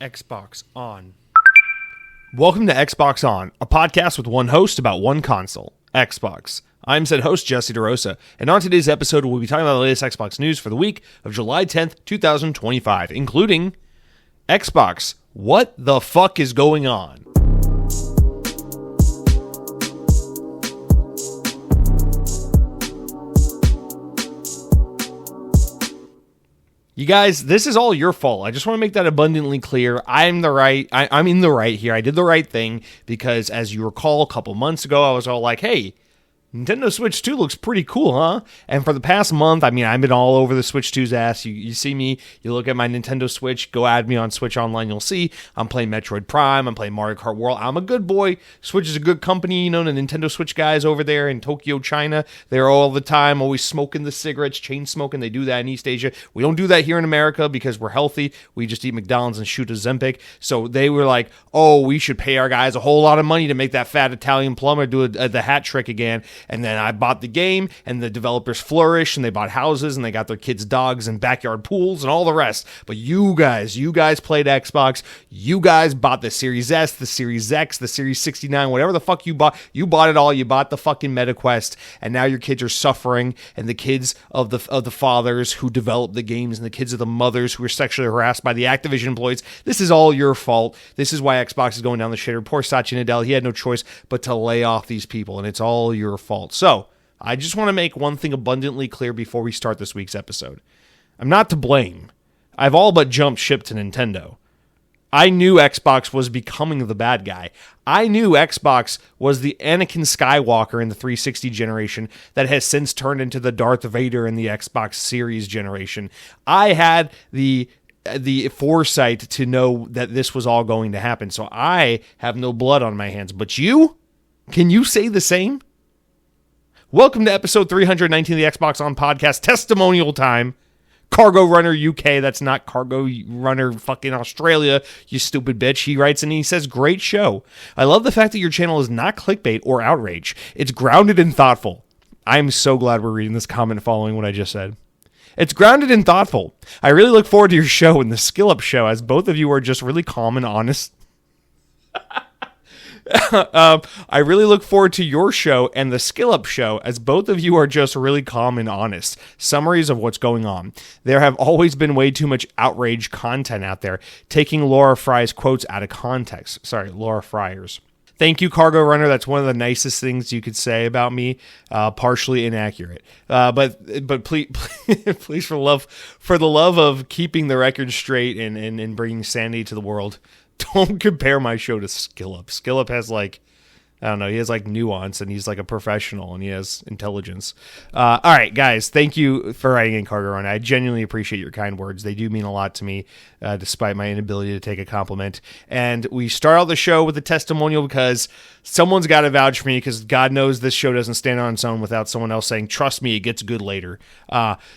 Xbox On. Welcome to Xbox On, a podcast with one host about one console, Xbox. I'm said host Jesse DeRosa, and on today's episode we'll be talking about the latest Xbox news for the week of July 10th, 2025, including Xbox. What the fuck is going on? You guys, this is all your fault. I just want to make that abundantly clear. I'm in the right here. I did the right thing because, as you recall, a couple months ago, I was all like, hey, Nintendo Switch 2 looks pretty cool, huh? And for the past month, I've been all over the Switch 2's ass. You see me, you look at my Nintendo Switch, go add me on Switch Online, you'll see I'm playing Metroid Prime, I'm playing Mario Kart World. I'm a good boy. Switch is a good company, you know, the Nintendo Switch guys over there in Tokyo, China, they're all the time always smoking the cigarettes, chain smoking. They do that in East Asia. We don't do that here in America because we're healthy. We just eat McDonald's and shoot a Ozempic. So they were like, oh, we should pay our guys a whole lot of money to make that fat Italian plumber do the hat trick again. And then I bought the game, and the developers flourished, and they bought houses, and they got their kids' dogs and backyard pools and all the rest. But you guys played Xbox. You guys bought the Series S, the Series X, the Series 69, whatever the fuck you bought. You bought it all. You bought the fucking MetaQuest, and now your kids are suffering, and the kids of the fathers who developed the games, and the kids of the mothers who were sexually harassed by the Activision employees. This is all your fault. This is why Xbox is going down the shitter. Poor Satya Nadella. He had no choice but to lay off these people, and it's all your fault. So, I just want to make one thing abundantly clear before we start this week's episode. I'm not to blame. I've all but jumped ship to Nintendo. I knew Xbox was becoming the bad guy. I knew Xbox was the Anakin Skywalker in the 360 generation that has since turned into the Darth Vader in the Xbox Series generation. I had the foresight to know that this was all going to happen, so I have no blood on my hands. But you? Can you say the same? Welcome to episode 319 of the Xbox On podcast, testimonial time. Cargo Runner UK, that's not Cargo Runner fucking Australia, you stupid bitch. He writes and he says, great show. I love the fact that your channel is not clickbait or outrage. It's grounded and thoughtful. I'm so glad we're reading this comment following what I just said. It's grounded and thoughtful. I really look forward to your show and the Skill Up show, as both of you are just really calm and honest. I really look forward to your show and the Skill Up show, as both of you are just really calm and honest. Summaries of what's going on. There have always been way too much outrage content out there, taking Laura Fry's quotes out of context. Sorry, Laura Fryers. Thank you, Cargo Runner. That's one of the nicest things you could say about me. Partially inaccurate, but please, please, for the love of keeping the record straight and bringing sanity to the world, don't compare my show to Skill Up. Skill Up has he has nuance, and he's like a professional, and he has intelligence. All right, guys, thank you for writing in, Cargo Runner. I genuinely appreciate your kind words. They do mean a lot to me, despite my inability to take a compliment. And we start out the show with a testimonial because someone's got to vouch for me, because God knows this show doesn't stand on its own without someone else saying, trust me, it gets good later.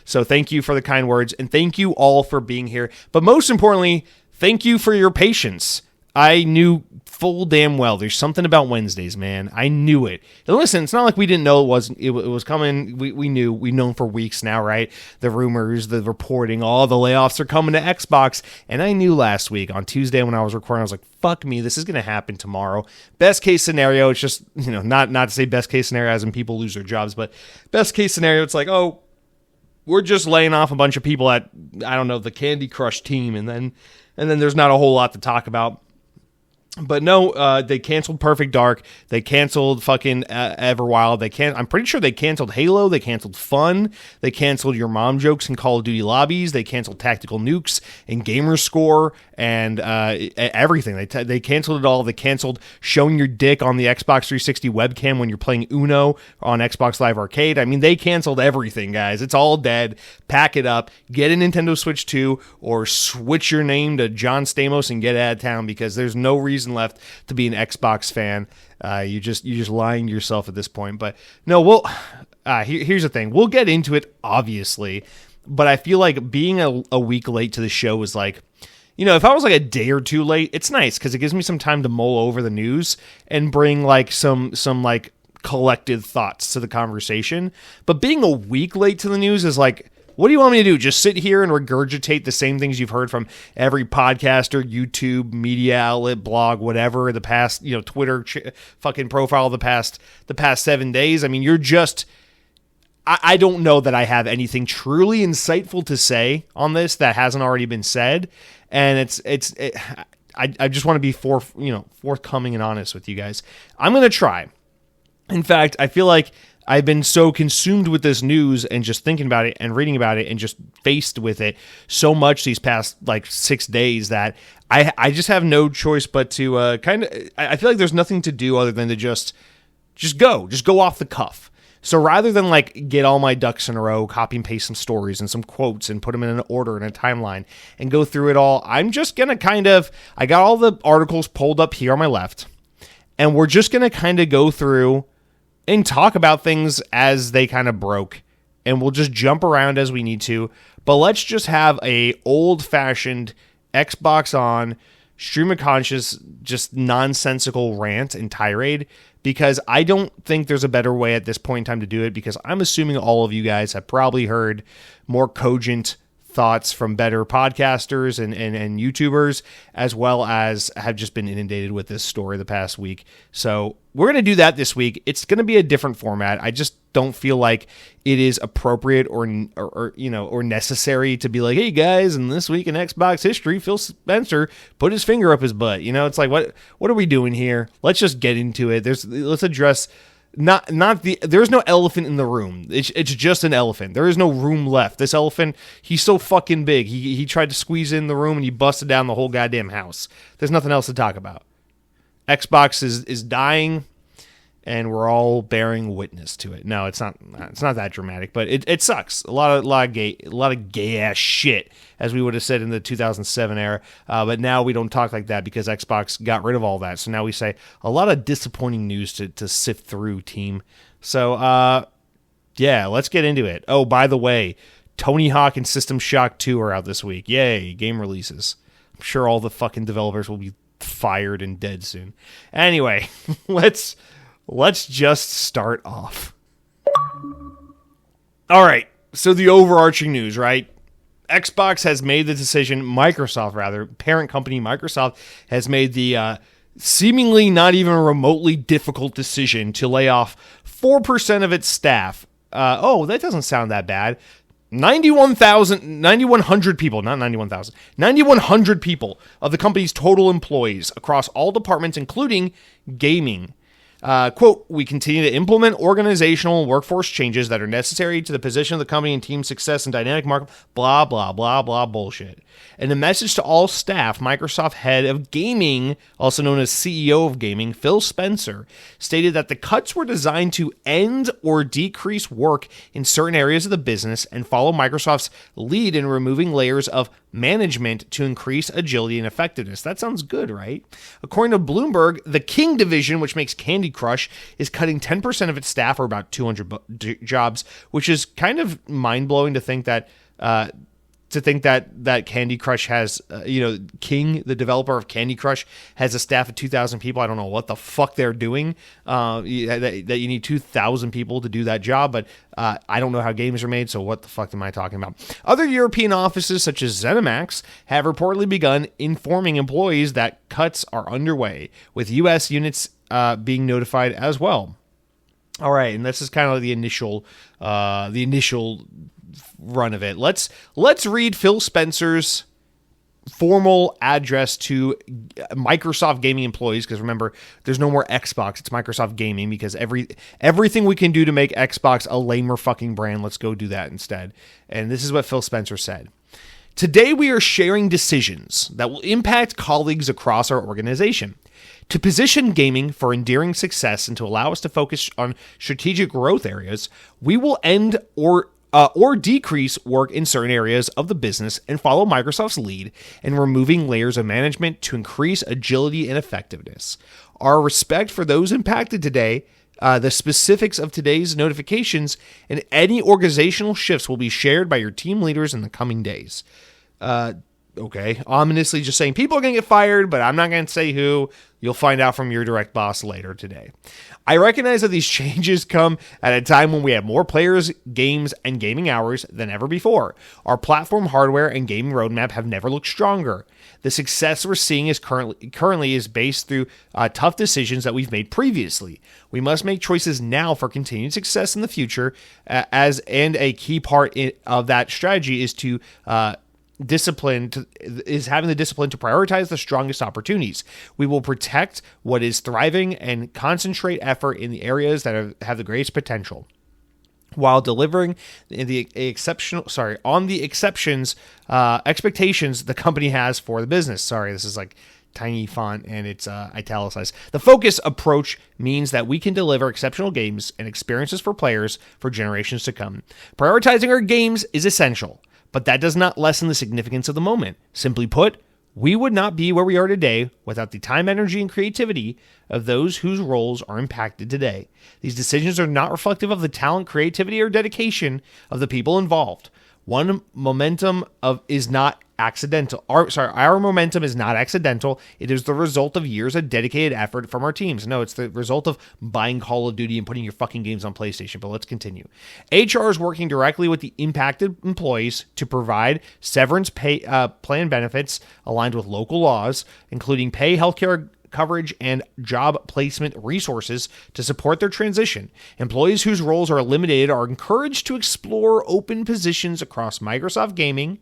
So thank you for the kind words, and thank you all for being here. But most importantly, thank you for your patience. I knew full damn well there's something about Wednesdays, man. I knew it. And listen, it's not like we didn't know it was coming. We knew. We've known for weeks now, right? The rumors, the reporting, all the layoffs are coming to Xbox. And I knew last week on Tuesday when I was recording, I was like, fuck me, this is going to happen tomorrow. Best case scenario, it's just, not to say best case scenario as in people lose their jobs, but best case scenario, it's like, oh, we're just laying off a bunch of people at, I don't know, the Candy Crush team. And then there's not a whole lot to talk about. But no, they canceled Perfect Dark. They canceled fucking Everwild. I'm pretty sure they canceled Halo. They canceled Fun. They canceled Your Mom Jokes in Call of Duty lobbies. They canceled Tactical Nukes and Gamerscore and everything. They canceled it all. They canceled showing your dick on the Xbox 360 webcam when you're playing Uno on Xbox Live Arcade. I mean, they canceled everything, guys. It's all dead. Pack it up. Get a Nintendo Switch 2 or switch your name to John Stamos and get out of town, because there's no reason left to be an Xbox fan. You're just lying to yourself at this point. But no, here's the thing. We'll get into it, obviously, but I feel like being a week late to the show was like, if I was like a day or two late, it's nice because it gives me some time to mull over the news and bring like some like collected thoughts to the conversation. But being a week late to the news is like, What do you want me to do? Just sit here and regurgitate the same things you've heard from every podcaster, YouTube, media outlet, blog, whatever, the past, Twitter fucking profile the past 7 days? I mean, you're just... I don't know that I have anything truly insightful to say on this that hasn't already been said, and I just want to be forthcoming and honest with you guys. I'm going to try. In fact, I feel like I've been so consumed with this news and just thinking about it and reading about it and just faced with it so much these past 6 days that I just have no choice but to I feel like there's nothing to do other than to just go off the cuff. So rather than get all my ducks in a row, copy and paste some stories and some quotes and put them in an order and a timeline and go through it all, I'm just going to I got all the articles pulled up here on my left, and we're just going to go through and talk about things as they kind of broke, and we'll just jump around as we need to. But let's just have a old-fashioned Xbox on, stream of conscious, just nonsensical rant and tirade, because I don't think there's a better way at this point in time to do it, because I'm assuming all of you guys have probably heard more cogent thoughts from better podcasters and YouTubers, as well as have just been inundated with this story the past week. So we're going to do that this week. It's going to be a different format. I just don't feel like it is appropriate or necessary to be like, hey guys, and this week in Xbox history, Phil Spencer put his finger up his butt. It's like, what are we doing here? Let's just get into it. Let's address there's no elephant in the room. It's just an elephant. There is no room left. This elephant, he's so fucking big. He tried to squeeze in the room and he busted down the whole goddamn house. There's nothing else to talk about. Xbox is dying, and we're all bearing witness to it. No, it's not that dramatic, but it sucks. A lot of gay ass shit, as we would have said in the 2007 era. But now we don't talk like that because Xbox got rid of all that. So now we say a lot of disappointing news to sift through, team. So yeah, let's get into it. Oh, by the way, Tony Hawk and System Shock 2 are out this week. Yay, game releases. I'm sure all the fucking developers will be fired and dead soon. Anyway, let's just start off. All right, so the overarching news, right? Xbox has made the decision, parent company Microsoft has made the seemingly not even remotely difficult decision to lay off 4% of its staff. That doesn't sound that bad. 9,100 people, not 91,000, 9,100 people of the company's total employees across all departments, including gaming. Quote, we continue to implement organizational and workforce changes that are necessary to the position of the company and team success and dynamic market, blah, blah, blah, blah, bullshit. In a message to all staff, Microsoft head of gaming, also known as CEO of gaming, Phil Spencer, stated that the cuts were designed to end or decrease work in certain areas of the business and follow Microsoft's lead in removing layers of management to increase agility and effectiveness. That sounds good, right? According to Bloomberg, the King division, which makes Candy Crush, is cutting 10% of its staff, or about 200 jobs, which is kind of mind-blowing to think that that Candy Crush has, King, the developer of Candy Crush, has a staff of 2,000 people. I don't know what the fuck they're doing, that you need 2,000 people to do that job, but I don't know how games are made, so what the fuck am I talking about? Other European offices, such as ZeniMax, have reportedly begun informing employees that cuts are underway, with U.S. units being notified as well. All right, and this is kind of the initial run of it. Let's read Phil Spencer's formal address to Microsoft gaming employees, because remember, there's no more Xbox, it's Microsoft Gaming, because everything we can do to make Xbox a lamer fucking brand, let's go do that instead. And this is what Phil Spencer said. Today we are sharing decisions that will impact colleagues across our organization. To position gaming for enduring success and to allow us to focus on strategic growth areas, we will end or decrease work in certain areas of the business and follow Microsoft's lead in removing layers of management to increase agility and effectiveness. Our respect for those impacted today, the specifics of today's notifications, and any organizational shifts will be shared by your team leaders in the coming days. Okay, ominously just saying people are going to get fired, but I'm not going to say who. You'll find out from your direct boss later today. I recognize that these changes come at a time when we have more players, games, and gaming hours than ever before. Our platform hardware and gaming roadmap have never looked stronger. The success we're seeing is currently is based through tough decisions that we've made previously. We must make choices now for continued success in the future, and a key part of that strategy is to having the discipline to prioritize the strongest opportunities. We will protect what is thriving and concentrate effort in the areas that have the greatest potential, while delivering on the expectations the company has for the business. Sorry, this is like tiny font and it's italicized. The focus approach means that we can deliver exceptional games and experiences for players for generations to come. Prioritizing our games is essential, but that does not lessen the significance of the moment. Simply put, we would not be where we are today without the time, energy, and creativity of those whose roles are impacted today. These decisions are not reflective of the talent, creativity, or dedication of the people involved. Our momentum is not accidental. Our momentum is not accidental. It is the result of years of dedicated effort from our teams. No, it's the result of buying Call of Duty and putting your fucking games on PlayStation. But let's continue. HR is working directly with the impacted employees to provide severance pay plan benefits aligned with local laws, including pay, healthcare coverage, and job placement resources to support their transition. Employees whose roles are eliminated are encouraged to explore open positions across Microsoft Gaming,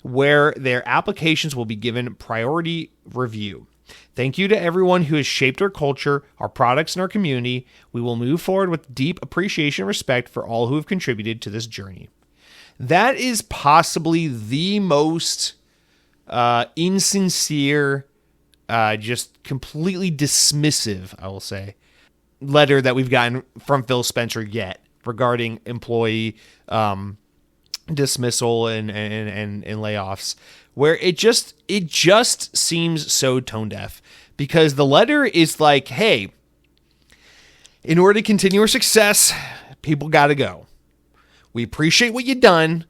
where their applications will be given priority review. Thank you to everyone who has shaped our culture, our products, and our community. We will move forward with deep appreciation and respect for all who have contributed to this journey. That is possibly the most insincere, just completely dismissive, I will say, letter that we've gotten from Phil Spencer yet regarding employee dismissal and layoffs, where it just seems so tone deaf, because the letter is like, hey, in order to continue our success, people got to go. We appreciate what you've done,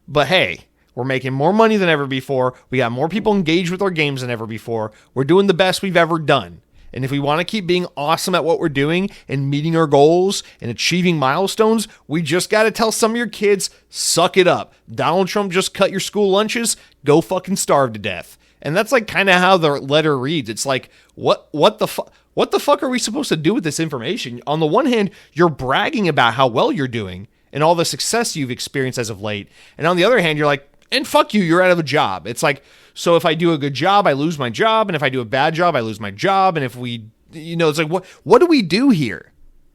but hey, we're making more money than ever before. We got more people engaged with our games than ever before. We're doing the best we've ever done. And if we want to keep being awesome at what we're doing and meeting our goals and achieving milestones, we just got to tell some of your kids, suck it up. Donald Trump just cut your school lunches. Go fucking starve to death. And that's like kind of how the letter reads. It's like, what the fuck are we supposed to do with this information? On the one hand, you're bragging about how well you're doing and all the success you've experienced as of late. And on the other hand, you're like, and fuck you, you're out of a job. It's like, so if I do a good job, I lose my job. And if I do a bad job, I lose my job. And if we, it's like, what do we do here?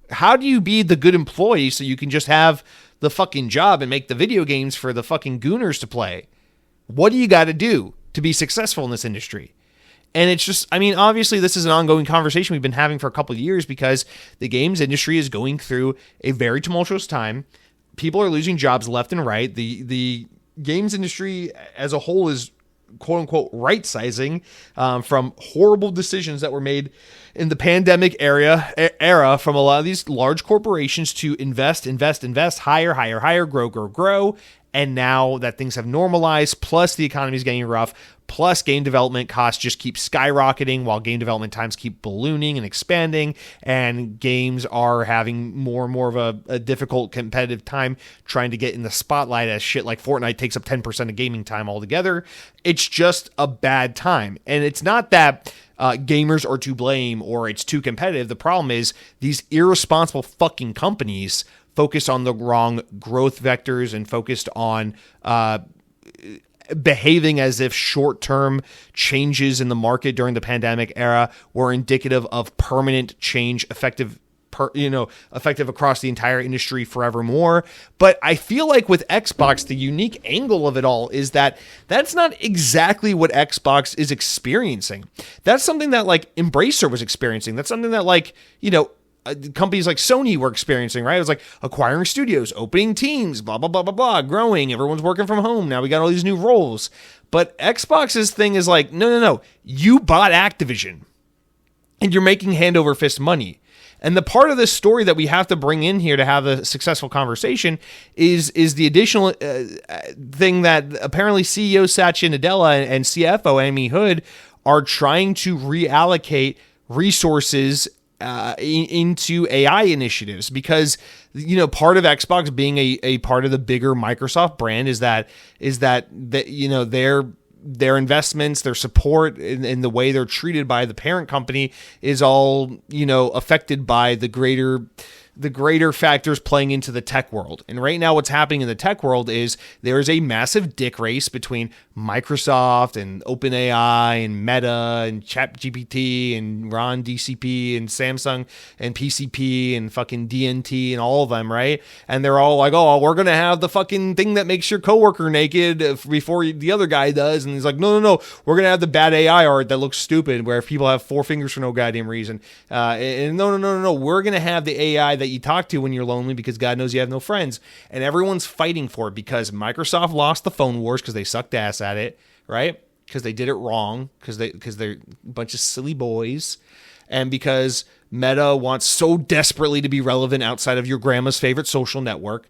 How do you be the good employee so you can just have the fucking job and make the video games for the fucking gooners to play? What do you got to do to be successful in this industry? And it's just, obviously this is an ongoing conversation we've been having for a couple of years, because the games industry is going through a very tumultuous time. People are losing jobs left and right. The games industry as a whole is quote unquote right sizing from horrible decisions that were made in the pandemic era from a lot of these large corporations to invest, hire, grow. And now that things have normalized, plus the economy is getting rough, plus game development costs just keep skyrocketing while game development times keep ballooning and expanding, and games are having more and more of a difficult competitive time trying to get in the spotlight, as shit like Fortnite takes up 10% of gaming time altogether. It's just a bad time. And it's not that gamers are to blame or it's too competitive. The problem is these irresponsible fucking companies focused on the wrong growth vectors and focused on behaving as if short-term changes in the market during the pandemic era were indicative of permanent change, effective across the entire industry forevermore. But I feel like with Xbox, the unique angle of it all is that that's not exactly what Xbox is experiencing. That's something that like Embracer was experiencing. That's something that like, companies like Sony were experiencing, right? It was like acquiring studios, opening teams, blah, blah, blah, blah, blah, growing. Everyone's working from home. Now we got all these new roles. But Xbox's thing is like, no. You bought Activision and you're making hand over fist money. And the part of this story that we have to bring in here to have a successful conversation is the additional thing that apparently CEO Satya Nadella and CFO Amy Hood are trying to reallocate resources into AI initiatives, because part of Xbox being a part of the bigger Microsoft brand is that their investments, their support, and the way they're treated by the parent company is all affected by the greater factors playing into the tech world. And right now what's happening in the tech world is there is a massive dick race between Microsoft and OpenAI and Meta and ChatGPT and Ron DCP and Samsung and PCP and fucking DNT and all of them, right? And they're all like, oh, we're going to have the fucking thing that makes your coworker naked before the other guy does. And he's like, no, we're going to have the bad AI art that looks stupid where people have 4 fingers for no goddamn reason. And no, we're going to have the AI that you talk to when you're lonely because God knows you have no friends. And everyone's fighting for it because Microsoft lost the phone wars because they sucked ass at it, right? Because they did it wrong, because they're a bunch of silly boys, and because Meta wants so desperately to be relevant outside of your grandma's favorite social network,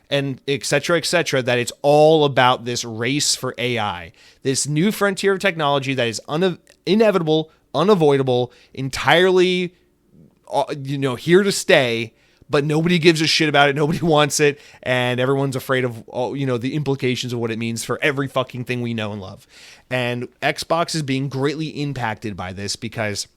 and et cetera, that it's all about this race for AI, this new frontier of technology that is inevitable, unavoidable, entirely here to stay. But nobody gives a shit about it. Nobody wants it. And everyone's afraid of, the implications of what it means for every fucking thing we know and love. And Xbox is being greatly impacted by this because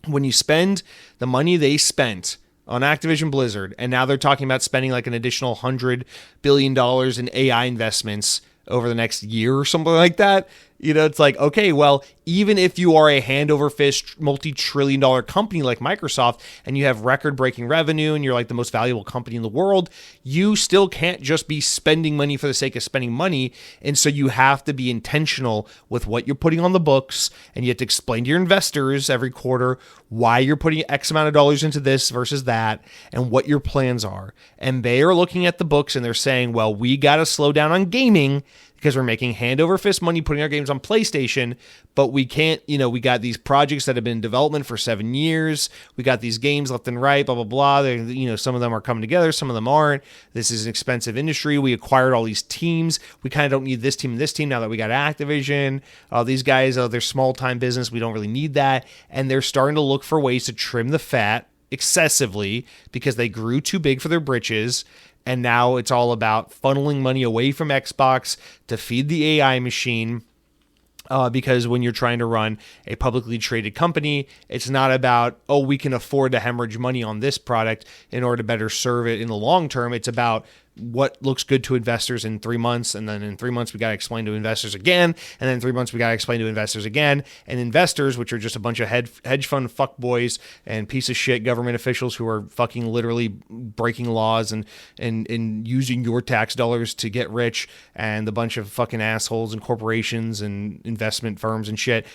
when you spend the money they spent on Activision Blizzard, and now they're talking about spending like an additional $100 billion in AI investments over the next year or something like that, it's like, okay, well, even if you are a hand over fist multi-trillion-dollar company like Microsoft and you have record-breaking revenue and you're like the most valuable company in the world, you still can't just be spending money for the sake of spending money. And so you have to be intentional with what you're putting on the books, and you have to explain to your investors every quarter why you're putting X amount of dollars into this versus that and what your plans are. And they are looking at the books and they're saying, well, we got to slow down on gaming because we're making hand over fist money putting our games on PlayStation, but we can't, we got these projects that have been in development for 7 years. We got these games left and right, blah, blah, blah. They're, some of them are coming together. Some of them aren't. This is an expensive industry. We acquired all these teams. We kind of don't need this team and this team now that we got Activision. These guys, they're small time business. We don't really need that. And they're starting to look for ways to trim the fat excessively because they grew too big for their britches. And now it's all about funneling money away from Xbox to feed the AI machine. Because when you're trying to run a publicly traded company, it's not about, we can afford to hemorrhage money on this product in order to better serve it in the long term. It's about what looks good to investors in 3 months. And then in 3 months, we got to explain to investors again. And then in 3 months, we got to explain to investors again. And investors, which are just a bunch of hedge fund fuckboys and piece of shit government officials who are fucking literally breaking laws and using your tax dollars to get rich, and the bunch of fucking assholes and corporations and investment firms and shit,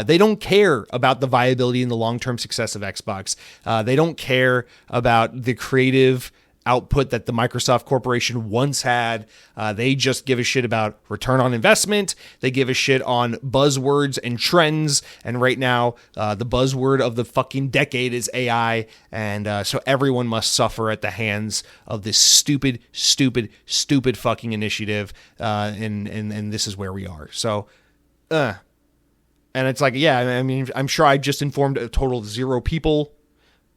they don't care about the viability and the long-term success of Xbox. They don't care about the creative output that the Microsoft Corporation once had. They just give a shit about return on investment. They give a shit on buzzwords and trends. And right now, the buzzword of the fucking decade is AI. And so everyone must suffer at the hands of this stupid fucking initiative. And this is where we are. So, and it's like, yeah, I mean, I'm sure I just informed a total of 0 people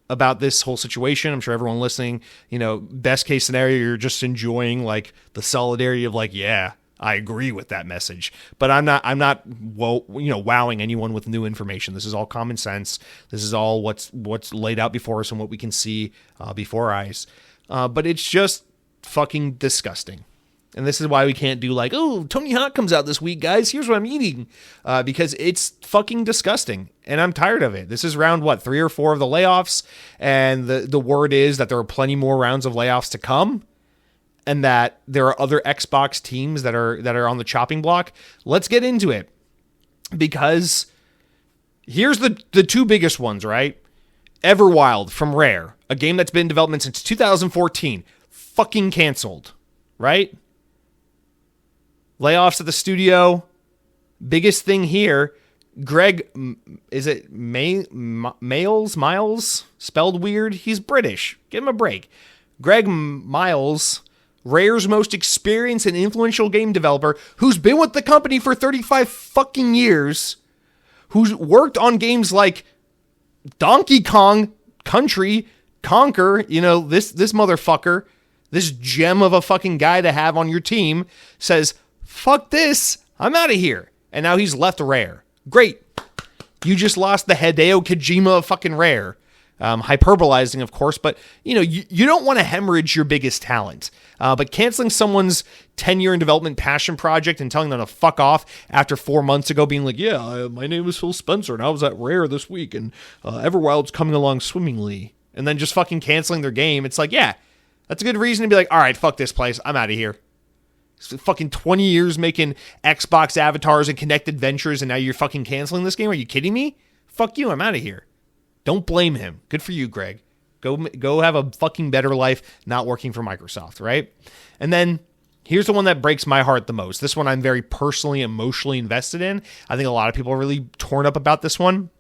about this whole situation. I'm sure everyone listening, best case scenario, you're just enjoying like the solidarity of like, yeah, I agree with that message. But I'm not wowing anyone with new information. This is all common sense. This is all what's laid out before us and what we can see before our eyes. But it's just fucking disgusting. And this is why we can't do like, Tony Hawk comes out this week, guys. Here's what I'm eating. Because it's fucking disgusting. And I'm tired of it. This is round, 3 or 4 of the layoffs. And the word is that there are plenty more rounds of layoffs to come. And that there are other Xbox teams that are on the chopping block. Let's get into it. Because here's the 2 biggest ones, right? Everwild from Rare, a game that's been in development since 2014. Fucking canceled, right? Layoffs at the studio. Biggest thing here, Greg, is it Miles? Spelled weird? He's British. Give him a break. Greg Miles, Rare's most experienced and influential game developer, who's been with the company for 35 fucking years, who's worked on games like Donkey Kong Country, Conquer, this motherfucker, this gem of a fucking guy to have on your team, says, fuck this, I'm out of here. And now he's left Rare. Great. You just lost the Hideo Kojima of fucking Rare. Hyperbolizing, of course, but you don't want to hemorrhage your biggest talent. But canceling someone's 10-year in development passion project and telling them to fuck off after 4 months ago, being like, yeah, my name is Phil Spencer and I was at Rare this week and Everwild's coming along swimmingly, and then just fucking canceling their game. It's like, yeah, that's a good reason to be like, all right, fuck this place, I'm out of here. Fucking 20 years making Xbox avatars and connected ventures, and now you're fucking canceling this game? Are you kidding me? Fuck you, I'm out of here. Don't blame him. Good for you, Greg. Go have a fucking better life not working for Microsoft, right? And then here's the one that breaks my heart the most. This one I'm very personally, emotionally invested in. I think a lot of people are really torn up about this one.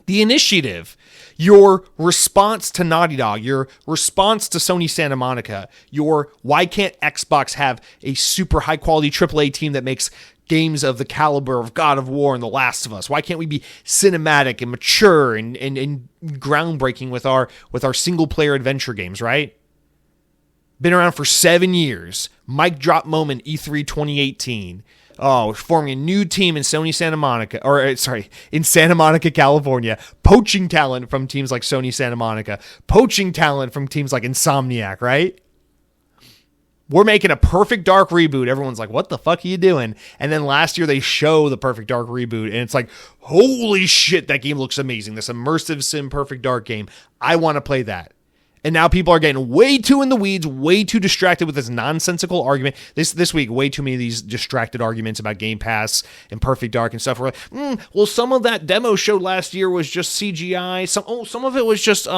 The Initiative, your response to Naughty Dog, your response to Sony Santa Monica, your why can't Xbox have a super high quality AAA team that makes games of the caliber of God of War and The Last of Us? Why can't we be cinematic and mature and groundbreaking with our single player adventure games, right? Been around for 7 years. Mic drop moment, E3 2018. Oh, forming a new team in Santa Monica, in Santa Monica, California. Poaching talent from teams like Sony Santa Monica. Poaching talent from teams like Insomniac, right? We're making a Perfect Dark reboot. Everyone's like, what the fuck are you doing? And then last year they show the Perfect Dark reboot, and it's like, holy shit, that game looks amazing. This immersive sim Perfect Dark game. I want to play that. And now people are getting way too in the weeds, way too distracted with this nonsensical argument. This week, way too many of these distracted arguments about Game Pass and Perfect Dark and stuff. We're like, well, some of that demo showed last year was just CGI. Some of it was just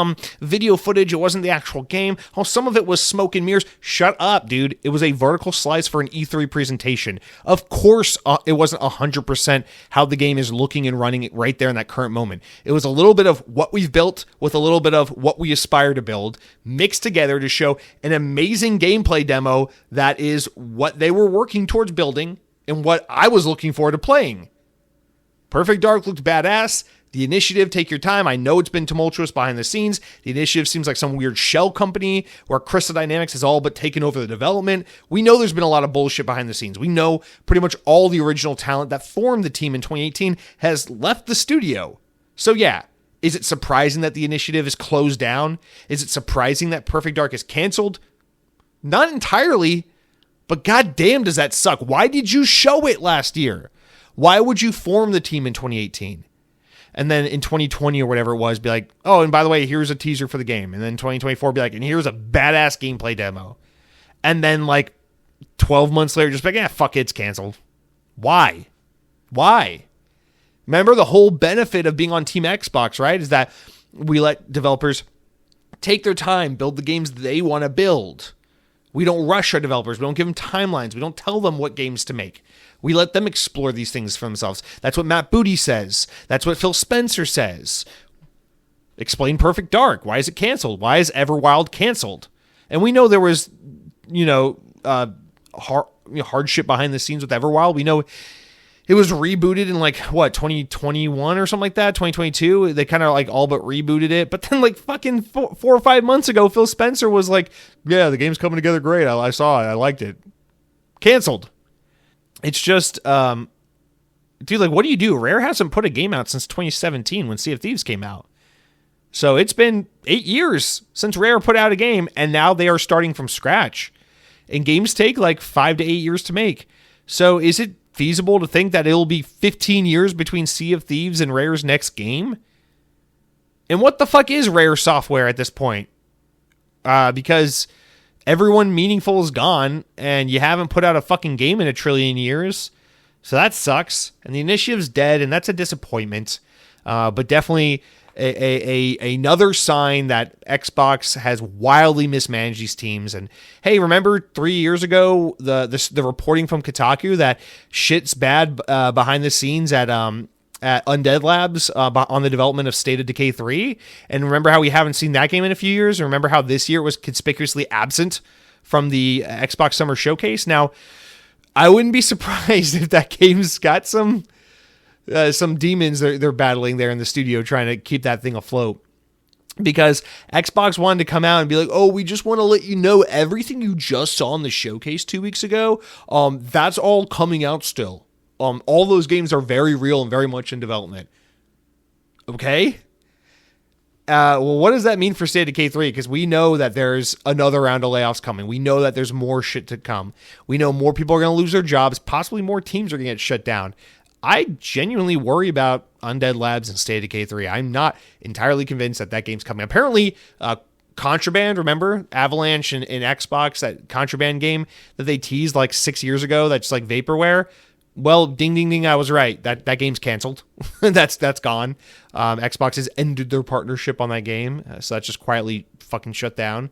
video footage. It wasn't the actual game. Oh, some of it was smoke and mirrors. Shut up, dude. It was a vertical slice for an E3 presentation. Of course, it wasn't 100% how the game is looking and running right there in that current moment. It was a little bit of what we've built with a little bit of what we aspire to build, mixed together to show an amazing gameplay demo that is what they were working towards building and what I was looking forward to playing. Perfect Dark looked badass. The Initiative, take your time. I know it's been tumultuous behind the scenes. The Initiative seems like some weird shell company where Crystal Dynamics has all but taken over the development. We know there's been a lot of bullshit behind the scenes. We know pretty much all the original talent that formed the team in 2018 has left the studio. So yeah, is it surprising that the Initiative is closed down? Is it surprising that Perfect Dark is canceled? Not entirely, but goddamn does that suck. Why did you show it last year? Why would you form the team in 2018? And then in 2020 or whatever it was, be like, oh, and by the way, here's a teaser for the game. And then 2024 be like, and here's a badass gameplay demo. And then like 12 months later, just be like, yeah, fuck it, it's canceled. Why? Remember, the whole benefit of being on Team Xbox, right, is that we let developers take their time, build the games they want to build. We don't rush our developers. We don't give them timelines. We don't tell them what games to make. We let them explore these things for themselves. That's what Matt Booty says. That's what Phil Spencer says. Explain Perfect Dark. Why is it canceled? Why is Everwild canceled? And we know there was, hardship behind the scenes with Everwild. We know it was rebooted in 2021 or something like that, 2022. They kind of all but rebooted it. But then fucking 4 or 5 months ago, Phil Spencer was like, yeah, the game's coming together great. I saw it. I liked it. Canceled. It's just, dude, what do you do? Rare hasn't put a game out since 2017 when Sea of Thieves came out. So it's been 8 years since Rare put out a game, and now they are starting from scratch. And games take 5 to 8 years to make. So is it feasible to think that it'll be 15 years between Sea of Thieves and Rare's next game? And what the fuck is Rare software at this point? Because everyone meaningful is gone, and you haven't put out a fucking game in a trillion years. So that sucks. And the Initiative's dead, and that's a disappointment. But definitely another sign that Xbox has wildly mismanaged these teams. And hey, remember 3 years ago the reporting from Kotaku that shit's bad behind the scenes at at Undead Labs on the development of State of Decay 3. And remember how we haven't seen that game in a few years? And remember how this year was conspicuously absent from the Xbox Summer Showcase? Now, I wouldn't be surprised if that game's got some demons they're battling there in the studio trying to keep that thing afloat. Because Xbox wanted to come out and be like, oh, we just want to let you know everything you just saw in the showcase 2 weeks ago, that's all coming out still. All those games are very real and very much in development. Okay? Well, what does that mean for State of Decay 3? Because we know that there's another round of layoffs coming. We know that there's more shit to come. We know more people are going to lose their jobs. Possibly more teams are going to get shut down. I genuinely worry about Undead Labs and State of Decay 3. I'm not entirely convinced that game's coming. Apparently, Contraband, remember? Avalanche and Xbox, that Contraband game that they teased like 6 years ago that's like vaporware. Well, ding, ding, ding, I was right. That game's canceled. that's gone. Xbox has ended their partnership on that game, so that's just quietly fucking shut down.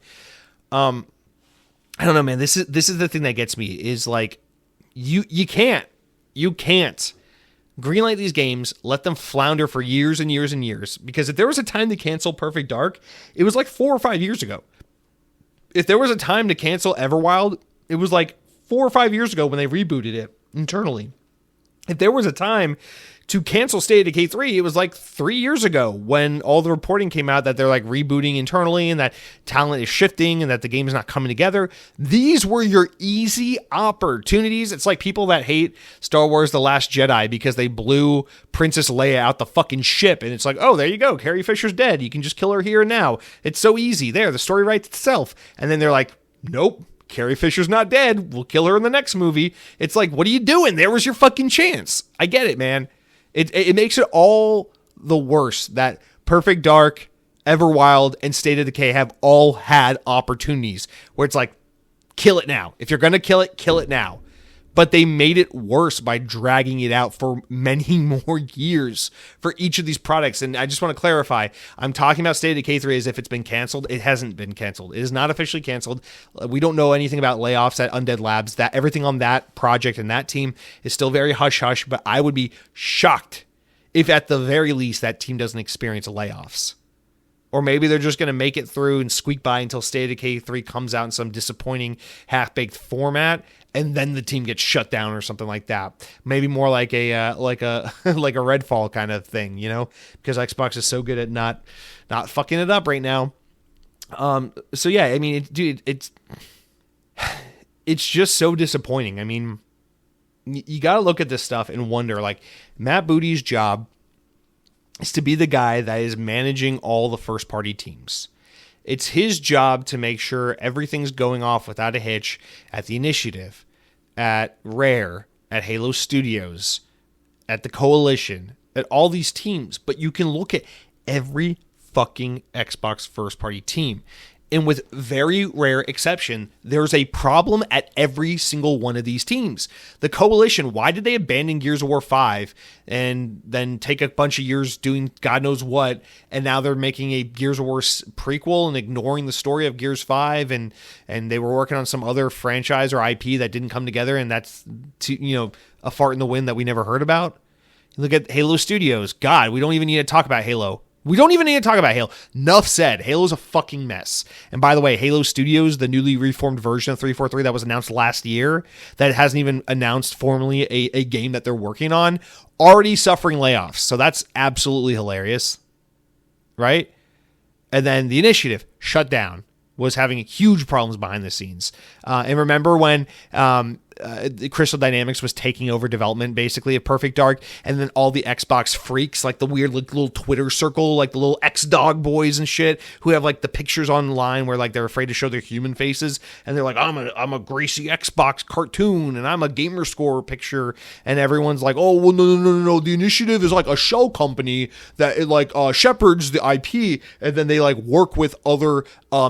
I don't know, man. This is the thing that gets me, is like, you can't greenlight these games, let them flounder for years and years and years, because if there was a time to cancel Perfect Dark, it was like 4 or 5 years ago. If there was a time to cancel Everwild, it was like 4 or 5 years ago when they rebooted it internally. If there was a time to cancel State of Decay 3, it was like 3 years ago when all the reporting came out that they're like rebooting internally and that talent is shifting and that the game is not coming together. These were your easy opportunities. It's like people that hate Star Wars The Last Jedi because they blew Princess Leia out the fucking ship. And it's like, oh, there you go. Carrie Fisher's dead. You can just kill her here and now. It's so easy. There, the story writes itself. And then they're like, nope. Carrie Fisher's not dead. We'll kill her in the next movie. It's like, what are you doing? There was your fucking chance. I get it, man. It makes it all the worse that Perfect Dark, Everwild, and State of Decay have all had opportunities where it's like, kill it now. If you're going to kill it now. But they made it worse by dragging it out for many more years for each of these products. And I just want to clarify, I'm talking about State of Decay 3 as if it's been canceled. It hasn't been canceled. It is not officially canceled. We don't know anything about layoffs at Undead Labs. That everything on that project and that team is still very hush-hush, but I would be shocked if at the very least that team doesn't experience layoffs. Or maybe they're just going to make it through and squeak by until State of Decay 3 comes out in some disappointing half-baked format, and then the team gets shut down or something like that. Maybe more like a like a Redfall kind of thing, you know, because Xbox is so good at not fucking it up right now. So yeah, I mean, it's just so disappointing. I mean, you got to look at this stuff and wonder, like, Matt Booty's job is to be the guy that is managing all the first-party teams. It's his job to make sure everything's going off without a hitch at the Initiative, at Rare, at Halo Studios, at the Coalition, at all these teams. But you can look at every fucking Xbox first-party team. And with very rare exception, there's a problem at every single one of these teams. The Coalition, why did they abandon Gears of War 5 and then take a bunch of years doing God knows what, and now they're making a Gears of War prequel and ignoring the story of Gears 5, and they were working on some other franchise or IP that didn't come together, and that's a fart in the wind that we never heard about? Look at Halo Studios. God, we don't even need to talk about Halo. We don't even need to talk about Halo. Enough said. Halo's a fucking mess. And by the way, Halo Studios, the newly reformed version of 343 that was announced last year, that hasn't even announced formally a game that they're working on, already suffering layoffs. So that's absolutely hilarious. Right? And then the Initiative, shut down, was having huge problems behind the scenes. And remember when Crystal Dynamics was taking over development basically of Perfect Dark, and then all the Xbox freaks, like the weird little Twitter circle, like the little X-Dog boys and shit, who have like the pictures online where like they're afraid to show their human faces, and they're like, I'm a greasy Xbox cartoon, and I'm a gamer score picture, and everyone's like, oh well, no, the Initiative is like a shell company that it like shepherds the IP, and then they like work with other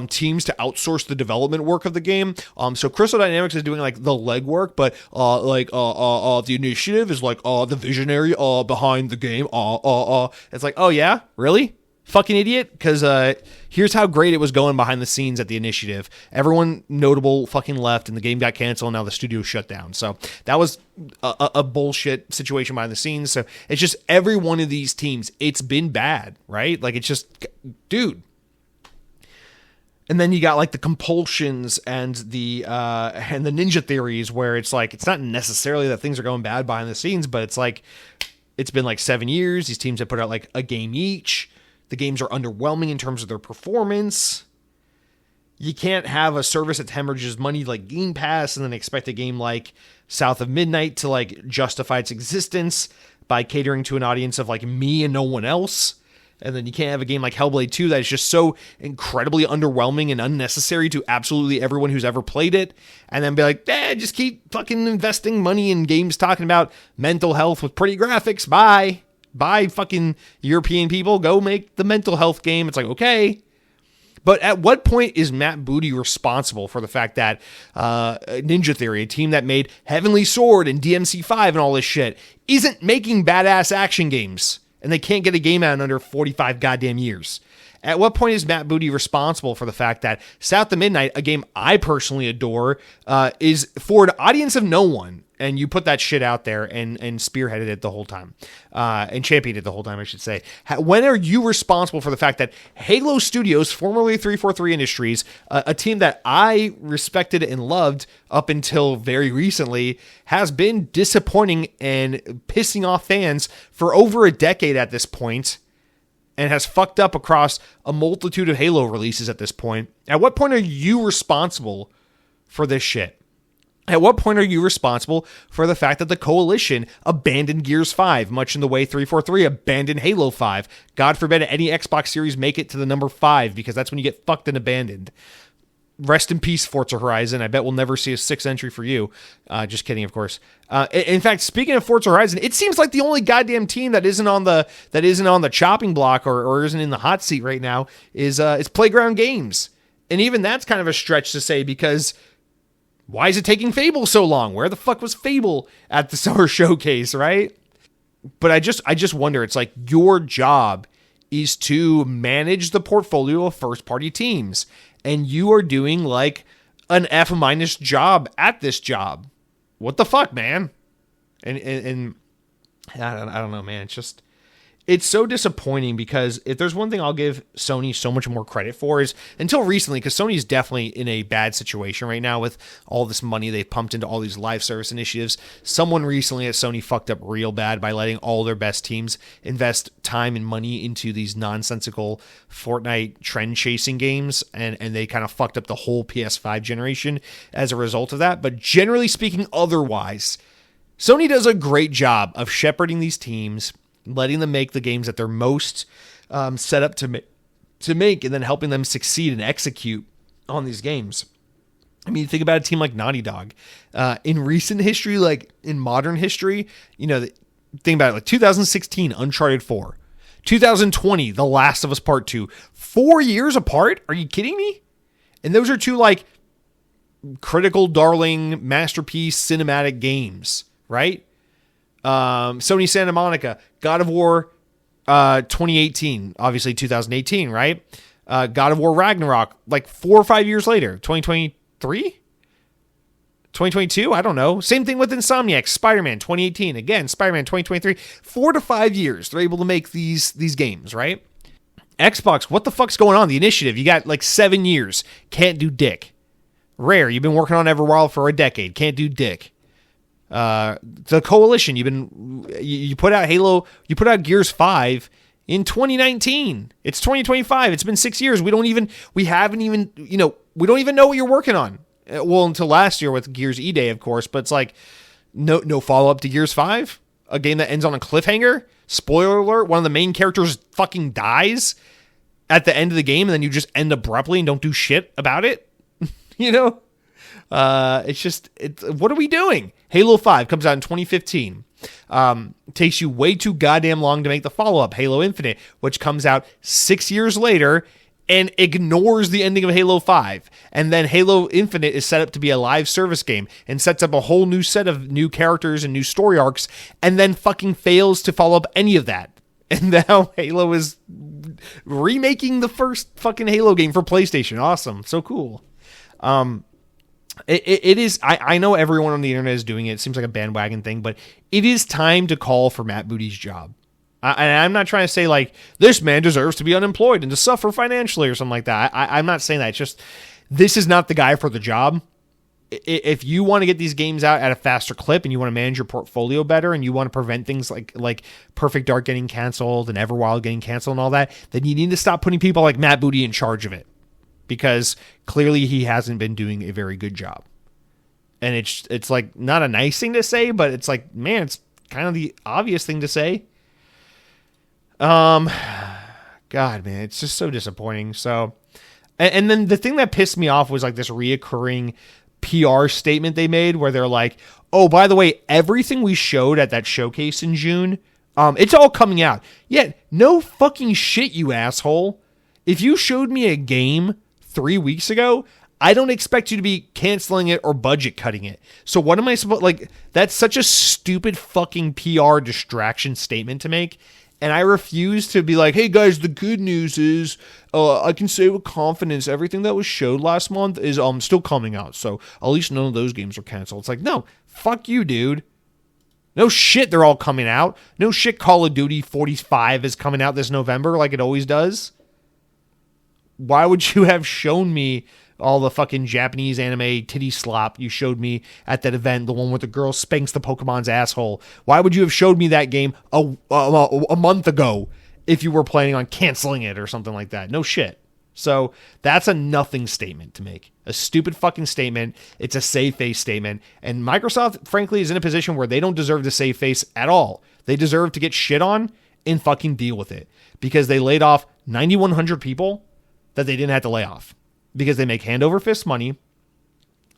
teams to outsource the development work of the game. So Crystal Dynamics is doing like the legwork, but the Initiative is like the visionary behind the game. It's like, oh yeah, really? Fucking idiot, because here's how great it was going behind the scenes at the initiative. Everyone notable fucking left, and the game got canceled, and now the studio shut down. So that was a bullshit situation behind the scenes. So it's just every one of these teams, it's been bad, right? Like, it's just, dude. And then you got like the compulsions and the ninja theories, where it's like, it's not necessarily that things are going bad behind the scenes, but it's like, it's been like 7 years. These teams have put out like a game each. The games are underwhelming in terms of their performance. You can't have a service that hemorrhages money like Game Pass and then expect a game like South of Midnight to like justify its existence by catering to an audience of like me and no one else. And then you can't have a game like Hellblade 2 that is just so incredibly underwhelming and unnecessary to absolutely everyone who's ever played it. And then be like, just keep fucking investing money in games talking about mental health with pretty graphics. Bye. Bye, fucking European people. Go make the mental health game. It's like, okay. But at what point is Matt Booty responsible for the fact that Ninja Theory, a team that made Heavenly Sword and DMC5 and all this shit, isn't making badass action games? And they can't get a game out in under 45 goddamn years. At what point is Matt Booty responsible for the fact that South of Midnight, a game I personally adore, is for an audience of no one? And you put that shit out there and spearheaded it the whole time. And championed it the whole time, I should say. When are you responsible for the fact that Halo Studios, formerly 343 Industries, a team that I respected and loved up until very recently, has been disappointing and pissing off fans for over a decade at this point, and has fucked up across a multitude of Halo releases at this point? At what point are you responsible for this shit? At what point are you responsible for the fact that the Coalition abandoned Gears 5, much in the way 343 abandoned Halo 5? God forbid any Xbox Series make it to the number 5, because that's when you get fucked and abandoned. Rest in peace, Forza Horizon. I bet we'll never see a 6th entry for you. Just kidding, of course. In fact, speaking of Forza Horizon, it seems like the only goddamn team that isn't on the chopping block or isn't in the hot seat right now is Playground Games. And even that's kind of a stretch to say, because why is it taking Fable so long? Where the fuck was Fable at the summer showcase, right? But I just wonder, it's like, your job is to manage the portfolio of first-party teams, and you are doing like an F- job at this job. What the fuck, man? And I don't know, man. It's so disappointing, because if there's one thing I'll give Sony so much more credit for, is until recently, because Sony's definitely in a bad situation right now with all this money they've pumped into all these live service initiatives. Someone recently at Sony fucked up real bad by letting all their best teams invest time and money into these nonsensical Fortnite trend chasing games, and they kind of fucked up the whole PS5 generation as a result of that. But generally speaking, otherwise, Sony does a great job of shepherding these teams, letting them make the games that they're most set up to make, and then helping them succeed and execute on these games. I mean, think about a team like Naughty Dog. In recent history, like in modern history, think about it, like 2016, Uncharted 4. 2020, The Last of Us Part 2. 4 years apart? Are you kidding me? And those are two like critical darling masterpiece cinematic games, right? Sony Santa Monica, God of War 2018, obviously 2018, right? God of War Ragnarok, like 4 or 5 years later, 2023? 2022? I don't know. Same thing with Insomniac, Spider-Man 2018, again, Spider-Man 2023. 4 to 5 years, they're able to make these games, right? Xbox, what the fuck's going on? The Initiative, you got like 7 years, can't do dick. Rare, you've been working on Everwild for a decade, can't do dick. The Coalition, you put out Halo, you put out Gears 5 in 2019. It's 2025. It's been 6 years. We don't even know what you're working on. Well, until last year with Gears E-Day, of course, but it's like no follow-up to Gears 5, a game that ends on a cliffhanger. Spoiler alert, one of the main characters fucking dies at the end of the game, and then you just end abruptly and don't do shit about it. What are we doing? Halo 5 comes out in 2015. Takes you way too goddamn long to make the follow-up, Halo Infinite, which comes out 6 years later and ignores the ending of Halo 5. And then Halo Infinite is set up to be a live service game and sets up a whole new set of new characters and new story arcs, and then fucking fails to follow up any of that. And now Halo is remaking the first fucking Halo game for PlayStation. Awesome. So cool. It is, I know everyone on the internet is doing it. It seems like a bandwagon thing, but it is time to call for Matt Booty's job. And I'm not trying to say like this man deserves to be unemployed and to suffer financially or something like that. I'm not saying that. It's just, this is not the guy for the job. If you want to get these games out at a faster clip and you want to manage your portfolio better and you want to prevent things like Perfect Dark getting canceled and Everwild getting canceled and all that, then you need to stop putting people like Matt Booty in charge of it, because clearly he hasn't been doing a very good job. And it's like not a nice thing to say, but it's like, man, it's kind of the obvious thing to say. God, man, it's just so disappointing. So, and then the thing that pissed me off was like this reoccurring PR statement they made where they're like, oh, by the way, everything we showed at that showcase in June, it's all coming out. Yeah, no fucking shit, you asshole. If you showed me a game 3 weeks ago, I don't expect you to be canceling it or budget cutting it. So what am I supposed, like, that's such a stupid fucking PR distraction statement to make. And I refuse to be like, hey guys, the good news is I can say with confidence everything that was showed last month is still coming out. So at least none of those games are canceled. It's like, no, fuck you, dude. No shit, they're all coming out. No shit, Call of Duty 45 is coming out this November like it always does. Why would you have shown me all the fucking Japanese anime titty slop you showed me at that event, the one where the girl spanks the Pokemon's asshole? Why would you have showed me that game a month ago if you were planning on canceling it or something like that? No shit. So that's a nothing statement to make. A stupid fucking statement. It's a save face statement. And Microsoft, frankly, is in a position where they don't deserve to save face at all. They deserve to get shit on and fucking deal with it, because they laid off 9,100 people that they didn't have to lay off, because they make hand over fist money,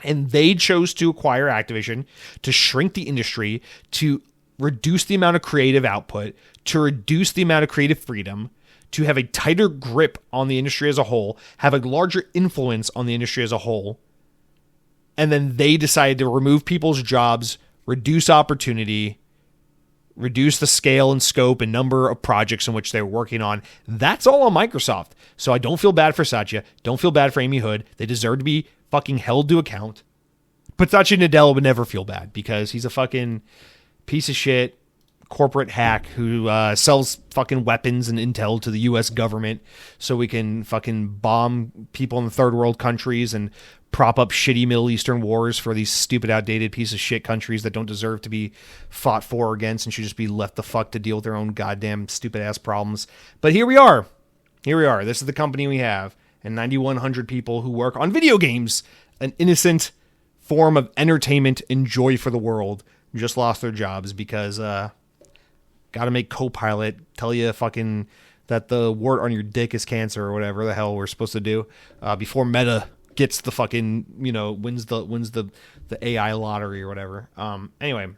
and they chose to acquire Activision to shrink the industry, to reduce the amount of creative output, to reduce the amount of creative freedom, to have a tighter grip on the industry as a whole, have a larger influence on the industry as a whole. And then they decided to remove people's jobs, reduce opportunity, reduce the scale and scope and number of projects in which they're working on. That's all on Microsoft. So I don't feel bad for Satya. Don't feel bad for Amy Hood. They deserve to be fucking held to account. But Satya Nadella would never feel bad, because he's a fucking piece of shit corporate hack who sells fucking weapons and intel to the U.S. government so we can fucking bomb people in third world countries and prop up shitty Middle Eastern wars for these stupid, outdated piece of shit countries that don't deserve to be fought for or against and should just be left the fuck to deal with their own goddamn stupid ass problems. But here we are. Here we are. This is the company we have. And 9,100 people who work on video games, an innocent form of entertainment and joy for the world, just lost their jobs because got to make Copilot tell you fucking that the wart on your dick is cancer or whatever the hell we're supposed to do before Meta gets the fucking, wins the AI lottery or whatever. Anyway,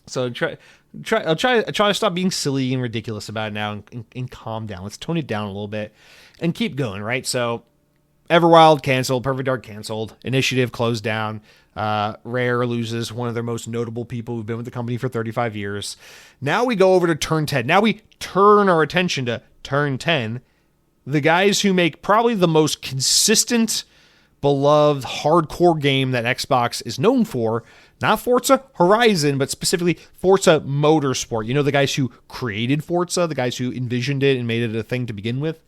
so I'll try to stop being silly and ridiculous about it now and calm down. Let's tone it down a little bit and keep going, right? So Everwild canceled, Perfect Dark canceled, Initiative closed down, Rare loses one of their most notable people who've been with the company for 35 years. Now we go over to Turn 10. Now we turn our attention to Turn 10, the guys who make probably the most consistent, beloved, hardcore game that Xbox is known for. Not Forza Horizon, but specifically Forza Motorsport. The guys who created Forza, the guys who envisioned it and made it a thing to begin with.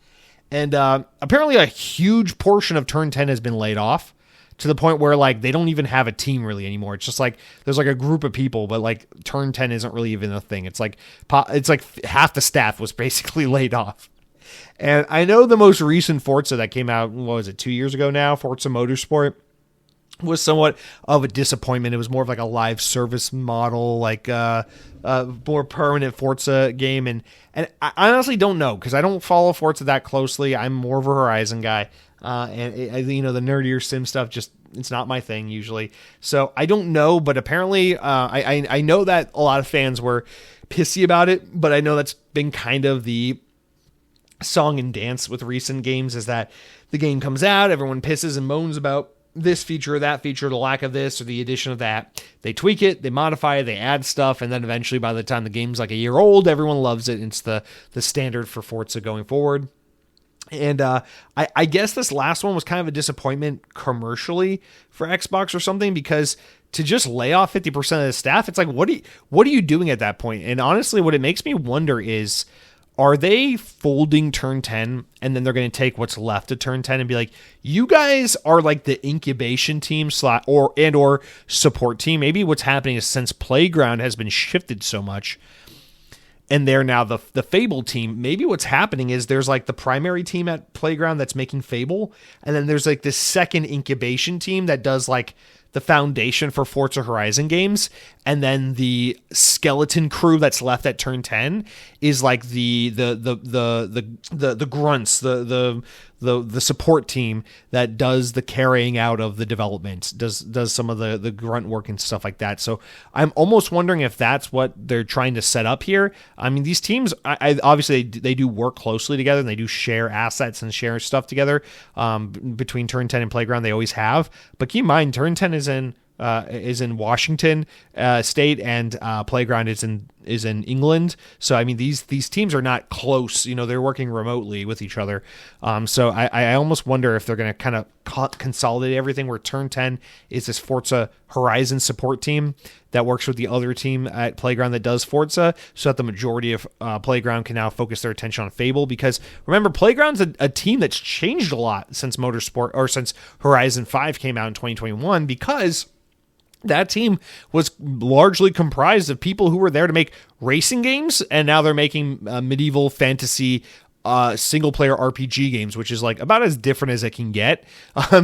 And apparently a huge portion of Turn 10 has been laid off, to the point where they don't even have a team really anymore. It's just there's a group of people, but Turn 10 isn't really even a thing. It's half the staff was basically laid off. And I know the most recent Forza that came out, 2 years ago now, Forza Motorsport, was somewhat of a disappointment. It was more of a live service model, more permanent Forza game. And I honestly don't know, because I don't follow Forza that closely. I'm more of a Horizon guy. And the nerdier sim stuff, it's not my thing usually. So I don't know, but apparently I know that a lot of fans were pissy about it, but I know that's been kind of the song and dance with recent games, is that the game comes out, everyone pisses and moans about this feature or that feature, the lack of this or the addition of that. They tweak it, they modify it, they add stuff, and then eventually by the time the game's like a year old, everyone loves it. It's the standard for Forza going forward. And I guess this last one was kind of a disappointment commercially for Xbox or something, because to just lay off 50% of the staff, it's like, what are you doing at that point? And honestly, what it makes me wonder is, are they folding Turn 10 and then they're going to take what's left of Turn 10 and be like, you guys are like the incubation team or support team? Maybe what's happening is, since Playground has been shifted so much and they're now the Fable team, maybe what's happening is there's like the primary team at Playground that's making Fable, and then there's like this second incubation team that does like the foundation for Forza Horizon games, and then the skeleton crew that's left at Turn 10 is like the grunts, the support team that does the carrying out of the development, does some of the grunt work and stuff like that. So I'm almost wondering if that's what they're trying to set up here. I mean, these teams, I obviously they do work closely together, and they do share assets and share stuff together between Turn 10 and Playground. They always have, but keep in mind, Turn 10 is in Washington State, and Playground is in England. So I mean, these teams are not close. You know, they're working remotely with each other. So I almost wonder if they're going to kind of consolidate everything, where Turn 10 is this Forza Horizon support team that works with the other team at Playground that does Forza, so that the majority of Playground can now focus their attention on Fable. Because remember, Playground's a team that's changed a lot since Motorsport, or since Horizon 5 came out in 2021, because that team was largely comprised of people who were there to make racing games, and now they're making medieval fantasy single-player RPG games, which is like about as different as it can get.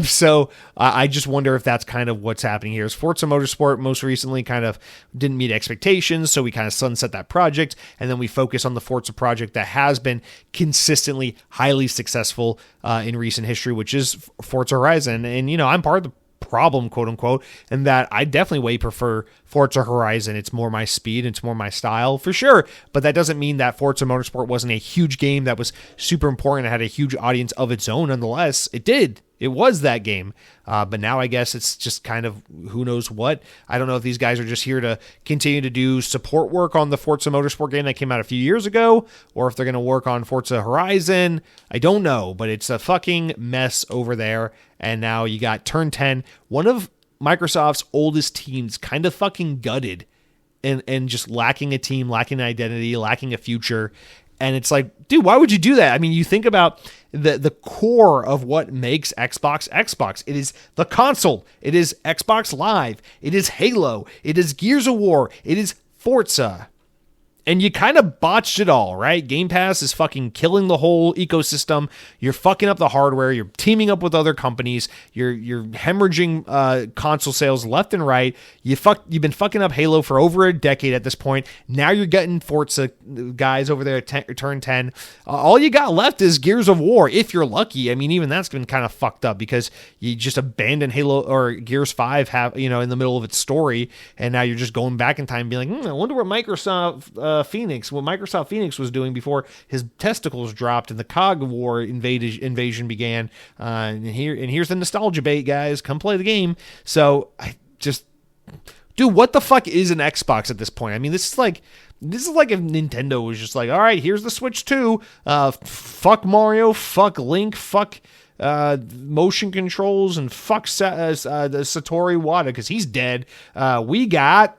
So I just wonder if that's kind of what's happening here. Is Forza Motorsport most recently kind of didn't meet expectations, so we kind of sunset that project, and then we focus on the Forza project that has been consistently highly successful in recent history, which is Forza Horizon. And, you know, I'm part of the problem, quote unquote, and that I definitely way prefer Forza Horizon. It's more my speed, it's more my style for sure, but that doesn't mean that Forza Motorsport wasn't a huge game that was super important and had a huge audience of its own. Nonetheless, it was that game, but now I guess it's just kind of who knows what. I don't know if these guys are just here to continue to do support work on the Forza Motorsport game that came out a few years ago, or if they're going to work on Forza Horizon. I don't know, but it's a fucking mess over there. And now you got Turn 10, one of Microsoft's oldest teams, kind of fucking gutted and just lacking a team, lacking an identity, lacking a future. And it's like, dude, why would you do that? I mean, you think about the core of what makes Xbox. It is the console. It is Xbox Live. It is Halo. It is Gears of War. It is Forza. And you kind of botched it all, right? Game Pass is fucking killing the whole ecosystem. You're fucking up the hardware. You're teaming up with other companies. You're hemorrhaging console sales left and right. You've been fucking up Halo for over a decade at this point. Now you're getting Forza guys over there at Turn 10. All you got left is Gears of War, if you're lucky. I mean, even that's been kind of fucked up because you just abandoned Halo or Gears 5 in the middle of its story, and now you're just going back in time and being like, I wonder what Microsoft Phoenix was doing before his testicles dropped and the COG War invasion began. And here's the nostalgia bait, guys. Come play the game. So dude, what the fuck is an Xbox at this point? I mean, this is like if Nintendo was just like, all right, here's the Switch 2. Fuck Mario, fuck Link, fuck motion controls, and fuck Satoru Iwata because he's dead. We got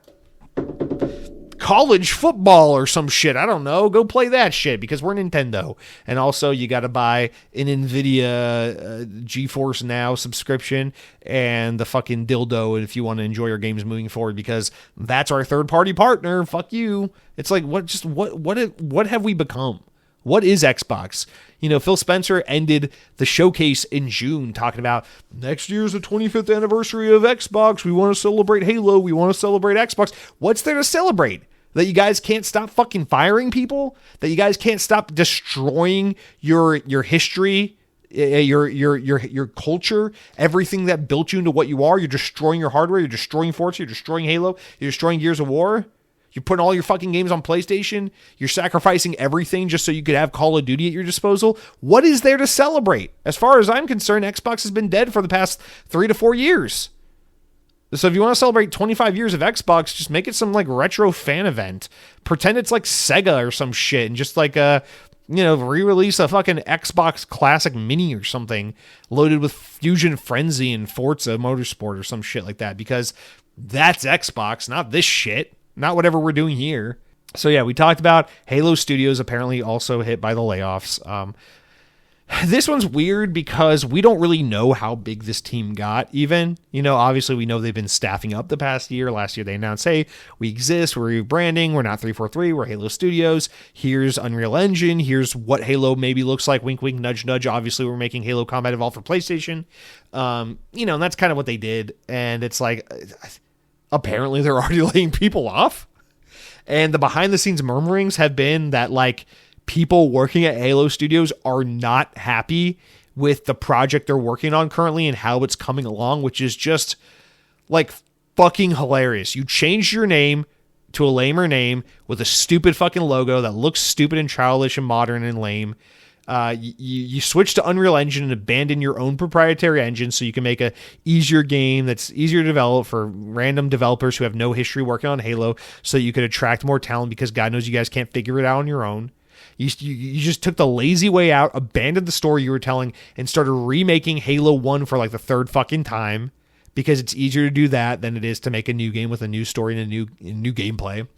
college football or some shit. I don't know. Go play that shit because we're Nintendo. And also you got to buy an NVIDIA GeForce Now subscription and the fucking dildo if you want to enjoy your games moving forward, because that's our third party partner. Fuck you. It's like, what have we become? What is Xbox? You know, Phil Spencer ended the showcase in June talking about next year's the 25th anniversary of Xbox. We want to celebrate Halo. We want to celebrate Xbox. What's there to celebrate? That you guys can't stop fucking firing people? That you guys can't stop destroying your history, your culture, everything that built you into what you are? You're destroying your hardware. You're destroying Forza. You're destroying Halo. You're destroying Gears of War. You're putting all your fucking games on PlayStation. You're sacrificing everything just so you could have Call of Duty at your disposal. What is there to celebrate? As far as I'm concerned, Xbox has been dead for the past 3 to 4 years. So if you want to celebrate 25 years of Xbox, just make it some like retro fan event. Pretend it's like Sega or some shit and just like re-release a fucking Xbox Classic Mini or something loaded with Fusion Frenzy and Forza Motorsport or some shit like that, because that's Xbox, not this shit, not whatever we're doing here. So yeah, we talked about Halo Studios apparently also hit by the layoffs. This one's weird because we don't really know how big this team got even. Obviously we know they've been staffing up the past year. Last year they announced, hey, we exist, we're rebranding, we're not 343, we're Halo Studios. Here's Unreal Engine, here's what Halo maybe looks like, wink, wink, nudge, nudge. Obviously we're making Halo Combat Evolved for PlayStation. And that's kind of what they did. And it's like, apparently they're already laying people off. And the behind the scenes murmurings have been that like, people working at Halo Studios are not happy with the project they're working on currently and how it's coming along, which is just like fucking hilarious. You changed your name to a lamer name with a stupid fucking logo that looks stupid and childish and modern and lame. You switch to Unreal Engine and abandon your own proprietary engine so you can make a easier game that's easier to develop for random developers who have no history working on Halo, so you could attract more talent because God knows you guys can't figure it out on your own. You just took the lazy way out, abandoned the story you were telling, and started remaking Halo 1 for like the third fucking time, because it's easier to do that than it is to make a new game with a new story and a new gameplay.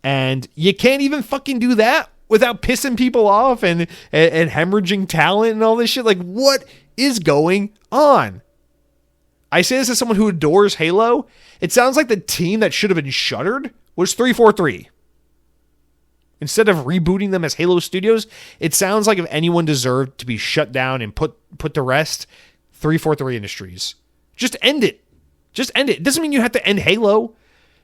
And you can't even fucking do that without pissing people off and hemorrhaging talent and all this shit. Like, what is going on? I say this as someone who adores Halo. It sounds like the team that should have been shuttered was 343. Instead of rebooting them as Halo Studios, it sounds like if anyone deserved to be shut down and put to rest, 343 Industries. Just end it. Just end it. It doesn't mean you have to end Halo.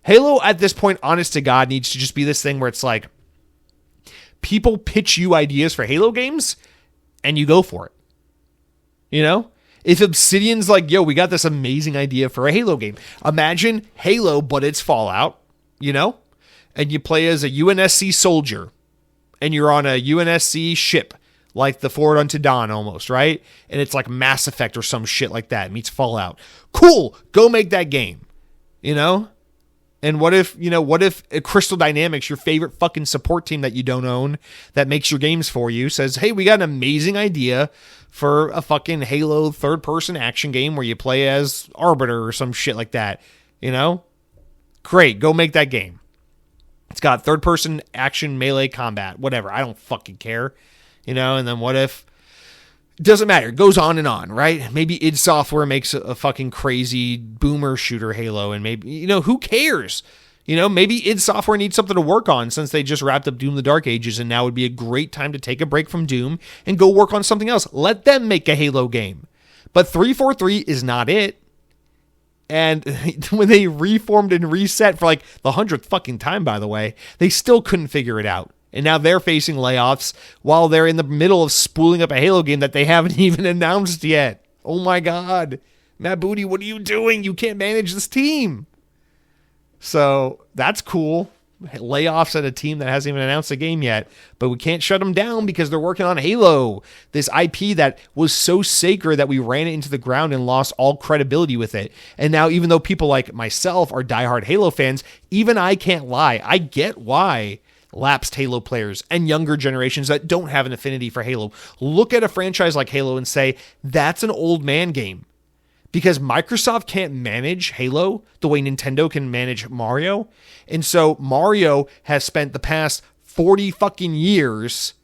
Halo, at this point, honest to God, needs to just be this thing where it's like, people pitch you ideas for Halo games, and you go for it. If Obsidian's like, yo, we got this amazing idea for a Halo game. Imagine Halo, but it's Fallout, and you play as a UNSC soldier, and you're on a UNSC ship, like the Forward Unto Dawn almost, right? And it's like Mass Effect or some shit like that, meets Fallout. Cool, go make that game, And what if Crystal Dynamics, your favorite fucking support team that you don't own, that makes your games for you, says, hey, we got an amazing idea for a fucking Halo third-person action game where you play as Arbiter or some shit like that, Great, go make that game. It's got third-person action melee combat, whatever. I don't fucking care, And then what if... It doesn't matter. It goes on and on, right? Maybe id Software makes a fucking crazy boomer shooter Halo, and maybe, who cares? Maybe id Software needs something to work on since they just wrapped up Doom the Dark Ages, and now would be a great time to take a break from Doom and go work on something else. Let them make a Halo game. But 343 is not it. And when they reformed and reset for like the 100th fucking time, by the way, they still couldn't figure it out. And now they're facing layoffs while they're in the middle of spooling up a Halo game that they haven't even announced yet. Oh my God. Matt Booty, what are you doing? You can't manage this team. So that's cool. Layoffs at a team that hasn't even announced a game yet. But we can't shut them down because they're working on Halo. This IP that was so sacred that we ran it into the ground and lost all credibility with it. And now even though people like myself are diehard Halo fans, even I can't lie. I get why lapsed Halo players and younger generations that don't have an affinity for Halo look at a franchise like Halo and say, that's an old man game. Because Microsoft can't manage Halo the way Nintendo can manage Mario. And so Mario has spent the past 40 fucking years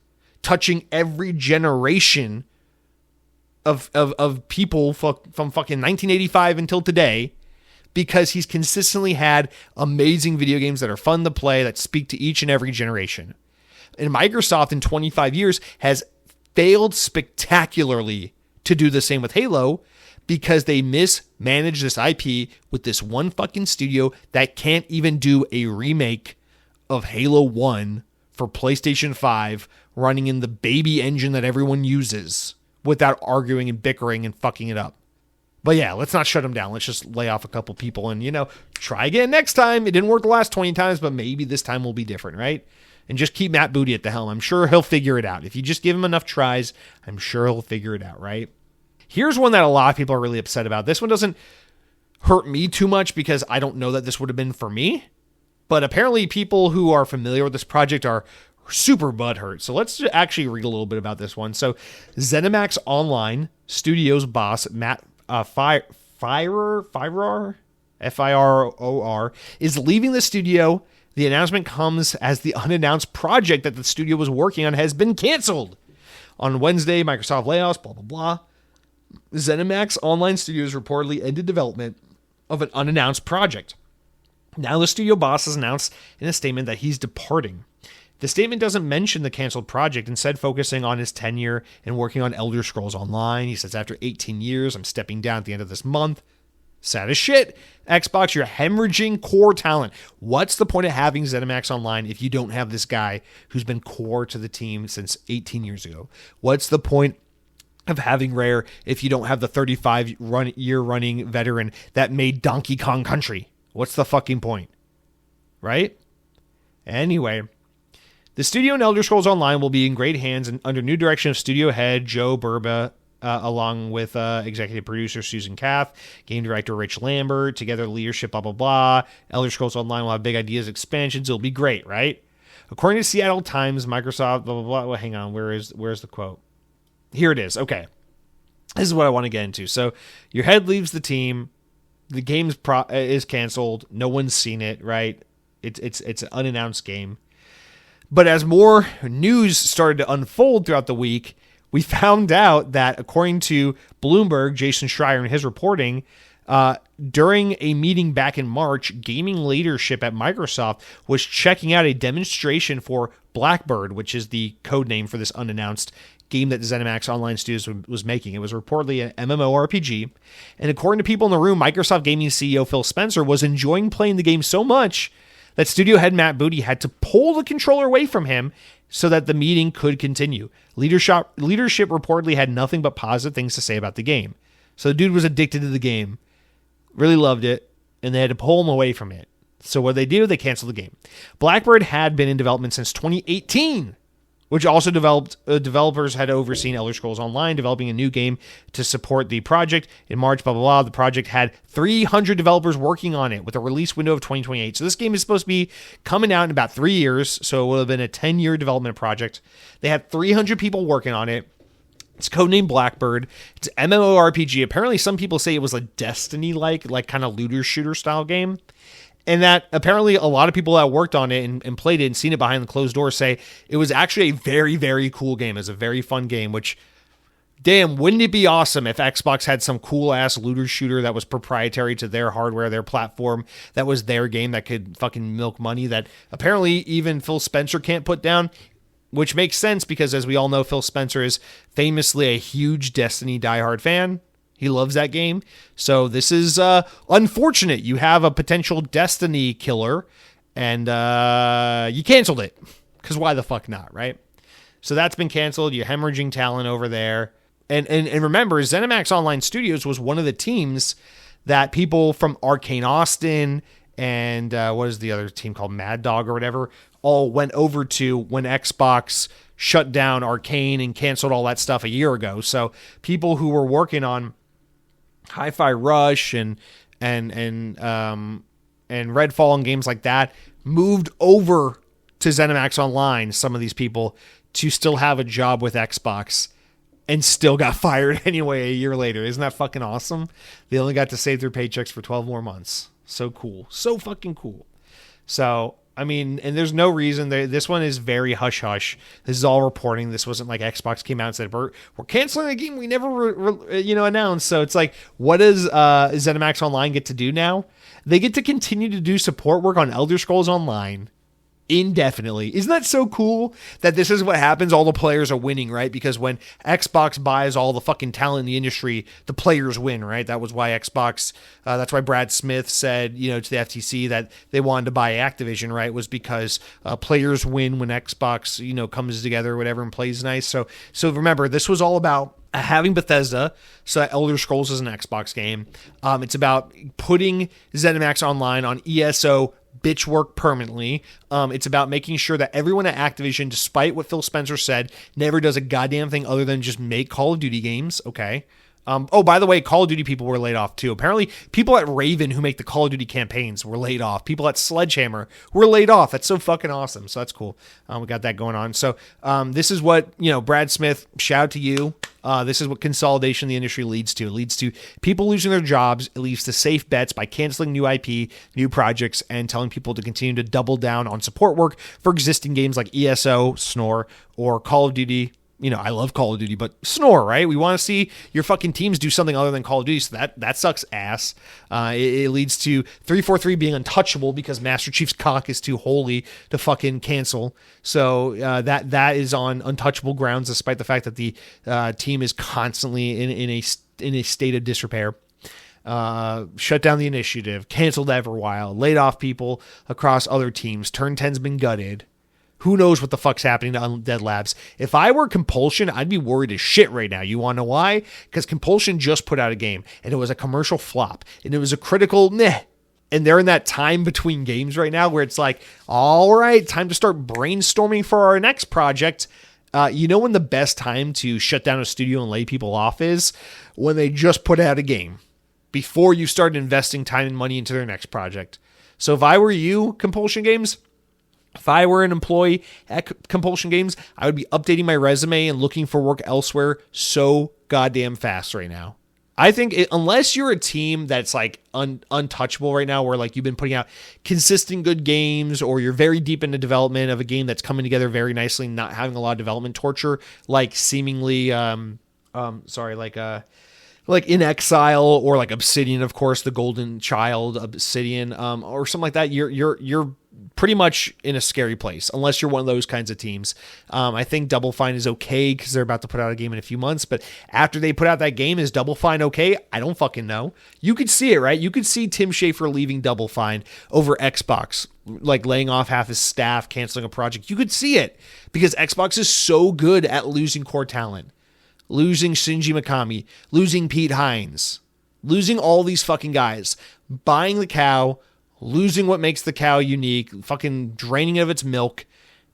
touching every generation of people from fucking 1985 until today, because he's consistently had amazing video games that are fun to play, that speak to each and every generation. And Microsoft in 25 years has failed spectacularly to do the same with Halo, because they mismanaged this IP with this one fucking studio that can't even do a remake of Halo 1 for PlayStation 5 running in the baby engine that everyone uses without arguing and bickering and fucking it up. But yeah, let's not shut him down. Let's just lay off a couple people and, try again next time. It didn't work the last 20 times, but maybe this time will be different, right? And just keep Matt Booty at the helm. I'm sure he'll figure it out. If you just give him enough tries, I'm sure he'll figure it out, right? Here's one that a lot of people are really upset about. This one doesn't hurt me too much because I don't know that this would have been for me. But apparently people who are familiar with this project are super butthurt. So let's actually read a little bit about this one. So ZeniMax Online Studios boss Matt Firor, F-I-R-O-R, is leaving the studio. The announcement comes as the unannounced project that the studio was working on has been canceled. On Wednesday, Microsoft layoffs, blah, blah, blah. ZeniMax Online Studios reportedly ended development of an unannounced project. Now the studio boss has announced in a statement that he's departing. The statement doesn't mention the canceled project, instead focusing on his tenure and working on Elder Scrolls Online. He says, after 18 years, I'm stepping down at the end of this month. Sad as shit. Xbox, you're hemorrhaging core talent. What's the point of having ZeniMax Online if you don't have this guy who's been core to the team since 18 years ago? What's the point of having Rare if you don't have the 35-year running veteran that made Donkey Kong Country? What's the fucking point? Right? Anyway, the studio in Elder Scrolls Online will be in great hands and under new direction of studio head Joe Burba, along with executive producer Susan Kath, game director Rich Lambert, together leadership, blah, blah, blah. Elder Scrolls Online will have big ideas, expansions. It'll be great, right? According to Seattle Times, Microsoft, blah, blah, blah. Well, hang on. Where's the quote? Here it is. Okay. This is what I want to get into. So your head leaves the team. The game is canceled. No one's seen it, right? It's an unannounced game. But as more news started to unfold throughout the week, we found out that according to Bloomberg, Jason Schreier in his reporting, during a meeting back in March, gaming leadership at Microsoft was checking out a demonstration for Blackbird, which is the code name for this unannounced game that ZeniMax Online Studios was making. It was reportedly an MMORPG. And according to people in the room, Microsoft Gaming CEO Phil Spencer was enjoying playing the game so much that studio head Matt Booty had to pull the controller away from him so that the meeting could continue. Leadership reportedly had nothing but positive things to say about the game. So the dude was addicted to the game, really loved it, and they had to pull him away from it. So what they do, they canceled the game. Blackbird had been in development since 2018, which also developers had overseen Elder Scrolls Online, developing a new game to support the project. In March, blah, blah, blah, the project had 300 developers working on it with a release window of 2028. So this game is supposed to be coming out in about 3 years, so it would have been a 10-year development project. They had 300 people working on it. It's codenamed Blackbird. It's an MMORPG. Apparently, some people say it was a Destiny-like kind of looter shooter style game. And that apparently a lot of people that worked on it and played it and seen it behind the closed doors say it was actually a very, very cool game. It was a very fun game, which, damn, wouldn't it be awesome if Xbox had some cool-ass looter shooter that was proprietary to their hardware, their platform, that was their game that could fucking milk money that apparently even Phil Spencer can't put down, which makes sense because, as we all know, Phil Spencer is famously a huge Destiny diehard fan. He loves that game. So this is unfortunate. You have a potential Destiny killer and you canceled it. Because why the fuck not, right? So that's been canceled. You're hemorrhaging talent over there. And remember, ZeniMax Online Studios was one of the teams that people from Arcane Austin and what is the other team called? Mad Dog or whatever, all went over to when Xbox shut down Arcane and canceled all that stuff a year ago. So people who were working on Hi-Fi Rush and Redfall and games like that moved over to ZeniMax Online, some of these people, to still have a job with Xbox and still got fired anyway a year later. Isn't that fucking awesome? They only got to save their paychecks for 12 more months. So cool. So fucking cool. So, I mean, and there's no reason. This one is very hush-hush. This is all reporting. This wasn't like Xbox came out and said, we're canceling a game we never announced. So it's like, what does ZeniMax Online get to do now? They get to continue to do support work on Elder Scrolls Online indefinitely. Isn't that so cool that this is what happens? All the players are winning, right? Because when Xbox buys all the fucking talent in the industry, the players win, right? That was why Xbox, that's why Brad Smith said, to the FTC that they wanted to buy Activision, right? Was because players win when Xbox, comes together or whatever and plays nice. So remember, this was all about having Bethesda, so that Elder Scrolls is an Xbox game. It's about putting ZeniMax Online on ESO bitch work permanently. It's about making sure that everyone at Activision, despite what Phil Spencer said, never does a goddamn thing other than just make Call of Duty games. Okay. Oh, by the way, Call of Duty people were laid off too. Apparently, people at Raven who make the Call of Duty campaigns were laid off. People at Sledgehammer were laid off. That's so fucking awesome. So that's cool. We got that going on. So this is what, Brad Smith, shout out to you. This is what consolidation in the industry leads to. It leads to people losing their jobs. It leads to safe bets by canceling new IP, new projects, and telling people to continue to double down on support work for existing games like ESO, Snore, or Call of Duty. I love Call of Duty, but Snore, right? We want to see your fucking teams do something other than Call of Duty, so that sucks ass. It leads to 343 being untouchable because Master Chief's cock is too holy to fucking cancel. So that is on untouchable grounds, despite the fact that the team is constantly in a state of disrepair. Shut down the initiative, canceled Everwild, laid off people across other teams. Turn 10's been gutted. Who knows what the fuck's happening to Undead Labs? If I were Compulsion, I'd be worried as shit right now. You want to know why? Because Compulsion just put out a game, and it was a commercial flop, and it was a critical meh. And they're in that time between games right now where it's like, all right, time to start brainstorming for our next project. When the best time to shut down a studio and lay people off is? When they just put out a game, before you start investing time and money into their next project. So if I were you, Compulsion Games, if I were an employee at Compulsion Games, I would be updating my resume and looking for work elsewhere so goddamn fast right now. I think unless you're a team that's like untouchable right now, where like you've been putting out consistent good games, or you're very deep into development of a game that's coming together very nicely, not having a lot of development torture, like seemingly, like In Exile, or like Obsidian, of course, the Golden Child, Obsidian, or something like that. You're pretty much in a scary place, unless you're one of those kinds of teams. I think Double Fine is okay because they're about to put out a game in a few months, but after they put out that game, is Double Fine okay? I don't fucking know. You could see it, right? You could see Tim Schafer leaving Double Fine over Xbox, like laying off half his staff, canceling a project. You could see it because Xbox is so good at losing core talent. Losing Shinji Mikami, losing Pete Hines, losing all these fucking guys, buying the cow, losing what makes the cow unique, fucking draining it of its milk,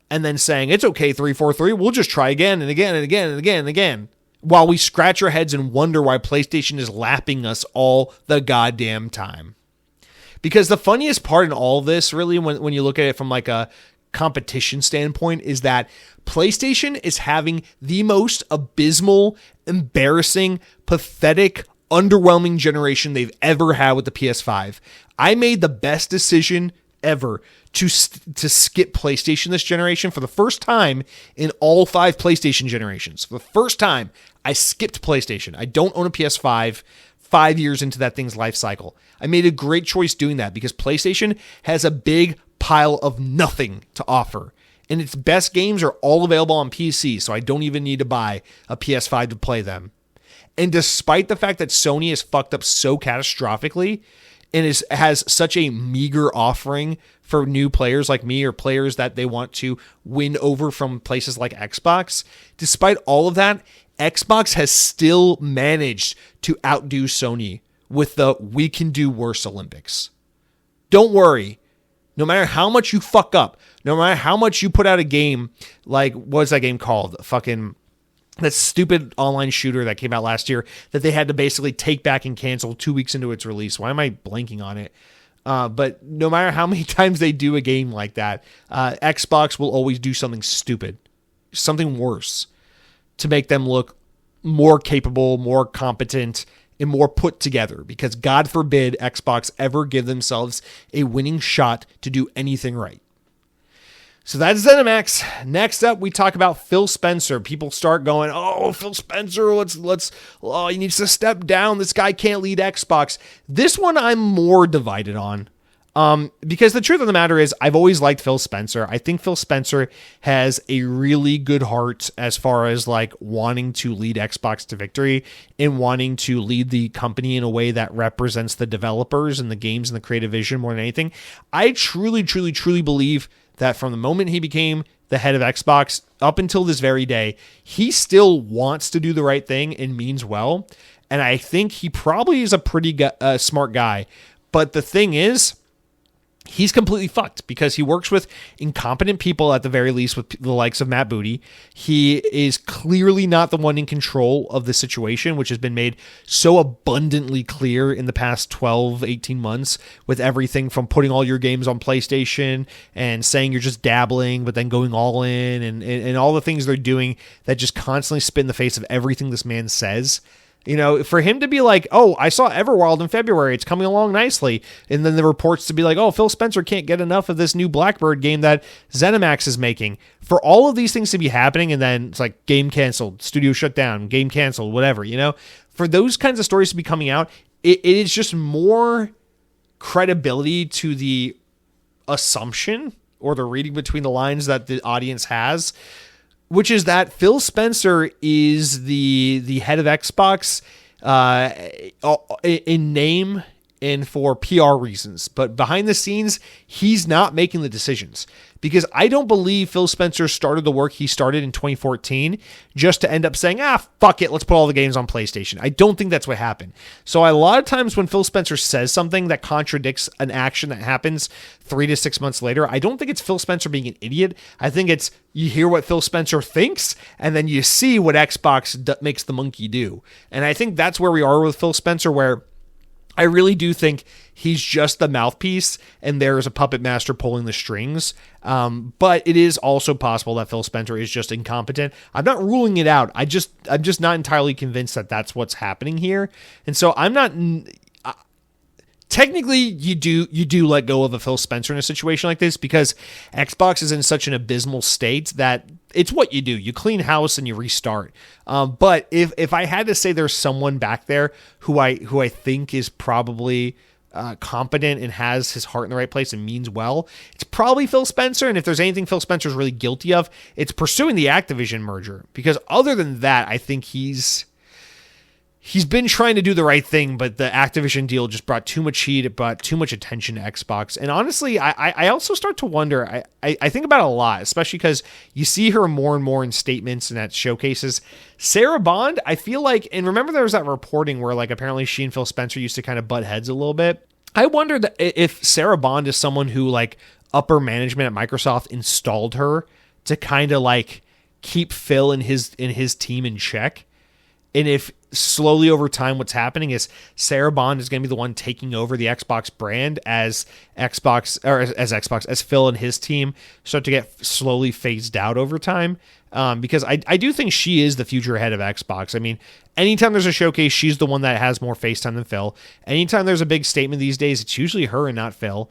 and then saying, it's okay, 343, we'll just try again and again and again and again and again, while we scratch our heads and wonder why PlayStation is lapping us all the goddamn time. Because the funniest part in all of this, really, when you look at it from like a competition standpoint, is that PlayStation is having the most abysmal, embarrassing, pathetic, underwhelming generation they've ever had with the PS5. I made the best decision ever to skip PlayStation this generation. For the first time in all 5 PlayStation generations, for the first time, I skipped PlayStation. I don't own a PS5 5 years into that thing's life cycle. I made a great choice doing that because PlayStation has a big pile of nothing to offer. And its best games are all available on PC, so I don't even need to buy a PS5 to play them. And despite the fact that Sony is fucked up so catastrophically and has such a meager offering for new players like me, or players that they want to win over from places like Xbox, despite all of that, Xbox has still managed to outdo Sony with the we can do worse Olympics. Don't worry. No matter how much you fuck up, no matter how much you put out a game, like, what's that game called? Fucking that stupid online shooter that came out last year that they had to basically take back and cancel 2 weeks into its release. Why am I blanking on it? But no matter how many times they do a game like that, Xbox will always do something stupid, something worse, to make them look more capable, more competent, and more put together, because God forbid Xbox ever give themselves a winning shot to do anything right. So that's ZeniMax. Next up, we talk about Phil Spencer. People start going, oh, Phil Spencer, he needs to step down. This guy can't lead Xbox. This one I'm more divided on. Because the truth of the matter is, I've always liked Phil Spencer. I think Phil Spencer has a really good heart as far as like wanting to lead Xbox to victory and wanting to lead the company in a way that represents the developers and the games and the creative vision more than anything. I truly, truly, truly believe that from the moment he became the head of Xbox up until this very day, he still wants to do the right thing and means well. And I think he probably is a pretty smart guy. But the thing is, he's completely fucked because he works with incompetent people, at the very least, with the likes of Matt Booty. He is clearly not the one in control of the situation, which has been made so abundantly clear in the past 12, 18 months, with everything from putting all your games on PlayStation and saying you're just dabbling, but then going all in, and all the things they're doing that just constantly spit in the face of everything this man says. You know, for him to be like, oh, I saw Everwild in February, it's coming along nicely. And then the reports to be like, oh, Phil Spencer can't get enough of this new Blackbird game that ZeniMax is making. For all of these things to be happening, and then it's like game canceled, studio shut down, game canceled, whatever, you know? For those kinds of stories to be coming out, it is just more credibility to the assumption or the reading between the lines that the audience has, which is that Phil Spencer is the head of Xbox in name and for PR reasons. But behind the scenes, he's not making the decisions. Because I don't believe Phil Spencer started the work he started in 2014 just to end up saying, fuck it, let's put all the games on PlayStation. I don't think that's what happened. So a lot of times when Phil Spencer says something that contradicts an action that happens 3 to 6 months later, I don't think it's Phil Spencer being an idiot. I think it's you hear what Phil Spencer thinks, and then you see what Xbox makes the monkey do. And I think that's where we are with Phil Spencer, where I really do think he's just the mouthpiece and there's a puppet master pulling the strings. But it is also possible that Phil Spencer is just incompetent. I'm not ruling it out. I'm just not entirely convinced that that's what's happening here. And so I'm not... Technically, you do let go of a Phil Spencer in a situation like this because Xbox is in such an abysmal state that it's what you do. You clean house and you restart. But if I had to say there's someone back there who I think is probably competent and has his heart in the right place and means well, it's probably Phil Spencer. And if there's anything Phil Spencer's really guilty of, it's pursuing the Activision merger. Because other than that, I think he's been trying to do the right thing, but the Activision deal just brought too much heat. It brought too much attention to Xbox. And honestly, I also start to wonder, I think about it a lot, especially because you see her more and more in statements and at showcases. Sarah Bond, I feel like, and remember there was that reporting where like apparently she and Phil Spencer used to kind of butt heads a little bit. I wonder that if Sarah Bond is someone who like upper management at Microsoft installed her to kind of like keep Phil and his team in check. And if slowly over time what's happening is Sarah Bond is going to be the one taking over the Xbox brand as Phil and his team start to get slowly phased out over time. Because I do think she is the future head of Xbox. I mean, anytime there's a showcase, she's the one that has more face time than Phil. Anytime there's a big statement these days, it's usually her and not Phil.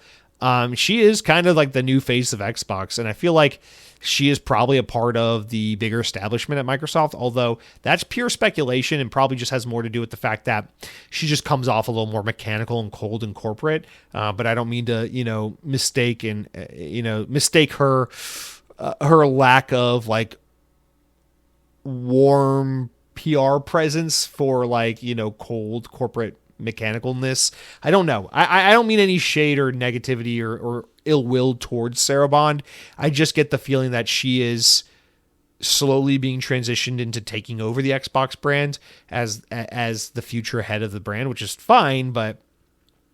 She is kind of like the new face of Xbox. And I feel like she is probably a part of the bigger establishment at Microsoft, although that's pure speculation and probably just has more to do with the fact that she just comes off a little more mechanical and cold and corporate. But I don't mean to, mistake her lack of like warm PR presence for like, cold corporate mechanicalness. I don't know. I don't mean any shade or negativity or ill will towards Sarah Bond. I just get the feeling that she is slowly being transitioned into taking over the Xbox brand as the future head of the brand, which is fine, but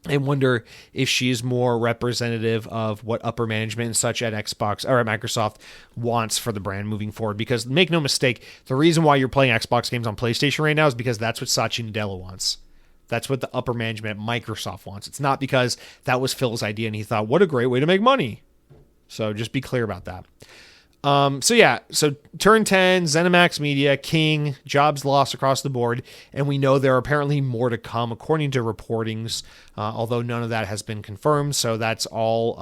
I wonder if she is more representative of what upper management and such at Xbox or at Microsoft wants for the brand moving forward. Because make no mistake, the reason why you're playing Xbox games on PlayStation right now is because that's what Satya Nadella wants. That's what the upper management at Microsoft wants. It's not because that was Phil's idea and he thought, what a great way to make money. So just be clear about that. So Turn 10, ZeniMax Media, King, jobs lost across the board. And we know there are apparently more to come according to reportings, although none of that has been confirmed. So that's all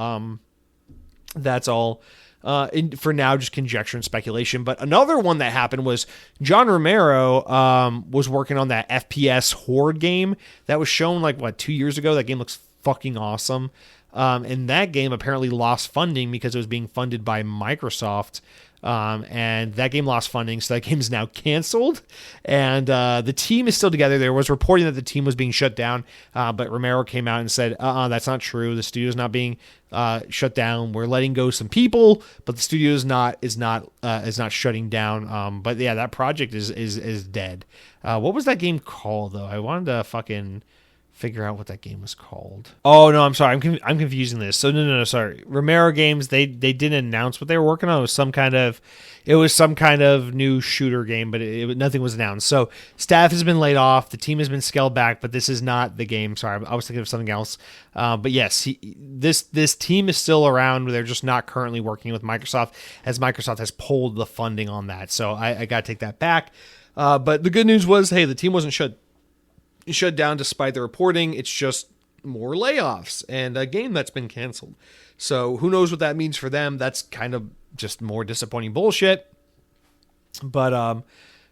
for now, just conjecture and speculation. But another one that happened was John Romero was working on that FPS Horde game that was shown 2 years ago. That game looks fucking awesome. And that game apparently lost funding because it was being funded by Microsoft. And that game lost funding, so that game is now canceled. And the team is still together. There was reporting that the team was being shut down, but Romero came out and said, that's not true. The studio is not being shut down. We're letting go some people, but the studio is not shutting down. But yeah, that project is dead. What was that game called though? I wanted to fucking figure out what that game was called. Oh no, I'm sorry, I'm confusing this. So no, sorry. Romero Games, they didn't announce what they were working on. It was some kind of new shooter game, but nothing was announced. So staff has been laid off, the team has been scaled back, but this is not the game. Sorry, I was thinking of something else. But yes, this team is still around. They're just not currently working with Microsoft, as Microsoft has pulled the funding on that. So I got to take that back. But the good news was, hey, the team wasn't shut down despite the reporting. It's just more layoffs and a game that's been canceled. So who knows what that means for them? That's kind of just more disappointing bullshit. But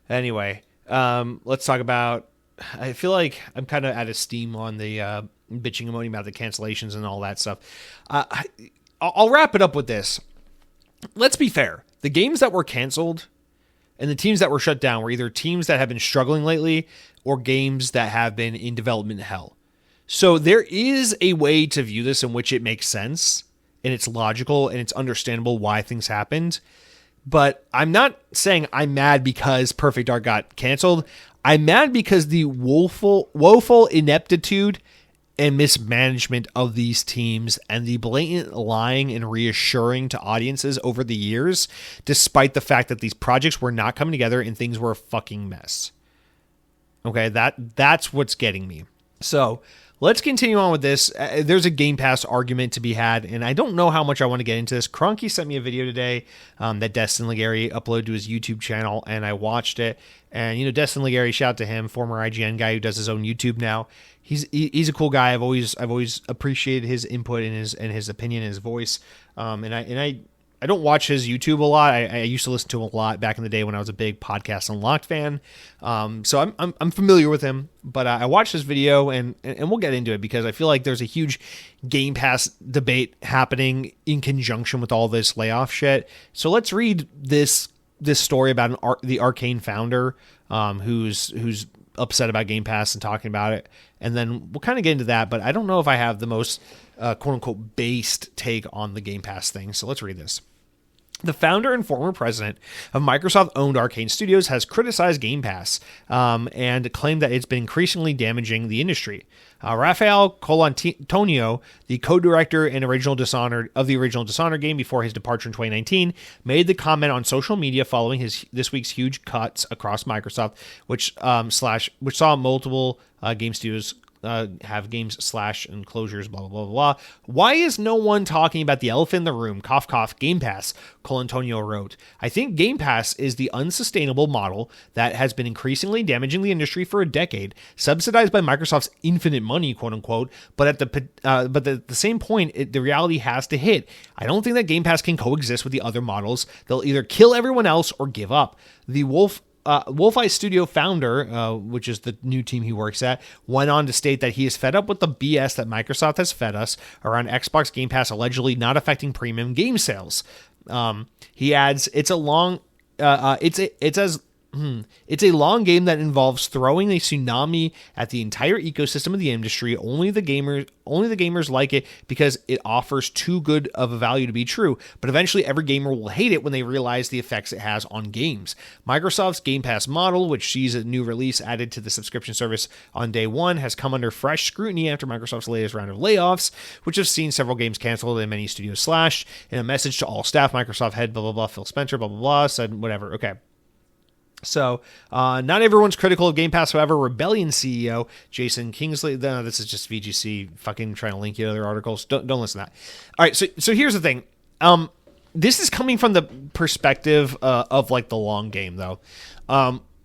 anyway, let's talk about, I feel like I'm kind of out of steam on the bitching and moaning about the cancellations and all that stuff. I'll wrap it up with this. Let's be fair. The games that were canceled and the teams that were shut down were either teams that have been struggling lately or games that have been in development hell. So there is a way to view this in which it makes sense and it's logical and it's understandable why things happened. But I'm not saying I'm mad because Perfect Dark got canceled. I'm mad because the woeful ineptitude and mismanagement of these teams and the blatant lying and reassuring to audiences over the years, despite the fact that these projects were not coming together and things were a fucking mess. Okay, that's what's getting me. So let's continue on with this. There's a Game Pass argument to be had, and I don't know how much I want to get into this. Cronky sent me a video today that Destin Legary uploaded to his YouTube channel, and I watched it. And, Destin Legary, shout out to him, former IGN guy who does his own YouTube now. He's a cool guy. I've always appreciated his input and his opinion and his voice. And I don't watch his YouTube a lot. I used to listen to him a lot back in the day when I was a big Podcast Unlocked fan. So I'm familiar with him. But I watched this video and we'll get into it because I feel like there's a huge Game Pass debate happening in conjunction with all this layoff shit. So let's read this story about the Arcane founder who's upset about Game Pass and talking about it. And then we'll kind of get into that, but I don't know if I have the most quote-unquote based take on the Game Pass thing. So let's read this. The founder and former president of Microsoft-owned Arcane Studios has criticized Game Pass and claimed that it's been increasingly damaging the industry. Rafael Colantonio, the co-director and original Dishonored game before his departure in 2019, made the comment on social media following this week's huge cuts across Microsoft, which saw multiple game studios have games slash and closures, blah, blah, blah, blah. Why is no one talking about the elephant in the room? Cough, cough, Game Pass, Colantonio wrote. I think Game Pass is the unsustainable model that has been increasingly damaging the industry for a decade, subsidized by Microsoft's infinite money, quote unquote. But at the same point, the reality has to hit. I don't think that Game Pass can coexist with the other models. They'll either kill everyone else or give up. The Wolfeye Studio founder, which is the new team he works at, went on to state that he is fed up with the BS that Microsoft has fed us around Xbox Game Pass allegedly not affecting premium game sales. He adds, it's a long game that involves throwing a tsunami at the entire ecosystem of the industry. Only the gamers like it because it offers too good of a value to be true. But eventually every gamer will hate it when they realize the effects it has on games. Microsoft's Game Pass model, which sees a new release added to the subscription service on day one, has come under fresh scrutiny after Microsoft's latest round of layoffs, which have seen several games canceled and many studios slashed. In a message to all staff, Microsoft head blah blah blah Phil Spencer blah blah blah said whatever. Okay. So, not everyone's critical of Game Pass. However, Rebellion CEO Jason Kingsley, no, this is just VGC fucking trying to link you to other articles. Don't listen to that. All right, so here's the thing. This is coming from the perspective of like the long game, though.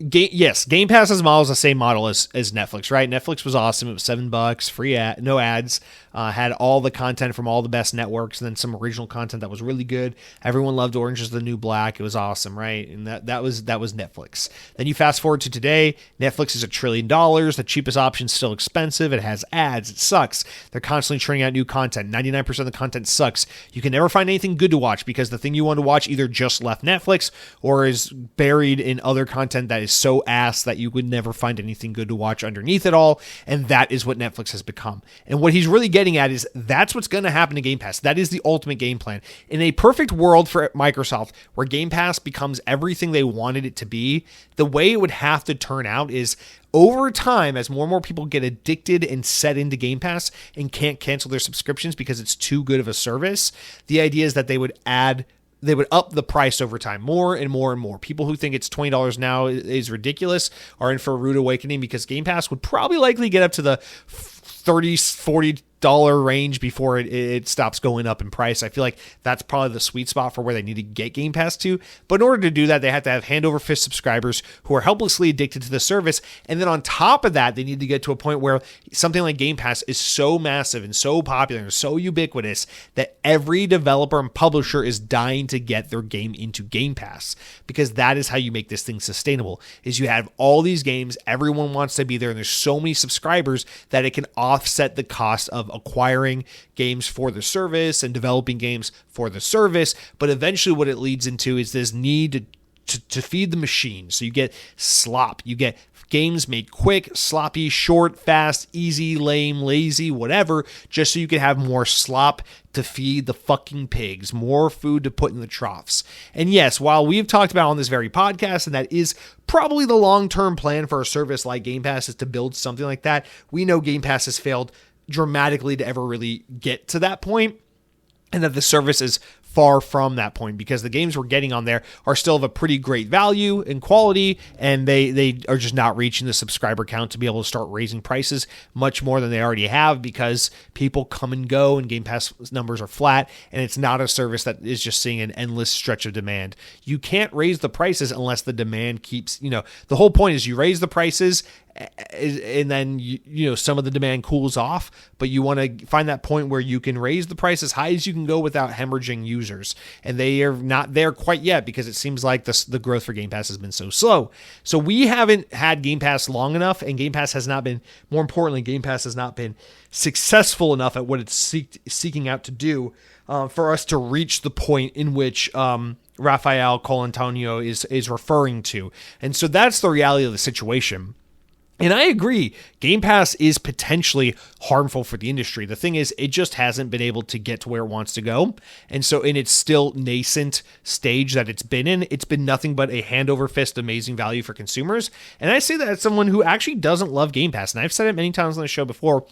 Yes, Game Pass's model is the same model as Netflix, right? Netflix was awesome. It was $7, free no ads, had all the content from all the best networks, and then some original content that was really good. Everyone loved Orange is the New Black. It was awesome, right? And that was Netflix. Then you fast forward to today. Netflix is $1 trillion. The cheapest option is still expensive. It has ads. It sucks. They're constantly churning out new content. 99% of the content sucks. You can never find anything good to watch because the thing you want to watch either just left Netflix or is buried in other content that is so ass that you would never find anything good to watch underneath it all. And that is what Netflix has become. And what he's really getting at is that's what's going to happen to Game Pass. That is the ultimate game plan. In a perfect world for Microsoft, where Game Pass becomes everything they wanted it to be, the way it would have to turn out is over time, as more and more people get addicted and set into Game Pass and can't cancel their subscriptions because it's too good of a service, the idea is that they would up the price over time, more and more and more. People who think it's $20 now is ridiculous are in for a rude awakening, because Game Pass would probably likely get up to the $30, $40 range before it stops going up in price. I feel like that's probably the sweet spot for where they need to get Game Pass to. But in order to do that, they have to have hand over fist subscribers who are helplessly addicted to the service. And then on top of that, they need to get to a point where something like Game Pass is so massive and so popular and so ubiquitous that every developer and publisher is dying to get their game into Game Pass, because that is how you make this thing sustainable. Is you have all these games, everyone wants to be there, and there's so many subscribers that it can offset the cost of acquiring games for the service and developing games for the service. But eventually what it leads into is this need to feed the machine. So you get slop. You get games made quick, sloppy, short, fast, easy, lame, lazy, whatever, just so you can have more slop to feed the fucking pigs, more food to put in the troughs. And yes, while we've talked about on this very podcast, and that is probably the long-term plan for a service like Game Pass, is to build something like that, we know Game Pass has failed dramatically to ever really get to that point, and that the service is far from that point, because the games we're getting on there are still of a pretty great value and quality, and they are just not reaching the subscriber count to be able to start raising prices much more than they already have, because people come and go and Game Pass numbers are flat, and it's not a service that is just seeing an endless stretch of demand. You can't raise the prices unless the demand keeps, the whole point is you raise the prices and then some of the demand cools off, but you want to find that point where you can raise the price as high as you can go without hemorrhaging users, and they are not there quite yet, because it seems like the growth for Game Pass has been so slow. So we haven't had Game Pass long enough, and Game Pass has not been, more importantly, Game Pass has not been successful enough at what it's seeking out to do for us to reach the point in which Rafael Colantonio is referring to. And so that's the reality of the situation. And I agree, Game Pass is potentially harmful for the industry. The thing is, it just hasn't been able to get to where it wants to go. And so in its still nascent stage that it's been nothing but a hand over fist amazing value for consumers. And I say that as someone who actually doesn't love Game Pass. And I've said it many times on the show before.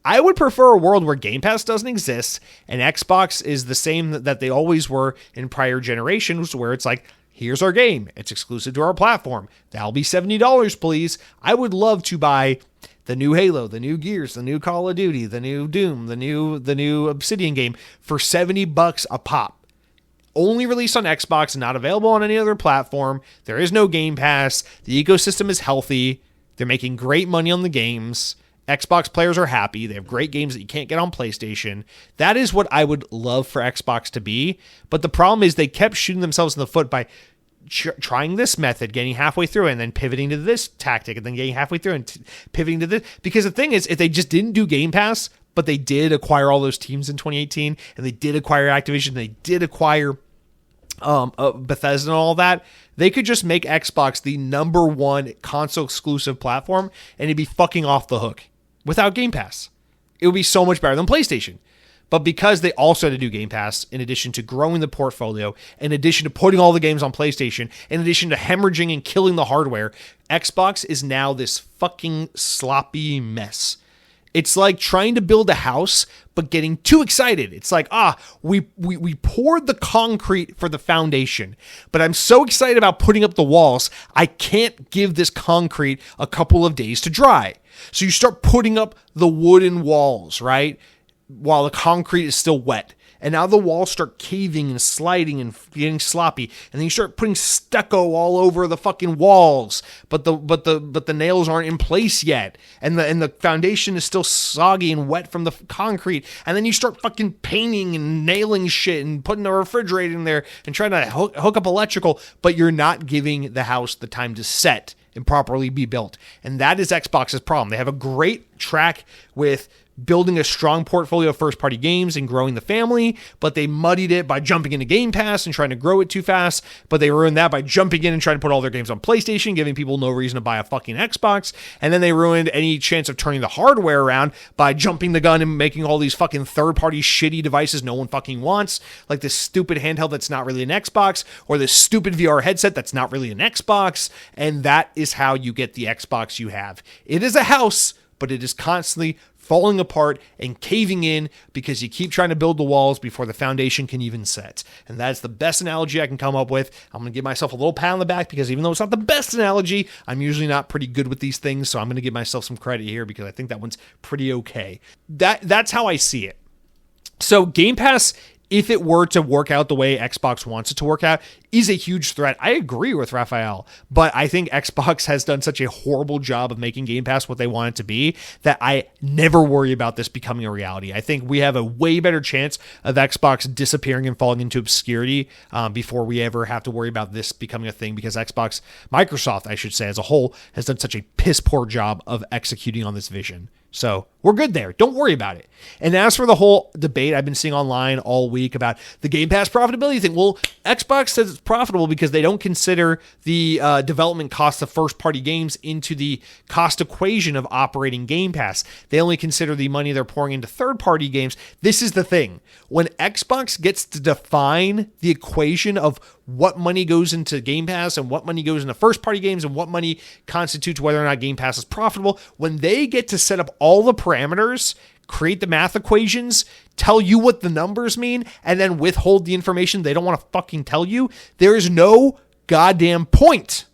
I would prefer a world where Game Pass doesn't exist and Xbox is the same that they always were in prior generations, where it's like, here's our game. It's exclusive to our platform. That'll be $70, please. I would love to buy the new Halo, the new Gears, the new Call of Duty, the new Doom, the new Obsidian game for $70 a pop. Only released on Xbox and not available on any other platform. There is no Game Pass. The ecosystem is healthy. They're making great money on the games. Xbox players are happy. They have great games that you can't get on PlayStation. That is what I would love for Xbox to be. But the problem is they kept shooting themselves in the foot by trying this method, getting halfway through, and then pivoting to this tactic, and then getting halfway through and pivoting to this. Because the thing is, if they just didn't do Game Pass, but they did acquire all those teams in 2018, and they did acquire Activision, they did acquire Bethesda and all that, they could just make Xbox the number one console exclusive platform, and it'd be fucking off the hook. Without Game Pass, it would be so much better than PlayStation. But because they also had to do Game Pass, in addition to growing the portfolio, in addition to putting all the games on PlayStation, in addition to hemorrhaging and killing the hardware, Xbox is now this fucking sloppy mess. It's like trying to build a house, but getting too excited. It's like, we poured the concrete for the foundation, but I'm so excited about putting up the walls, I can't give this concrete a couple of days to dry. So you start putting up the wooden walls, right? While the concrete is still wet. And now the walls start caving and sliding and getting sloppy. And then you start putting stucco all over the fucking walls, but the nails aren't in place yet. And the foundation is still soggy and wet from the concrete. And then you start fucking painting and nailing shit and putting a refrigerator in there and trying to hook up electrical, but you're not giving the house the time to set and properly be built. And that is Xbox's problem. They have a great track with building a strong portfolio of first-party games and growing the family, but they muddied it by jumping into Game Pass and trying to grow it too fast, but they ruined that by jumping in and trying to put all their games on PlayStation, giving people no reason to buy a fucking Xbox, and then they ruined any chance of turning the hardware around by jumping the gun and making all these fucking third-party shitty devices no one fucking wants, like this stupid handheld that's not really an Xbox, or this stupid VR headset that's not really an Xbox, and that is how you get the Xbox you have. It is a house, but it is constantly falling apart and caving in because you keep trying to build the walls before the foundation can even set. And that's the best analogy I can come up with. I'm going to give myself a little pat on the back because even though it's not the best analogy, I'm usually not pretty good with these things. So I'm going to give myself some credit here because I think that one's pretty okay. That's how I see it. So Game Pass, if it were to work out the way Xbox wants it to work out, is a huge threat. I agree with Raphael, but I think Xbox has done such a horrible job of making Game Pass what they want it to be that I never worry about this becoming a reality. I think we have a way better chance of Xbox disappearing and falling into obscurity before we ever have to worry about this becoming a thing, because Microsoft, I should say, as a whole, has done such a piss poor job of executing on this vision. So we're good there. Don't worry about it. And as for the whole debate I've been seeing online all week about the Game Pass profitability thing, well, Xbox says it's profitable because they don't consider the development costs of first-party games into the cost equation of operating Game Pass. They only consider the money they're pouring into third-party games. This is the thing. When Xbox gets to define the equation of what money goes into Game Pass and what money goes into first-party games and what money constitutes whether or not Game Pass is profitable, when they get to set up all the parameters, create the math equations, tell you what the numbers mean, and then withhold the information they don't want to fucking tell you, there is no goddamn point.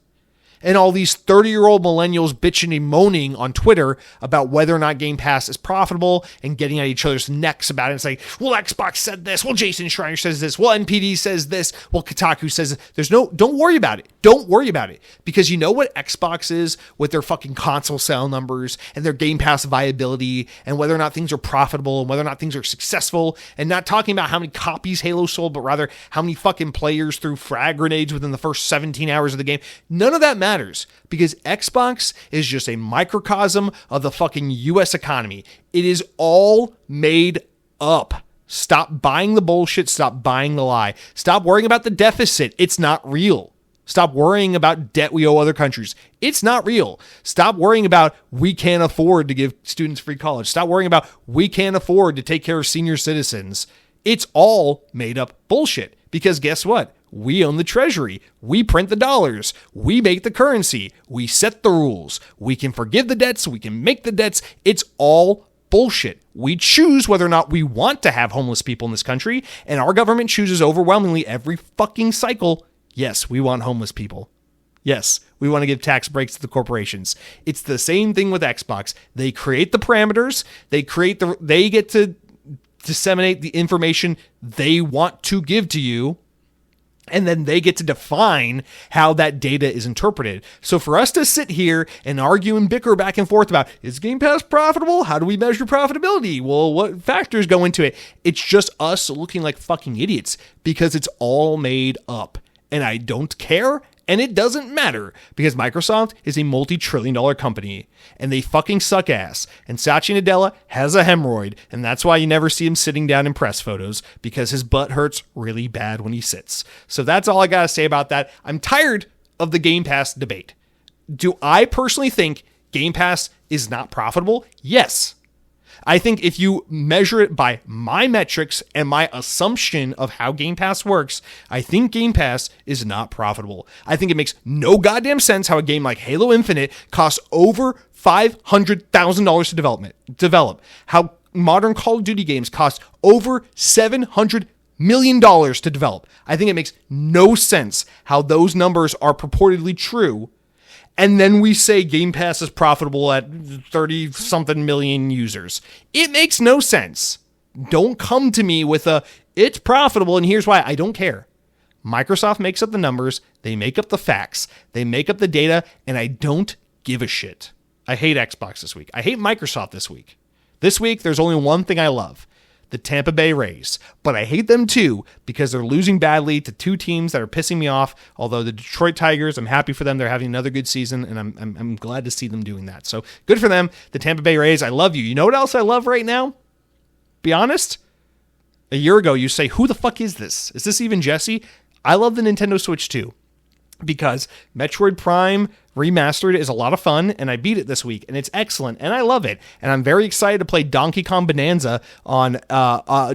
And all these 30-year-old millennials bitching and moaning on Twitter about whether or not Game Pass is profitable and getting at each other's necks about it and saying, well, Xbox said this, well, Jason Schreier says this, well, NPD says this, well, Kotaku says this. Don't worry about it. Don't worry about it. Because you know what Xbox is with their fucking console sale numbers and their Game Pass viability and whether or not things are profitable and whether or not things are successful, and not talking about how many copies Halo sold, but rather how many fucking players threw frag grenades within the first 17 hours of the game. None of that matters, because Xbox is just a microcosm of the fucking US economy. It is all made up. Stop buying the bullshit. Stop buying the lie. Stop worrying about the deficit. It's not real. Stop worrying about debt we owe other countries. It's not real. Stop worrying about we can't afford to give students free college. Stop worrying about we can't afford to take care of senior citizens. It's all made up bullshit, because guess what? We own the treasury. We print the dollars. We make the currency. We set the rules. We can forgive the debts. We can make the debts. It's all bullshit. We choose whether or not we want to have homeless people in this country, and our government chooses overwhelmingly every fucking cycle. Yes, we want homeless people. Yes, we want to give tax breaks to the corporations. It's the same thing with Xbox. They create the parameters. They get to disseminate the information they want to give to you, and then they get to define how that data is interpreted. So for us to sit here and argue and bicker back and forth about, is Game Pass profitable? How do we measure profitability? Well, what factors go into it? It's just us looking like fucking idiots because it's all made up. And I don't care, and it doesn't matter, because Microsoft is a multi-trillion-dollar company, and they fucking suck ass. And Satya Nadella has a hemorrhoid, and that's why you never see him sitting down in press photos, because his butt hurts really bad when he sits. So that's all I gotta say about that. I'm tired of the Game Pass debate. Do I personally think Game Pass is not profitable? Yes. I think if you measure it by my metrics and my assumption of how Game Pass works, I think Game Pass is not profitable. I think it makes no goddamn sense how a game like Halo Infinite costs over $500,000 to develop. How modern Call of Duty games cost over $700 million to develop. I think it makes no sense how those numbers are purportedly true. And then we say Game Pass is profitable at 30-something million users. It makes no sense. Don't come to me with It's profitable, and here's why. I don't care. Microsoft makes up the numbers, they make up the facts, they make up the data, and I don't give a shit. I hate Xbox this week. I hate Microsoft this week. This week, there's only one thing I love. The Tampa Bay Rays. But I hate them too because they're losing badly to two teams that are pissing me off. Although the Detroit Tigers, I'm happy for them. They're having another good season, and I'm glad to see them doing that. So good for them. The Tampa Bay Rays, I love you. You know what else I love right now? Be honest. A year ago, you say, who the fuck is this? Is this even Jesse? I love the Nintendo Switch too. Because Metroid Prime Remastered is a lot of fun, and I beat it this week, and it's excellent, and I love it. And I'm very excited to play Donkey Kong Bonanza on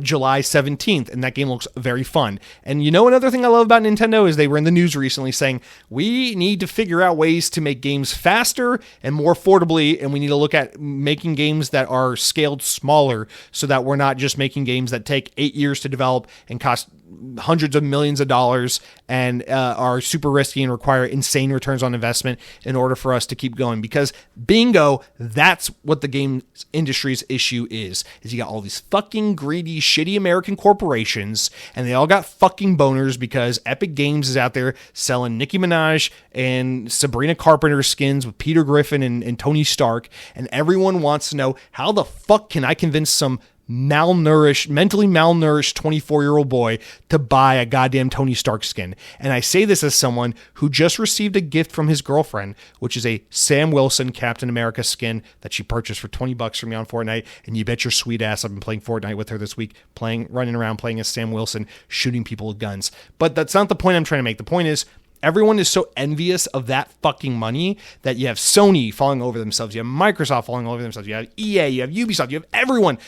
July 17th, and that game looks very fun. And you know another thing I love about Nintendo is they were in the news recently saying, we need to figure out ways to make games faster and more affordably, and we need to look at making games that are scaled smaller so that we're not just making games that take 8 years to develop and cost hundreds of millions of dollars and are super risky and require insane returns on investment in order for us to keep going. Because bingo, that's what the game industry's issue is you got all these fucking greedy, shitty American corporations, and they all got fucking boners because Epic Games is out there selling Nicki Minaj and Sabrina Carpenter skins with Peter Griffin and Tony Stark, and everyone wants to know, how the fuck can I convince some mentally malnourished 24-year-old boy to buy a goddamn Tony Stark skin? And I say this as someone who just received a gift from his girlfriend, which is a Sam Wilson Captain America skin that she purchased for $20 from me on Fortnite. And you bet your sweet ass I've been playing Fortnite with her this week, running around playing as Sam Wilson, shooting people with guns. But that's not the point I'm trying to make. The point is, everyone is so envious of that fucking money that you have Sony falling over themselves, you have Microsoft falling over themselves, you have EA, you have Ubisoft, you have everyone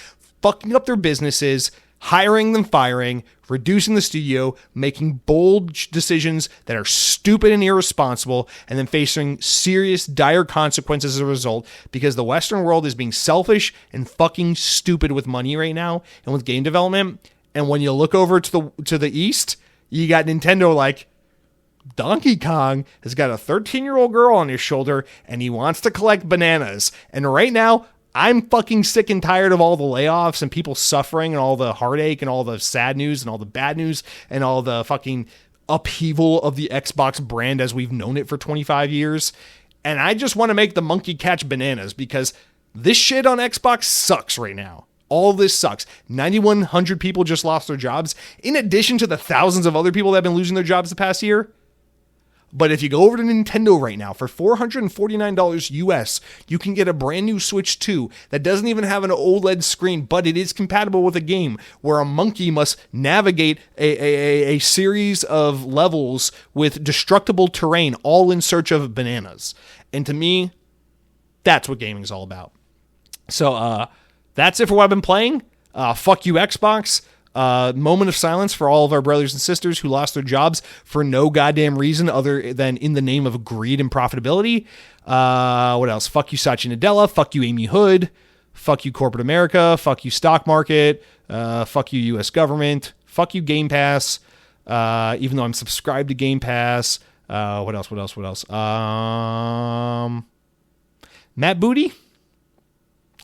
fucking up their businesses, hiring them, firing, reducing the studio, making bold decisions that are stupid and irresponsible, and then facing serious, dire consequences as a result, because the Western world is being selfish and fucking stupid with money right now and with game development. And when you look over to the East, you got Nintendo like, Donkey Kong has got a 13-year-old girl on his shoulder, and he wants to collect bananas. And right now, I'm fucking sick and tired of all the layoffs and people suffering and all the heartache and all the sad news and all the bad news and all the fucking upheaval of the Xbox brand as we've known it for 25 years. And I just want to make the monkey catch bananas because this shit on Xbox sucks right now. All this sucks. 9,100 people just lost their jobs, in addition to the thousands of other people that have been losing their jobs the past year. But if you go over to Nintendo right now, for $449 US, you can get a brand new Switch 2 that doesn't even have an OLED screen, but it is compatible with a game where a monkey must navigate a series of levels with destructible terrain, all in search of bananas. And to me, that's what gaming is all about. So that's it for what I've been playing. Fuck you, Xbox. Moment of silence for all of our brothers and sisters who lost their jobs for no goddamn reason other than in the name of greed and profitability. What else? Fuck you, Satya Nadella. Fuck you, Amy Hood. Fuck you, corporate America. Fuck you, stock market. Fuck you, U.S. government. Fuck you, Game Pass. Even though I'm subscribed to Game Pass. What else? Matt Booty.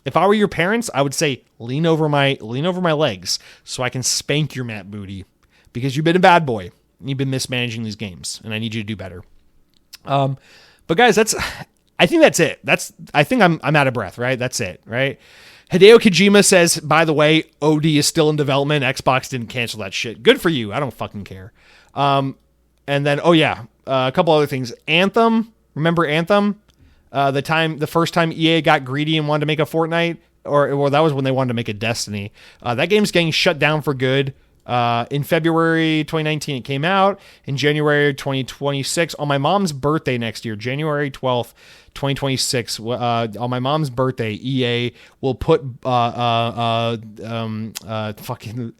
If I were your parents, I would say lean over my legs so I can spank your Matt Booty, because you've been a bad boy and you've been mismanaging these games, and I need you to do better. But guys, I think that's it. I think I'm out of breath, right? That's it, right? Hideo Kojima says, by the way, OD is still in development. Xbox didn't cancel that shit. Good for you. I don't fucking care. And then, a couple other things. Anthem. Remember Anthem? The first time EA got greedy and wanted to make a Fortnite, or that was when they wanted to make a Destiny. That game's getting shut down for good. In February 2019, it came out. In January 2026, on my mom's birthday next year, January 12th, 2026, on my mom's birthday, EA will put fucking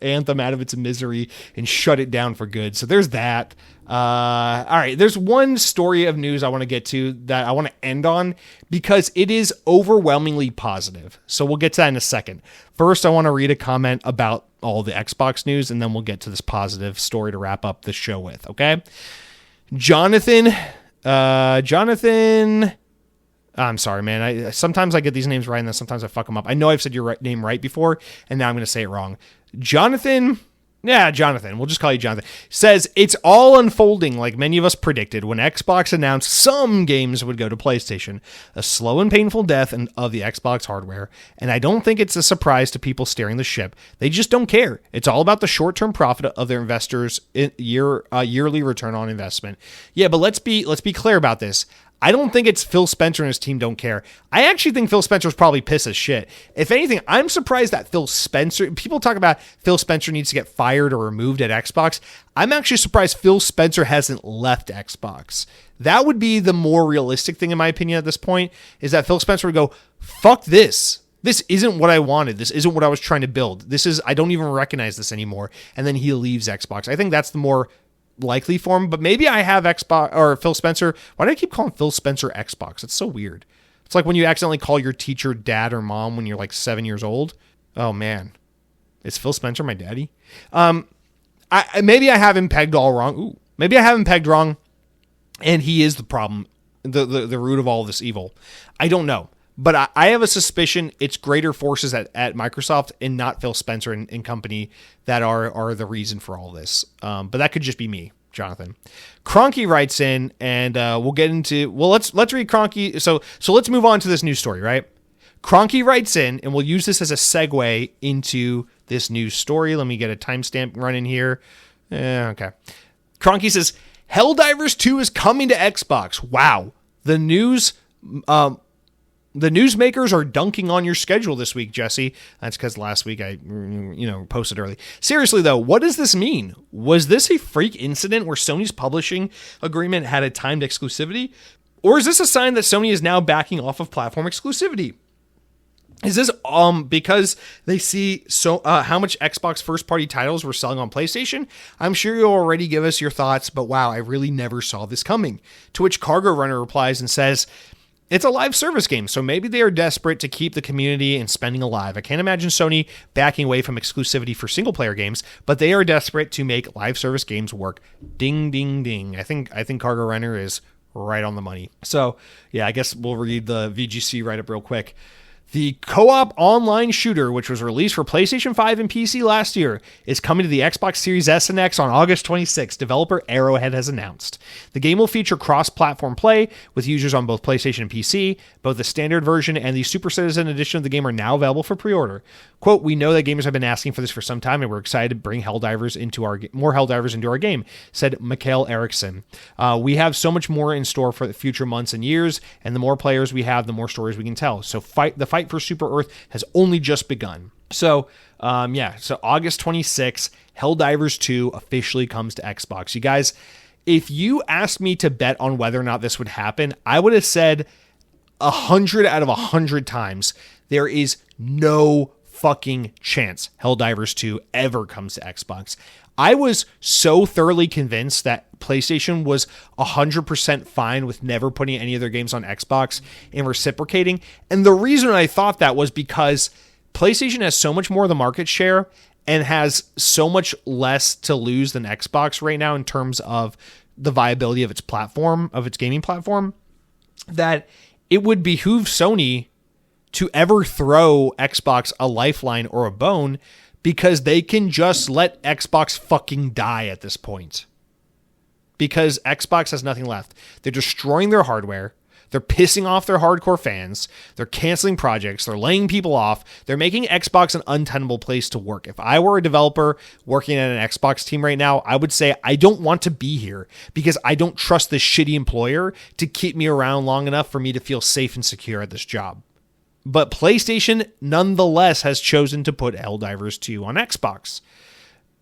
Anthem out of its misery and shut it down for good. So there's that. All right, there's one story of news I want to get to that I want to end on because it is overwhelmingly positive. So we'll get to that in a second. First, I want to read a comment about all the Xbox news, and then we'll get to this positive story to wrap up the show with, okay? Jonathan, I'm sorry, man. Sometimes I get these names right, and then sometimes I fuck them up. I know I've said your name right before, and now I'm going to say it wrong. Jonathan Yeah, Jonathan. We'll just call you Jonathan. Says, it's all unfolding like many of us predicted when Xbox announced some games would go to PlayStation. A slow and painful death of the Xbox hardware. And I don't think it's a surprise to people steering the ship. They just don't care. It's all about the short-term profit of their investors' yearly return on investment. Yeah, but let's be clear about this. I don't think it's Phil Spencer and his team don't care. I actually think Phil Spencer's probably pissed as shit. If anything, I'm surprised that Phil Spencer, people talk about Phil Spencer needs to get fired or removed at Xbox. I'm actually surprised Phil Spencer hasn't left Xbox. That would be the more realistic thing, in my opinion, at this point, is that Phil Spencer would go, fuck this. This isn't what I wanted. This isn't what I was trying to build. I don't even recognize this anymore. And then he leaves Xbox. I think that's the more likely form, but maybe I have Xbox or Phil Spencer. Why do I keep calling Phil Spencer Xbox? It's so weird. It's like when you accidentally call your teacher dad or mom when you're like 7 years old. Oh man, is Phil Spencer my daddy? Maybe I have him pegged all wrong. Ooh, maybe I have him pegged wrong, and he is the problem, the root of all of this evil. I don't know. But I have a suspicion it's greater forces at Microsoft and not Phil Spencer and company that are the reason for all this. But that could just be me, Jonathan. Cronky writes in, and we'll get into. Well, let's read Cronky. So let's move on to this news story, right? Cronky writes in, and we'll use this as a segue into this news story. Let me get a timestamp running here. Okay. Cronky says, Helldivers 2 is coming to Xbox. Wow. The newsmakers are dunking on your schedule this week, Jesse. That's because last week I, posted early. Seriously, though, what does this mean? Was this a freak incident where Sony's publishing agreement had a timed exclusivity? Or is this a sign that Sony is now backing off of platform exclusivity? Is this because they see how much Xbox first-party titles were selling on PlayStation? I'm sure you'll already give us your thoughts, but wow, I really never saw this coming. To which Cargo Runner replies and says, it's a live service game, so maybe they are desperate to keep the community and spending alive. I can't imagine Sony backing away from exclusivity for single-player games, but they are desperate to make live service games work. Ding, ding, ding. I think Cargo Runner is right on the money. So, yeah, I guess we'll read the VGC write-up real quick. The co-op online shooter, which was released for PlayStation 5 and PC last year, is coming to the Xbox Series S and X on August 26, developer Arrowhead has announced. The game will feature cross-platform play with users on both PlayStation and PC. Both the standard version and the Super Citizen edition of the game are now available for pre-order. Quote, we know that gamers have been asking for this for some time, and we're excited to bring more Helldivers into our game, said Mikhail Eriksson. We have so much more in store for the future months and years, and the more players we have, the more stories we can tell. So the fight for Super Earth has only just begun. So, so August 26th, Helldivers 2 officially comes to Xbox. You guys, if you asked me to bet on whether or not this would happen, I would have said 100 out of 100 times there is no fucking chance Helldivers 2 ever comes to Xbox. I was so thoroughly convinced that PlayStation was 100% fine with never putting any of their games on Xbox and reciprocating. And the reason I thought that was because PlayStation has so much more of the market share and has so much less to lose than Xbox right now in terms of the viability of its platform, of its gaming platform, that it would behoove Sony to ever throw Xbox a lifeline or a bone, because they can just let Xbox fucking die at this point. Because Xbox has nothing left. They're destroying their hardware. They're pissing off their hardcore fans. They're canceling projects. They're laying people off. They're making Xbox an untenable place to work. If I were a developer working at an Xbox team right now, I would say I don't want to be here because I don't trust this shitty employer to keep me around long enough for me to feel safe and secure at this job. But PlayStation, nonetheless, has chosen to put Helldivers 2 on Xbox.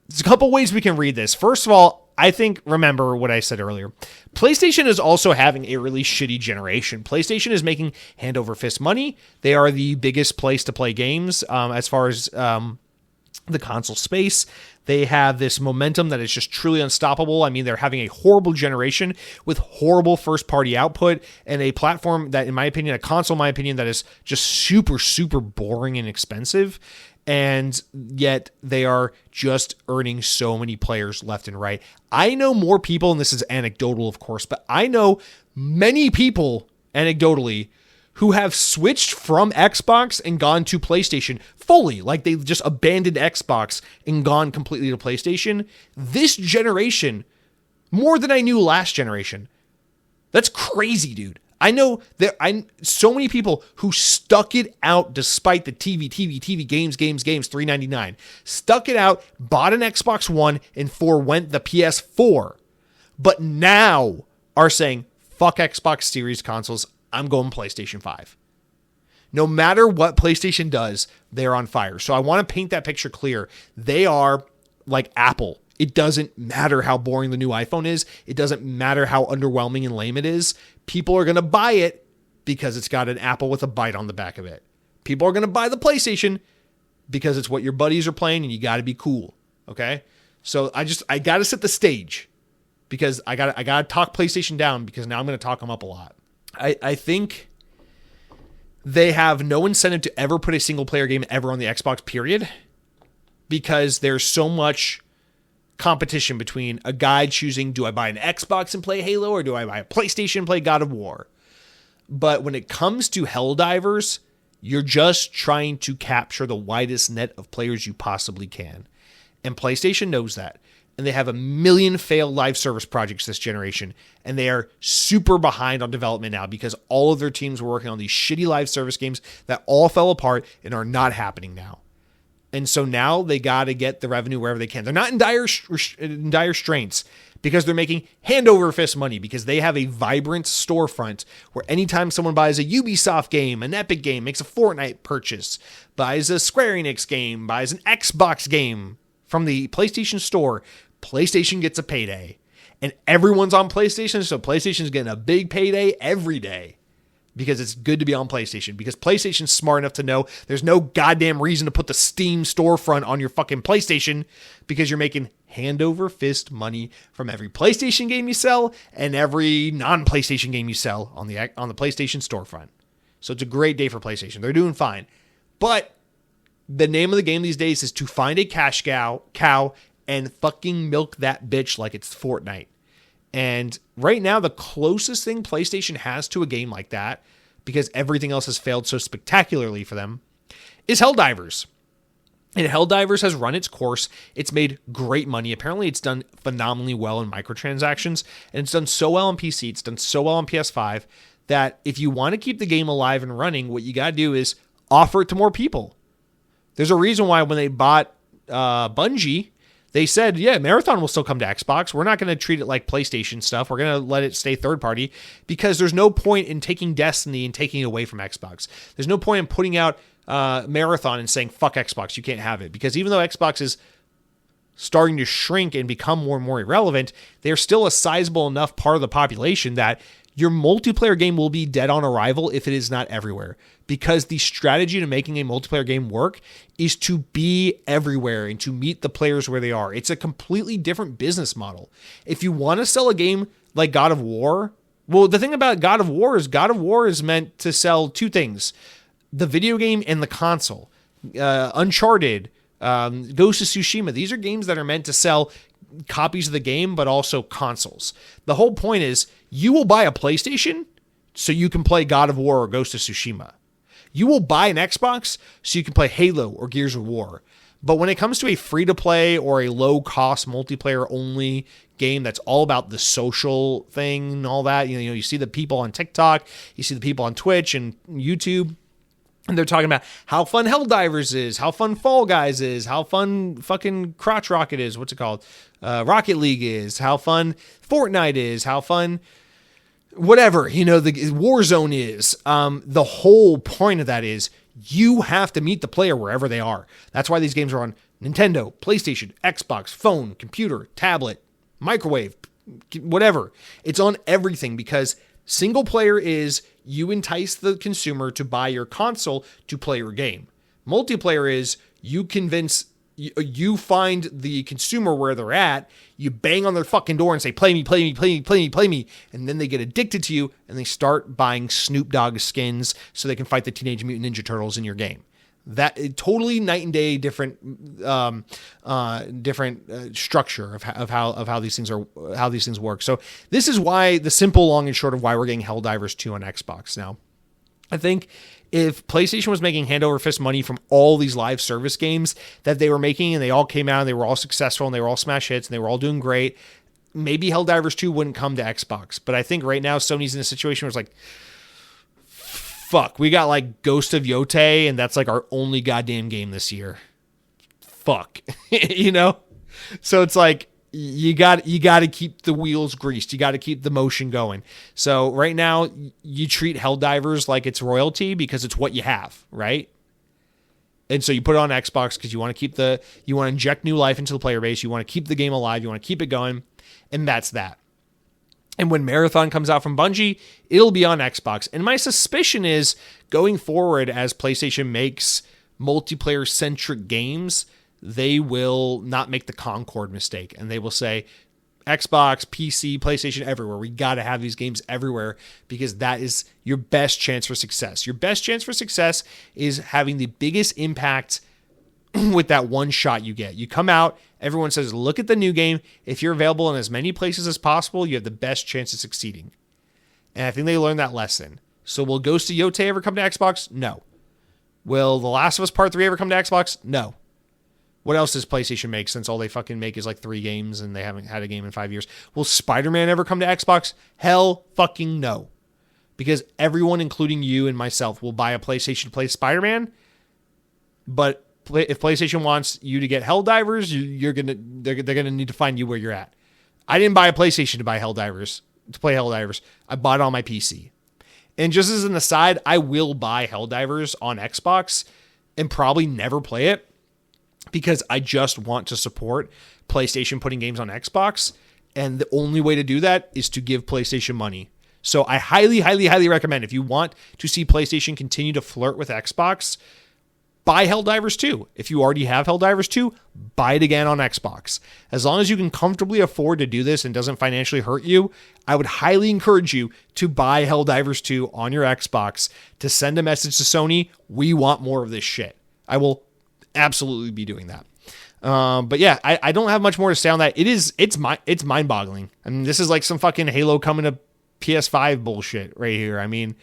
There's a couple ways we can read this. First of all, I think, remember what I said earlier. PlayStation is also having a really shitty generation. PlayStation is making hand over fist money. They are the biggest place to play games as far as the console space. They have this momentum that is just truly unstoppable. I mean, they're having a horrible generation with horrible first-party output and a platform that, in my opinion, a console, in my opinion, that is just super, super boring and expensive. And yet they are just earning so many players left and right. I know more people, and this is anecdotal, of course, but I know many people, anecdotally, who have switched from Xbox and gone to PlayStation fully. Like they just abandoned Xbox and gone completely to PlayStation. This generation, more than I knew last generation. That's crazy, dude. I know so many people who stuck it out despite the TV, games, $3.99. Stuck it out, bought an Xbox One, and forwent the PS4. But now are saying, fuck Xbox Series consoles, I'm going PlayStation 5. No matter what PlayStation does, they're on fire. So I want to paint that picture clear. They are like Apple. It doesn't matter how boring the new iPhone is. It doesn't matter how underwhelming and lame it is. People are going to buy it because it's got an apple with a bite on the back of it. People are going to buy the PlayStation because it's what your buddies are playing and you got to be cool. Okay? So I got to set the stage because I got to talk PlayStation down because now I'm going to talk them up a lot. I think they have no incentive to ever put a single player game ever on the Xbox, period, because there's so much competition between a guy choosing, do I buy an Xbox and play Halo or do I buy a PlayStation and play God of War? But when it comes to Helldivers, you're just trying to capture the widest net of players you possibly can. And PlayStation knows that. And they have a million failed live service projects this generation. And they are super behind on development now because all of their teams were working on these shitty live service games that all fell apart and are not happening now. And so now they got to get the revenue wherever they can. They're not in dire straits because they're making hand over fist money because they have a vibrant storefront where anytime someone buys a Ubisoft game, an Epic game, makes a Fortnite purchase, buys a Square Enix game, buys an Xbox game from the PlayStation Store, PlayStation gets a payday. And everyone's on PlayStation, so PlayStation's getting a big payday every day. Because it's good to be on PlayStation. Because PlayStation's smart enough to know there's no goddamn reason to put the Steam storefront on your fucking PlayStation because you're making hand over fist money from every PlayStation game you sell and every non-PlayStation game you sell on the PlayStation storefront. So it's a great day for PlayStation. They're doing fine. But the name of the game these days is to find a cash cow and fucking milk that bitch like it's Fortnite. And right now, the closest thing PlayStation has to a game like that, because everything else has failed so spectacularly for them, is Helldivers. And Helldivers has run its course. It's made great money. Apparently, it's done phenomenally well in microtransactions. And it's done so well on PC. It's done so well on PS5 that if you want to keep the game alive and running, what you got to do is offer it to more people. There's a reason why when they bought Bungie, they said, yeah, Marathon will still come to Xbox. We're not going to treat it like PlayStation stuff. We're going to let it stay third party because there's no point in taking Destiny and taking it away from Xbox. There's no point in putting out Marathon and saying, fuck Xbox, you can't have it. Because even though Xbox is starting to shrink and become more and more irrelevant, they're still a sizable enough part of the population that your multiplayer game will be dead on arrival if it is not everywhere. Because the strategy to making a multiplayer game work is to be everywhere and to meet the players where they are. It's a completely different business model. If you want to sell a game like God of War, well, the thing about God of War is meant to sell two things: the video game and the console. Uncharted, Ghost of Tsushima, these are games that are meant to sell copies of the game, but also consoles. The whole point is you will buy a PlayStation so you can play God of War or Ghost of Tsushima. You will buy an Xbox so you can play Halo or Gears of War. But when it comes to a free-to-play or a low-cost multiplayer-only game that's all about the social thing and all that, you see the people on TikTok, you see the people on Twitch and YouTube, and they're talking about how fun Helldivers is, how fun Fall Guys is, how fun fucking Crotch Rocket is, what's it called? Rocket League is, how fun Fortnite is, how fun whatever, the Warzone is. The whole point of that is you have to meet the player wherever they are. That's why these games are on Nintendo, PlayStation, Xbox, phone, computer, tablet, microwave, whatever. It's on everything because single player is you entice the consumer to buy your console to play your game. Multiplayer is you find the consumer where they're at, you bang on their fucking door and say, play me, play me, play me, play me, play me. And then they get addicted to you and they start buying Snoop Dogg skins so they can fight the Teenage Mutant Ninja Turtles in your game. That totally night and day different structure of how these things work. So this is why the simple, long and short of why we're getting Helldivers 2 on Xbox. Now, I think if PlayStation was making hand over fist money from all these live service games that they were making, and they all came out and they were all successful and they were all smash hits and they were all doing great, maybe Helldivers 2 wouldn't come to Xbox. But I think right now Sony's in a situation where it's like, fuck, we got like Ghost of Yotei, and that's like our only goddamn game this year. Fuck. You know? So it's like, you got to keep the wheels greased. You got to keep the motion going. So right now you treat Helldivers like it's royalty because it's what you have, right? And so you put it on Xbox because you want to inject new life into the player base. You want to keep the game alive. You want to keep it going. And that's that. And when Marathon comes out from Bungie, it'll be on Xbox. And my suspicion is going forward, as PlayStation makes multiplayer centric games, they will not make the Concord mistake, and they will say Xbox, PC, PlayStation, everywhere. We got to have these games everywhere because that is your best chance for success. Your best chance for success is having the biggest impact with that one shot you get. You come out, everyone says, look at the new game. If you're available in as many places as possible, you have the best chance of succeeding. And I think they learned that lesson. So will Ghost of Yotei ever come to Xbox? No. Will The Last of Us Part 3 ever come to Xbox? No. What else does PlayStation make, since all they fucking make is like 3 games and they haven't had a game in 5 years? Will Spider-Man ever come to Xbox? Hell fucking no. Because everyone, including you and myself, will buy a PlayStation to play Spider-Man. But if PlayStation wants you to get Helldivers, they're gonna need to find you where you're at. I didn't buy a PlayStation to play Helldivers. I bought it on my PC. And just as an aside, I will buy Helldivers on Xbox and probably never play it, because I just want to support PlayStation putting games on Xbox. And the only way to do that is to give PlayStation money. So I highly, highly, highly recommend, if you want to see PlayStation continue to flirt with Xbox, buy Helldivers 2. If you already have Helldivers 2, buy it again on Xbox. As long as you can comfortably afford to do this and doesn't financially hurt you, I would highly encourage you to buy Helldivers 2 on your Xbox to send a message to Sony, we want more of this shit. I will absolutely be doing that. But yeah, I don't have much more to say on that. It's mind-boggling. I mean, this is like some fucking Halo coming to PS5 bullshit right here. I mean,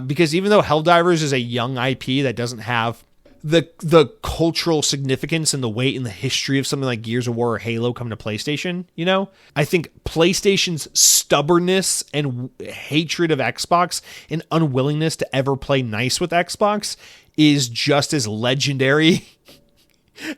because even though Helldivers is a young IP that doesn't have the cultural significance and the weight and the history of something like Gears of War or Halo coming to PlayStation, you know, I think PlayStation's stubbornness and hatred of Xbox and unwillingness to ever play nice with Xbox is just as legendary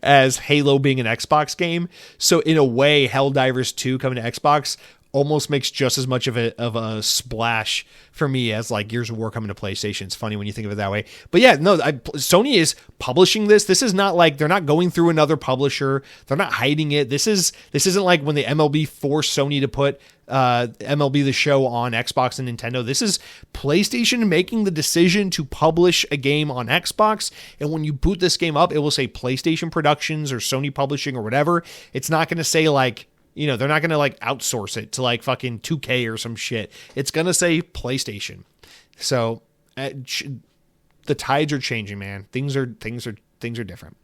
as Halo being an Xbox game. So in a way, Helldivers 2 coming to Xbox almost makes just as much of a splash for me as like Gears of War coming to PlayStation. It's funny when you think of it that way. But yeah, no, Sony is publishing this. This is not like they're not going through another publisher. They're not hiding it. This isn't like when the MLB forced Sony to put MLB The Show on Xbox and Nintendo. This is PlayStation making the decision to publish a game on Xbox. And when you boot this game up, it will say PlayStation Productions or Sony Publishing or whatever. It's not going to say like, you know, they're not going to like outsource it to like fucking 2K or some shit. It's going to say PlayStation. So the tides are changing, man. Things are different.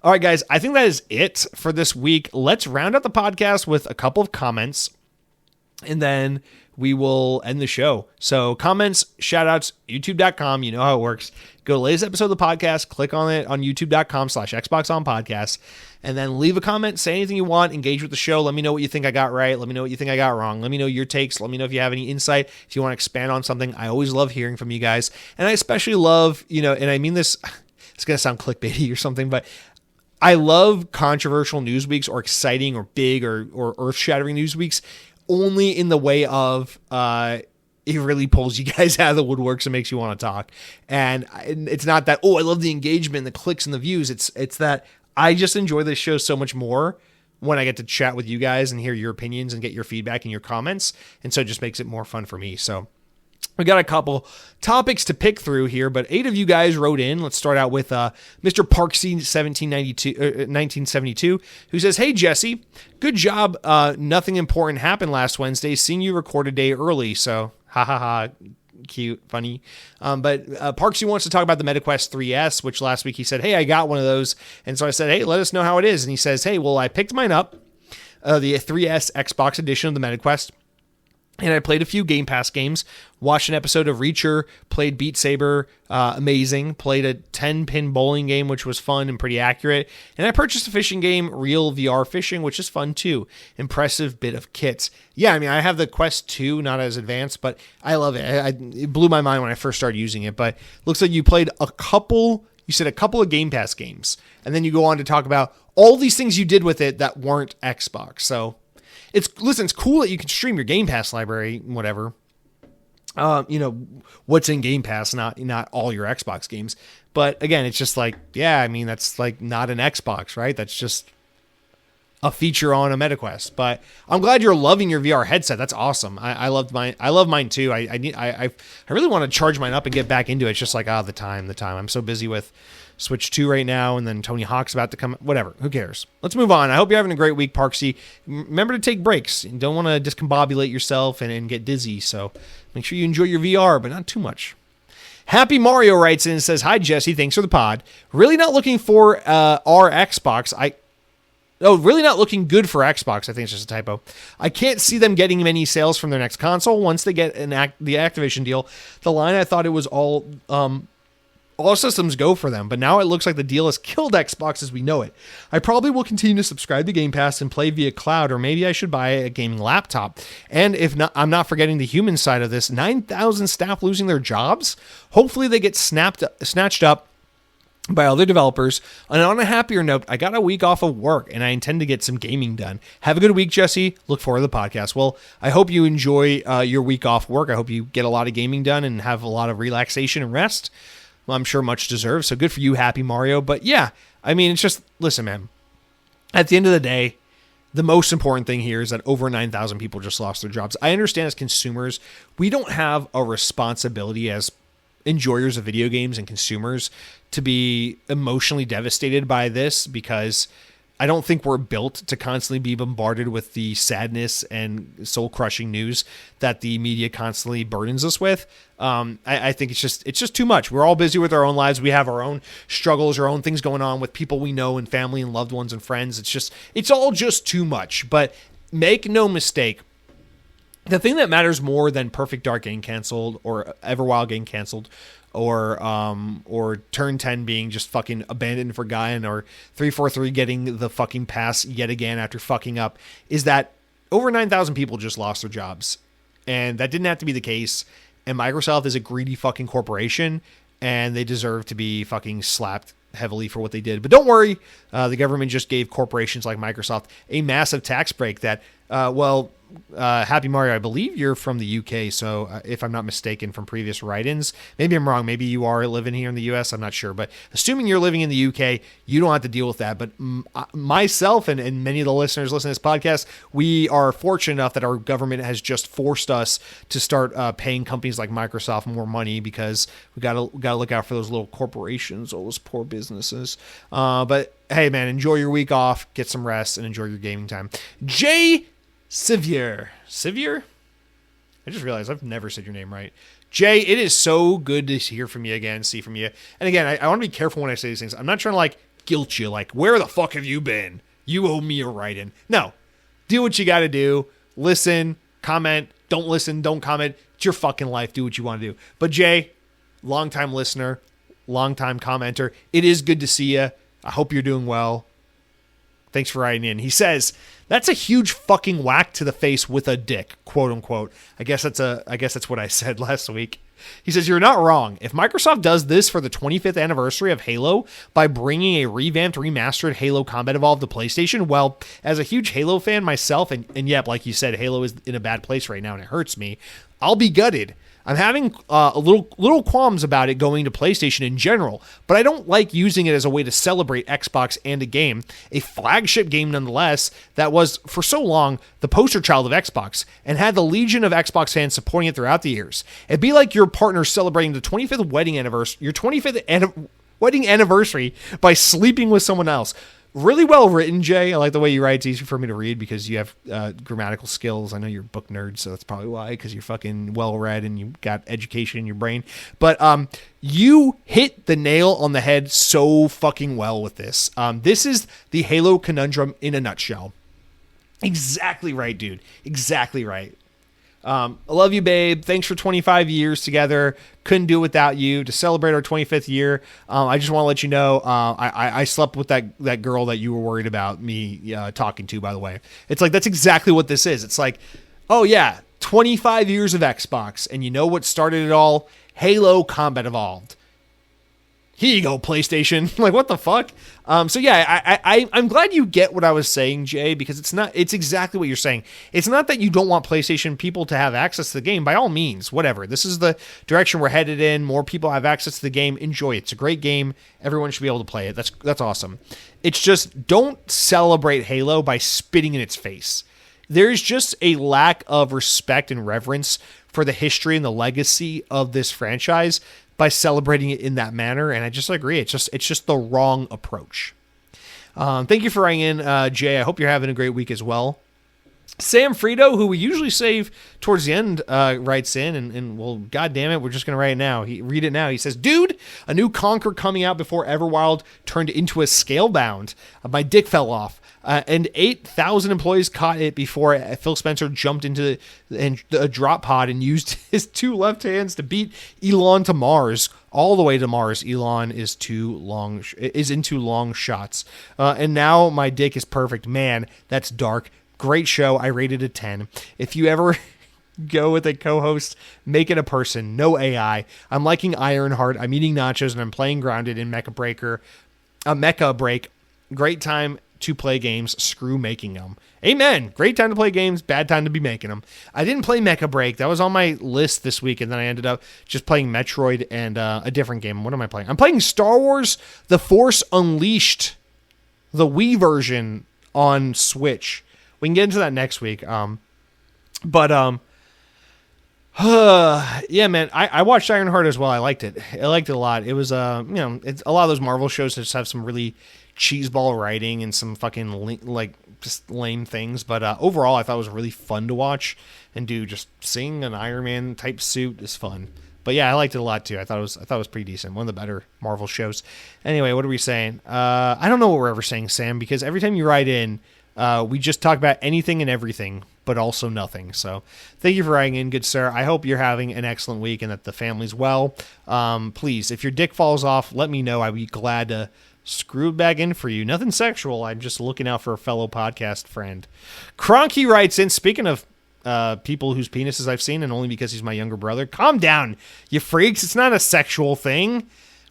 All right, guys, I think that is it for this week. Let's round out the podcast with a couple of comments, and then we will end the show. So comments, shout outs, youtube.com. You know how it works. Go to the latest episode of the podcast, click on it on youtube.com/XboxOnPodcast, and then leave a comment, say anything you want, engage with the show. Let me know what you think I got right. Let me know what you think I got wrong. Let me know your takes. Let me know if you have any insight, if you want to expand on something. I always love hearing from you guys. And I especially love, you know, and I mean this, it's going to sound clickbaity or something, but I love controversial news weeks or exciting or big or earth-shattering news weeks only in the way of it really pulls you guys out of the woodworks and makes you want to talk. And it's not that, oh, I love the engagement, the clicks and the views. It's that I just enjoy this show so much more when I get to chat with you guys and hear your opinions and get your feedback and your comments. And so it just makes it more fun for me. So we got a couple topics to pick through here, but 8 of you guys wrote in. Let's start out with Mr. Parksy 1972, who says, "Hey Jesse, good job. Nothing important happened last Wednesday. Seeing you record a day early, so ha ha ha, cute, funny." But Parksy wants to talk about the MetaQuest 3S, which last week he said, "Hey, I got one of those," and so I said, "Hey, let us know how it is." And he says, "Hey, well, I picked mine up, the 3S Xbox edition of the MetaQuest." And I played a few Game Pass games, watched an episode of Reacher, played Beat Saber, amazing, played a 10-pin bowling game, which was fun and pretty accurate. And I purchased a fishing game, Real VR Fishing, which is fun too. Impressive bit of kits. Yeah, I mean, I have the Quest 2, not as advanced, but I love it. It blew my mind when I first started using it. But looks like you played a couple of Game Pass games. And then you go on to talk about all these things you did with it that weren't Xbox. So it's cool that you can stream your Game Pass library, whatever. What's in Game Pass, not all your Xbox games. But again, it's just like, yeah, I mean, that's like not an Xbox, right? That's just a feature on a MetaQuest. But I'm glad you're loving your VR headset. That's awesome. I love mine too. I really want to charge mine up and get back into it. It's just like, the time. I'm so busy with Switch 2 right now, and then Tony Hawk's about to come. Whatever. Who cares? Let's move on. I hope you're having a great week, Parksy. Remember to take breaks. You don't want to discombobulate yourself and get dizzy. So make sure you enjoy your VR, but not too much. Happy Mario writes in and says, "Hi, Jesse. Thanks for the pod. Really not looking for our Xbox. Really not looking good for Xbox. I think it's just a typo. I can't see them getting many sales from their next console once they get the Activision deal. The line, I thought it was all systems go for them, but now it looks like the deal has killed Xbox as we know it. I probably will continue to subscribe to Game Pass and play via cloud, or maybe I should buy a gaming laptop. And if not, I'm not forgetting the human side of this. 9,000 staff losing their jobs. Hopefully they get snatched up by other developers. And on a happier note, I got a week off of work and I intend to get some gaming done. Have a good week, Jesse. Look forward to the podcast. Well, I hope you enjoy your week off work. I hope you get a lot of gaming done and have a lot of relaxation and rest. Well, I'm sure much deserved. So good for you, Happy Mario. But yeah, I mean, it's just, listen, man, at the end of the day, the most important thing here is that over 9,000 people just lost their jobs. I understand as consumers, we don't have a responsibility as enjoyers of video games and consumers to be emotionally devastated by this, because I don't think we're built to constantly be bombarded with the sadness and soul-crushing news that the media constantly burdens us with. I think it's just too much. We're all busy with our own lives. We have our own struggles, our own things going on with people we know and family and loved ones and friends. It's all just too much. But make no mistake, the thing that matters more than Perfect Dark getting canceled or Everwild getting canceled, or Turn 10 being just fucking abandoned for Gaia, or 343 getting the fucking pass yet again after fucking up, is that over 9,000 people just lost their jobs. And that didn't have to be the case. And Microsoft is a greedy fucking corporation, and they deserve to be fucking slapped heavily for what they did. But don't worry, the government just gave corporations like Microsoft a massive tax break that, Happy Mario, I believe you're from the UK, so if I'm not mistaken from previous write-ins, maybe I'm wrong, maybe you are living here in the US, I'm not sure, but assuming you're living in the UK, you don't have to deal with that. But myself and many of the listeners listening to this podcast, we are fortunate enough that our government has just forced us to start paying companies like Microsoft more money, because we gotta look out for those little corporations, all those poor businesses. But hey, man, enjoy your week off, get some rest, and enjoy your gaming time. Jay Sevier? I just realized I've never said your name right. Jay, it is so good to hear from you again, see from you. And again, I want to be careful when I say these things. I'm not trying to like guilt you, like, where the fuck have you been? You owe me a write-in. No, do what you got to do. Listen, comment, don't listen, don't comment. It's your fucking life. Do what you want to do. But Jay, longtime listener, longtime commenter, it is good to see you. I hope you're doing well. Thanks for writing in. He says, "That's a huge fucking whack to the face with a dick," quote unquote. I guess that's what I said last week. He says, "You're not wrong. If Microsoft does this for the 25th anniversary of Halo by bringing a revamped, remastered Halo Combat Evolved to PlayStation, well, as a huge Halo fan myself, and yep, like you said, Halo is in a bad place right now and it hurts me, I'll be gutted. I'm having a little qualms about it going to PlayStation in general, but I don't like using it as a way to celebrate Xbox and a game, a flagship game nonetheless, that was, for so long, the poster child of Xbox, and had the legion of Xbox fans supporting it throughout the years. It'd be like your partner celebrating the 25th wedding anniversary, wedding anniversary by sleeping with someone else." Really well written, Jay. I like the way you write. It's easy for me to read because you have grammatical skills. I know you're a book nerd, so that's probably why, because you're fucking well read and you got education in your brain. But you hit the nail on the head so fucking well with this. This is the Halo conundrum in a nutshell. Exactly right, dude. Exactly right. I love you, babe. Thanks for 25 years together. Couldn't do it without you. To celebrate our 25th year, I just want to let you know I slept with that girl that you were worried about me talking to, by the way. It's like, that's exactly what this is. It's like, oh yeah, 25 years of Xbox. And you know what started it all? Halo Combat Evolved. Here you go, PlayStation. Like, what the fuck? So yeah, I'm glad you get what I was saying, Jay, because it's exactly what you're saying. It's not that you don't want PlayStation people to have access to the game. By all means, whatever. This is the direction we're headed in. More people have access to the game. Enjoy it. It's a great game. Everyone should be able to play it. That's awesome. It's just, don't celebrate Halo by spitting in its face. There's just a lack of respect and reverence for the history and the legacy of this franchise by celebrating it in that manner, and I just agree. It's just the wrong approach. Thank you for writing in, Jay. I hope you're having a great week as well. Sam Frito, who we usually save towards the end, writes in, and well, god damn it, we're just gonna write it now. Read it now. He says, "Dude, a new Conquer coming out before Everwild turned into a Scalebound. My dick fell off. And 8,000 employees caught it before Phil Spencer jumped into a drop pod and used his two left hands to beat Elon to Mars, all the way to Mars. Elon is into long shots. And now my dick is perfect. Man, that's dark. Great show. I rated a 10. If you ever go with a co-host, make it a person, no AI. I'm liking Ironheart. I'm eating nachos and I'm playing Grounded in Mecha Break. Great time to play games. Screw making them. Amen. Great time to play games. Bad time to be making them. I didn't play Mecha Break. That was on my list this week, and then I ended up just playing Metroid and a different game. What am I playing? I'm playing Star Wars The Force Unleashed, the Wii version on Switch. We can get into that next week. Yeah, man, I watched Ironheart as well. I liked it. I liked it a lot. It was, it's a lot of those Marvel shows that just have some really cheeseball writing and some fucking just lame things. But overall, I thought it was really fun to watch. And just seeing an Iron Man type suit is fun. But yeah, I liked it a lot too. I thought it was pretty decent. One of the better Marvel shows. Anyway, what are we saying? I don't know what we're ever saying, Sam, because every time you write in, we just talk about anything and everything, but also nothing. So thank you for writing in, good sir. I hope you're having an excellent week and that the family's well. Please, if your dick falls off, let me know. I'd be glad to screw it back in for you. Nothing sexual. I'm just looking out for a fellow podcast friend. Cronky writes in, speaking of people whose penises I've seen, and only because he's my younger brother. Calm down, you freaks. It's not a sexual thing.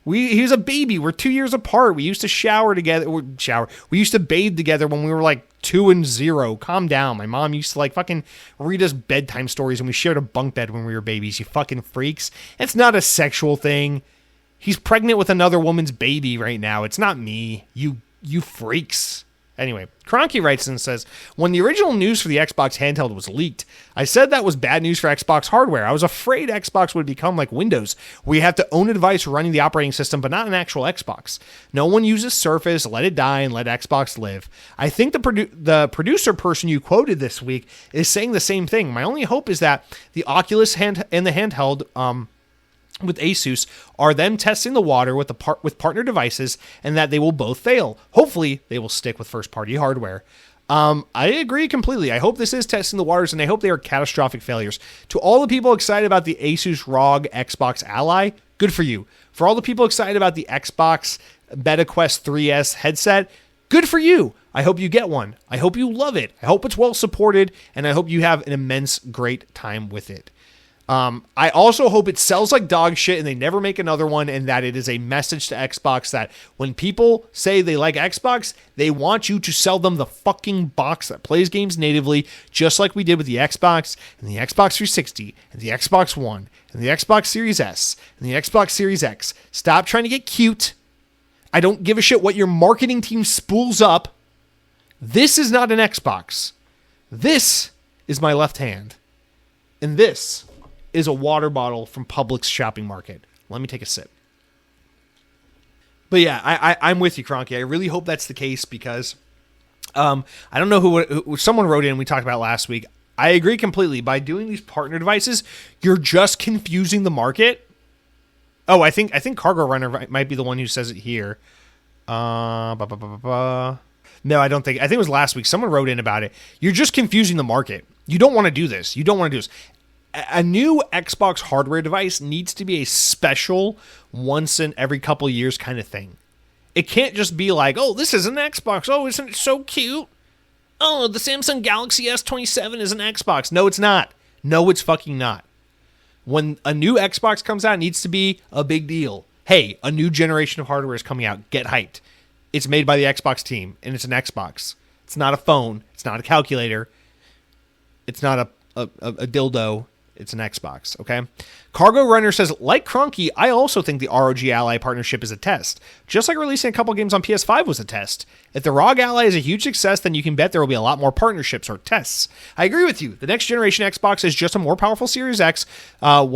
He was a baby. We're 2 years apart. We used to shower together. We used to bathe together when we were like 2 and 0. Calm down. My mom used to fucking read us bedtime stories, and we shared a bunk bed when we were babies. You fucking freaks. It's not a sexual thing. He's pregnant with another woman's baby right now. It's not me. You freaks. Anyway, Cronky writes and says, when the original news for the Xbox handheld was leaked, I said that was bad news for Xbox hardware. I was afraid Xbox would become like Windows, where you have to own a device running the operating system, but not an actual Xbox. No one uses Surface, let it die, and let Xbox live. I think the producer person you quoted this week is saying the same thing. My only hope is that the Oculus and the handheld, with Asus, are them testing the water with partner devices, and that they will both fail. Hopefully, they will stick with first-party hardware. I agree completely. I hope this is testing the waters, and I hope they are catastrophic failures. To all the people excited about the Asus ROG Xbox Ally, good for you. For all the people excited about the Xbox BetaQuest 3S headset, good for you. I hope you get one. I hope you love it. I hope it's well supported, and I hope you have an immense, great time with it. I also hope it sells like dog shit and they never make another one, and that it is a message to Xbox that when people say they like Xbox, they want you to sell them the fucking box that plays games natively, just like we did with the Xbox and the Xbox 360 and the Xbox One and the Xbox Series S and the Xbox Series X. Stop trying to get cute. I don't give a shit what your marketing team spools up. This is not an Xbox. This is my left hand. And this is a water bottle from Publix Shopping Market. Let me take a sip. But yeah, I'm with you, Cronky. I really hope that's the case because I don't know who someone wrote in, we talked about last week. I agree completely. By doing these partner devices, you're just confusing the market. Oh, I think Cargo Runner might be the one who says it here. No, I don't think. I think it was last week. Someone wrote in about it. You're just confusing the market. You don't want to do this. a new Xbox hardware device needs to be a special once in every couple of years kind of thing. It can't just be like, oh, this is an Xbox. Oh, isn't it so cute? Oh, the Samsung Galaxy S27 is an Xbox. No, it's not. No, it's fucking not. When a new Xbox comes out, it needs to be a big deal. Hey, a new generation of hardware is coming out. Get hyped. It's made by the Xbox team, and it's an Xbox. It's not a phone. It's not a calculator. It's not a dildo. It's an Xbox, okay? Cargo Runner says, like Cronky, I also think the ROG Ally partnership is a test. Just like releasing a couple games on PS5 was a test. If the ROG Ally is a huge success, then you can bet there will be a lot more partnerships or tests. I agree with you. The next generation Xbox is just a more powerful Series X. If all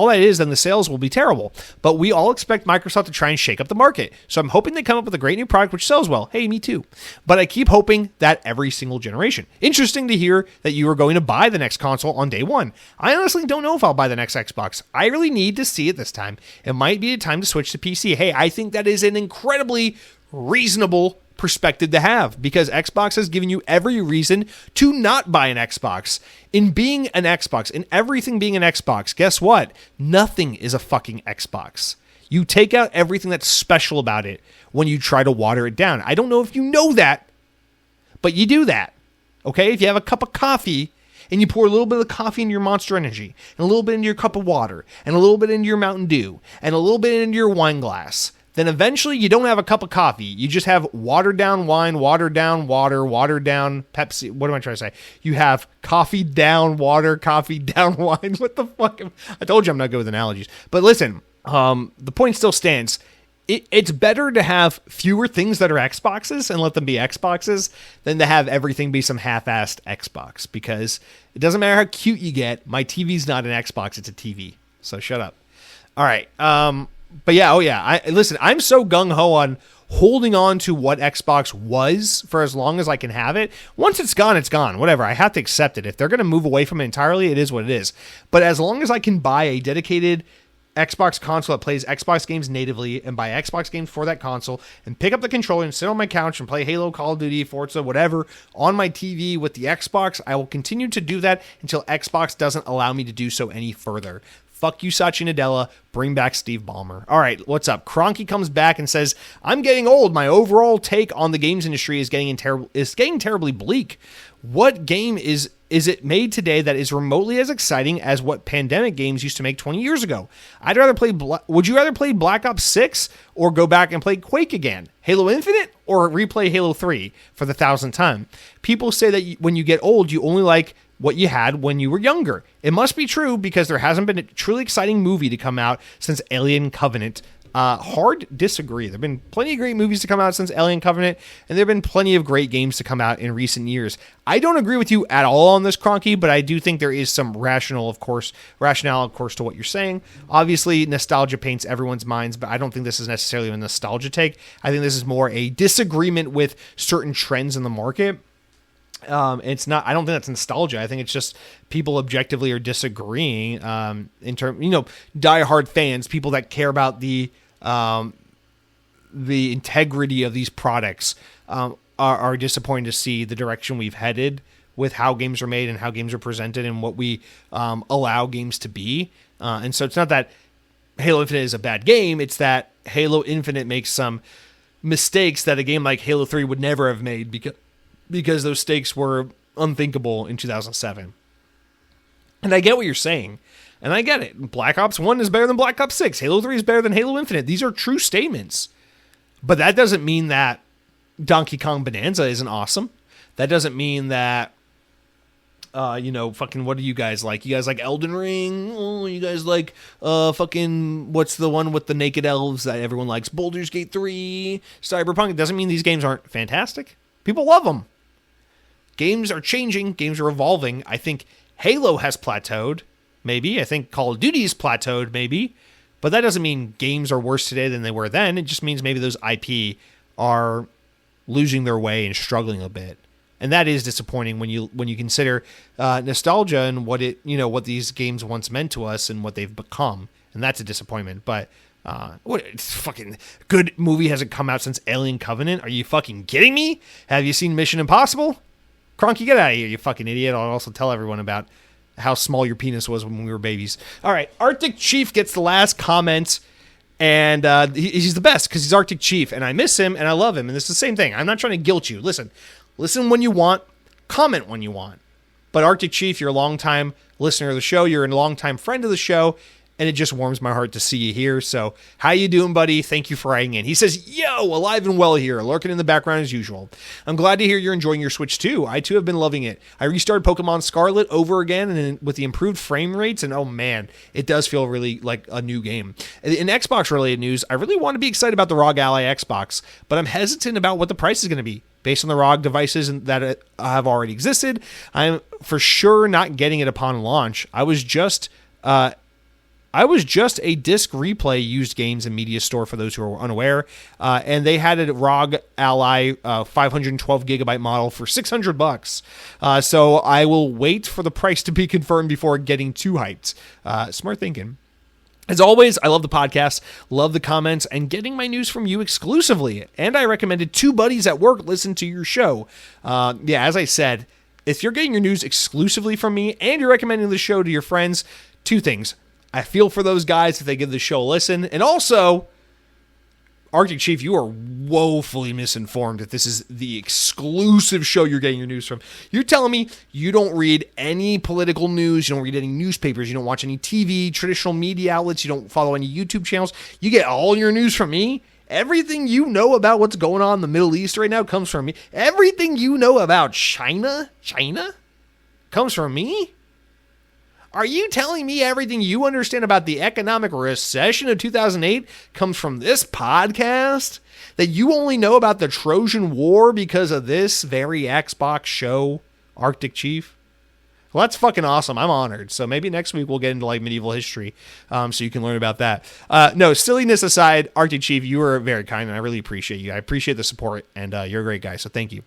that is, then the sales will be terrible. But we all expect Microsoft to try and shake up the market. So I'm hoping they come up with a great new product which sells well. Hey, me too. But I keep hoping that every single generation. Interesting to hear that you are going to buy the next console on day one. I honestly don't know if I'll buy the next Xbox. I really need to see it this time. It might be a time to switch to PC. Hey, I think that is an incredibly reasonable perspective to have because Xbox has given you every reason to not buy an Xbox. In being an Xbox, in everything being an Xbox, guess what? Nothing is a fucking Xbox. You take out everything that's special about it when you try to water it down. I don't know if you know that, but you do that. Okay? If you have a cup of coffee and you pour a little bit of coffee into your Monster Energy, and a little bit into your cup of water, and a little bit into your Mountain Dew, and a little bit into your wine glass, then eventually you don't have a cup of coffee. You just have watered down wine, watered down water, watered down Pepsi. What am I trying to say? You have coffee down water, coffee down wine. What the fuck? I told you I'm not good with analogies. But listen, the point still stands. It's better to have fewer things that are Xboxes and let them be Xboxes than to have everything be some half-assed Xbox, because it doesn't matter how cute you get. My TV's not an Xbox, it's a TV. So shut up. All right. But yeah, listen, I'm so gung-ho on holding on to what Xbox was for as long as I can have it. Once it's gone, it's gone. Whatever. I have to accept it. If they're going to move away from it entirely, it is what it is. But as long as I can buy a dedicated Xbox console that plays Xbox games natively and buy Xbox games for that console and pick up the controller and sit on my couch and play Halo, Call of Duty, Forza, whatever on my TV with the Xbox, I will continue to do that until Xbox doesn't allow me to do so any further. Fuck you, Satya Nadella. Bring back Steve Ballmer. All right, what's up? Cronky comes back and says, I'm getting old. My overall take on the games industry is getting terribly bleak. What game is it made today that is remotely as exciting as what pandemic games used to make 20 years ago? Would you rather play Black Ops 6 or go back and play Quake again? Halo Infinite or replay Halo 3 for the 1,000th time? People say that when you get old, you only like what you had when you were younger. It must be true because there hasn't been a truly exciting movie to come out since Alien Covenant. Hard disagree. There have been plenty of great movies to come out since Alien Covenant, and there have been plenty of great games to come out in recent years. I don't agree with you at all on this, Cronky, but I do think there is some rationale, of course, to what you're saying. Obviously, nostalgia paints everyone's minds, but I don't think this is necessarily a nostalgia take. I think this is more a disagreement with certain trends in the market. It's not. I don't think that's nostalgia. I think it's just people objectively are disagreeing. In terms, diehard fans, people that care about the integrity of these products, are disappointed to see the direction we've headed with how games are made and how games are presented and what we allow games to be. And so it's not that Halo Infinite is a bad game. It's that Halo Infinite makes some mistakes that a game like Halo 3 would never have made because those stakes were unthinkable in 2007. And I get what you're saying. And I get it. Black Ops 1 is better than Black Ops 6. Halo 3 is better than Halo Infinite. These are true statements. But that doesn't mean that Donkey Kong Bonanza isn't awesome. That doesn't mean that, fucking what do you guys like? You guys like Elden Ring? Oh, you guys like, what's the one with the naked elves that everyone likes? Baldur's Gate 3, Cyberpunk. It doesn't mean these games aren't fantastic. People love them. Games are changing. Games are evolving. I think Halo has plateaued, maybe. I think Call of Duty's plateaued, maybe. But that doesn't mean games are worse today than they were then. It just means maybe those IP are losing their way and struggling a bit. And that is disappointing when you consider nostalgia and what these games once meant to us and what they've become. And that's a disappointment. But what fucking good movie hasn't come out since Alien Covenant? Are you fucking kidding me? Have you seen Mission Impossible? Cronky, get out of here, you fucking idiot. I'll also tell everyone about how small your penis was when we were babies. All right, Arctic Chief gets the last comment, and he's the best because he's Arctic Chief, and I miss him, and I love him, and it's the same thing. I'm not trying to guilt you. Listen when you want, comment when you want. But Arctic Chief, you're a longtime listener of the show. You're a longtime friend of the show. And it just warms my heart to see you here. So how you doing, buddy? Thank you for writing in. He says, yo, alive and well here, lurking in the background as usual. I'm glad to hear you're enjoying your Switch too. I too have been loving it. I restarted Pokemon Scarlet over again and with the improved frame rates. And oh man, it does feel really like a new game. In Xbox related news, I really want to be excited about the ROG Ally Xbox, but I'm hesitant about what the price is going to be. Based on the ROG devices that have already existed, I'm for sure not getting it upon launch. I was just a disc replay used games and media store for those who are unaware, and they had a ROG Ally 512 gigabyte model for $600. So I will wait for the price to be confirmed before getting too hyped. Smart thinking. As always, I love the podcast, love the comments, and getting my news from you exclusively. And I recommended 2 buddies at work listen to your show. As I said, if you're getting your news exclusively from me and you're recommending the show to your friends, 2 things. I feel for those guys if they give the show a listen. And also, Arctic Chief, you are woefully misinformed if this is the exclusive show you're getting your news from. You're telling me you don't read any political news, you don't read any newspapers, you don't watch any TV, traditional media outlets, you don't follow any YouTube channels. You get all your news from me? Everything you know about what's going on in the Middle East right now comes from me. Everything you know about China comes from me? Are you telling me everything you understand about the economic recession of 2008 comes from this podcast? That you only know about the Trojan War because of this very Xbox show, Arctic Chief? Well, that's fucking awesome. I'm honored. So maybe next week we'll get into like medieval history, so you can learn about that. No, silliness aside, Arctic Chief, you are very kind, and I really appreciate you. I appreciate the support, and you're a great guy, so thank you.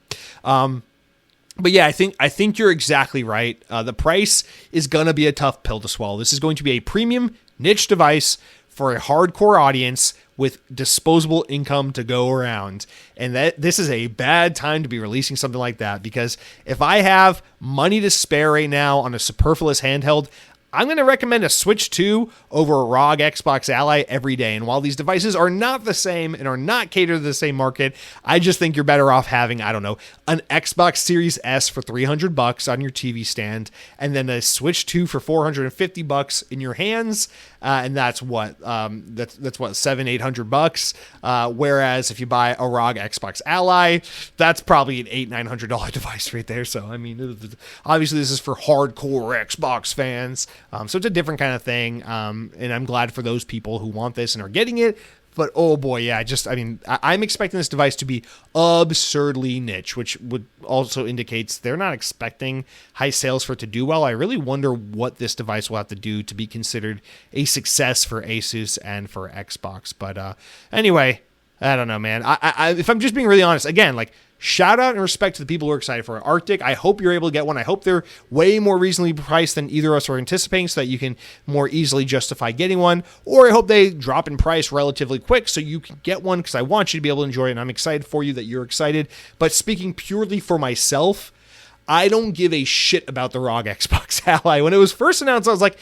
But yeah, I think you're exactly right. The price is going to be a tough pill to swallow. This is going to be a premium niche device for a hardcore audience with disposable income to go around. And this is a bad time to be releasing something like that, because if I have money to spare right now on a superfluous handheld, I'm going to recommend a Switch 2 over a ROG Xbox Ally every day. And while these devices are not the same and are not catered to the same market, I just think you're better off having, I don't know, an Xbox Series S for $300 on your TV stand, and then a Switch 2 for $450 in your hands. And that's what, $700-800. Whereas if you buy a ROG Xbox Ally, that's probably an $800-900 device right there. So, I mean, obviously this is for hardcore Xbox fans. So it's a different kind of thing. And I'm glad for those people who want this and are getting it. But oh boy, yeah, I'm expecting this device to be absurdly niche, which would also indicates they're not expecting high sales for it to do well. I really wonder what this device will have to do to be considered a success for Asus and for Xbox. But anyway, I don't know, man. I if I'm just being really honest, again, like, shout out and respect to the people who are excited for it. Arctic, I hope you're able to get one. I hope they're way more reasonably priced than either of us are anticipating, so that you can more easily justify getting one. Or I hope they drop in price relatively quick so you can get one, because I want you to be able to enjoy it, and I'm excited for you that you're excited. But speaking purely for myself, I don't give a shit about the ROG Xbox Ally. When it was first announced, I was like,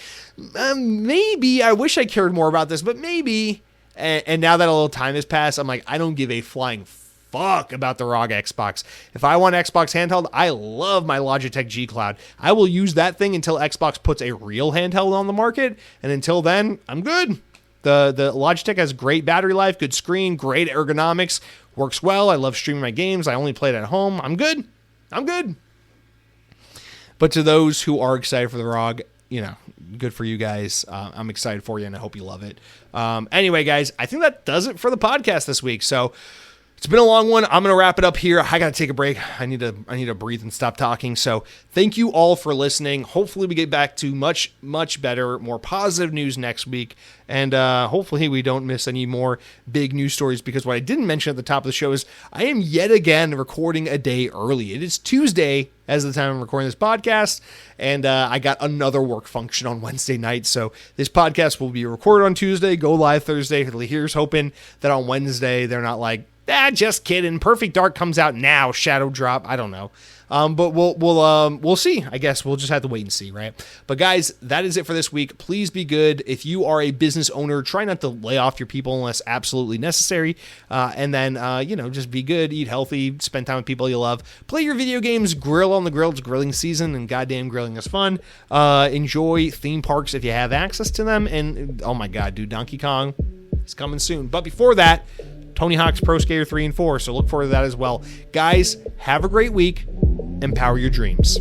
maybe, I wish I cared more about this, but maybe. And now that a little time has passed, I'm like, I don't give a flying fuck about the ROG Xbox. If I want Xbox handheld, I love my Logitech G Cloud. I will use that thing until Xbox puts a real handheld on the market, and until then, I'm good. The Logitech has great battery life, good screen, great ergonomics, works well. I love streaming my games. I only play it at home. I'm good. But to those who are excited for the ROG, good for you guys. I'm excited for you, and I hope you love it. Anyway, guys, I think that does it for the podcast this week. So it's been a long one. I'm going to wrap it up here. I got to take a break. I need to breathe and stop talking. So thank you all for listening. Hopefully we get back to much, much better, more positive news next week. And hopefully we don't miss any more big news stories, because what I didn't mention at the top of the show is I am yet again recording a day early. It is Tuesday as the time I'm recording this podcast, and I got another work function on Wednesday night. So this podcast will be recorded on Tuesday, go live Thursday. Here's hoping that on Wednesday they're not like, Just kidding. Perfect Dark comes out now. Shadow Drop. I don't know. But we'll see. I guess we'll just have to wait and see, right? But guys, that is it for this week. Please be good. If you are a business owner, try not to lay off your people unless absolutely necessary. And then, just be good, eat healthy, spend time with people you love, play your video games, grill on the grill. It's grilling season, and goddamn, grilling is fun. Enjoy theme parks if you have access to them. And oh my God, dude, Donkey Kong is coming soon. But before that, Tony Hawk's Pro Skater 3 and 4, so look forward to that as well. Guys, have a great week. Empower your dreams.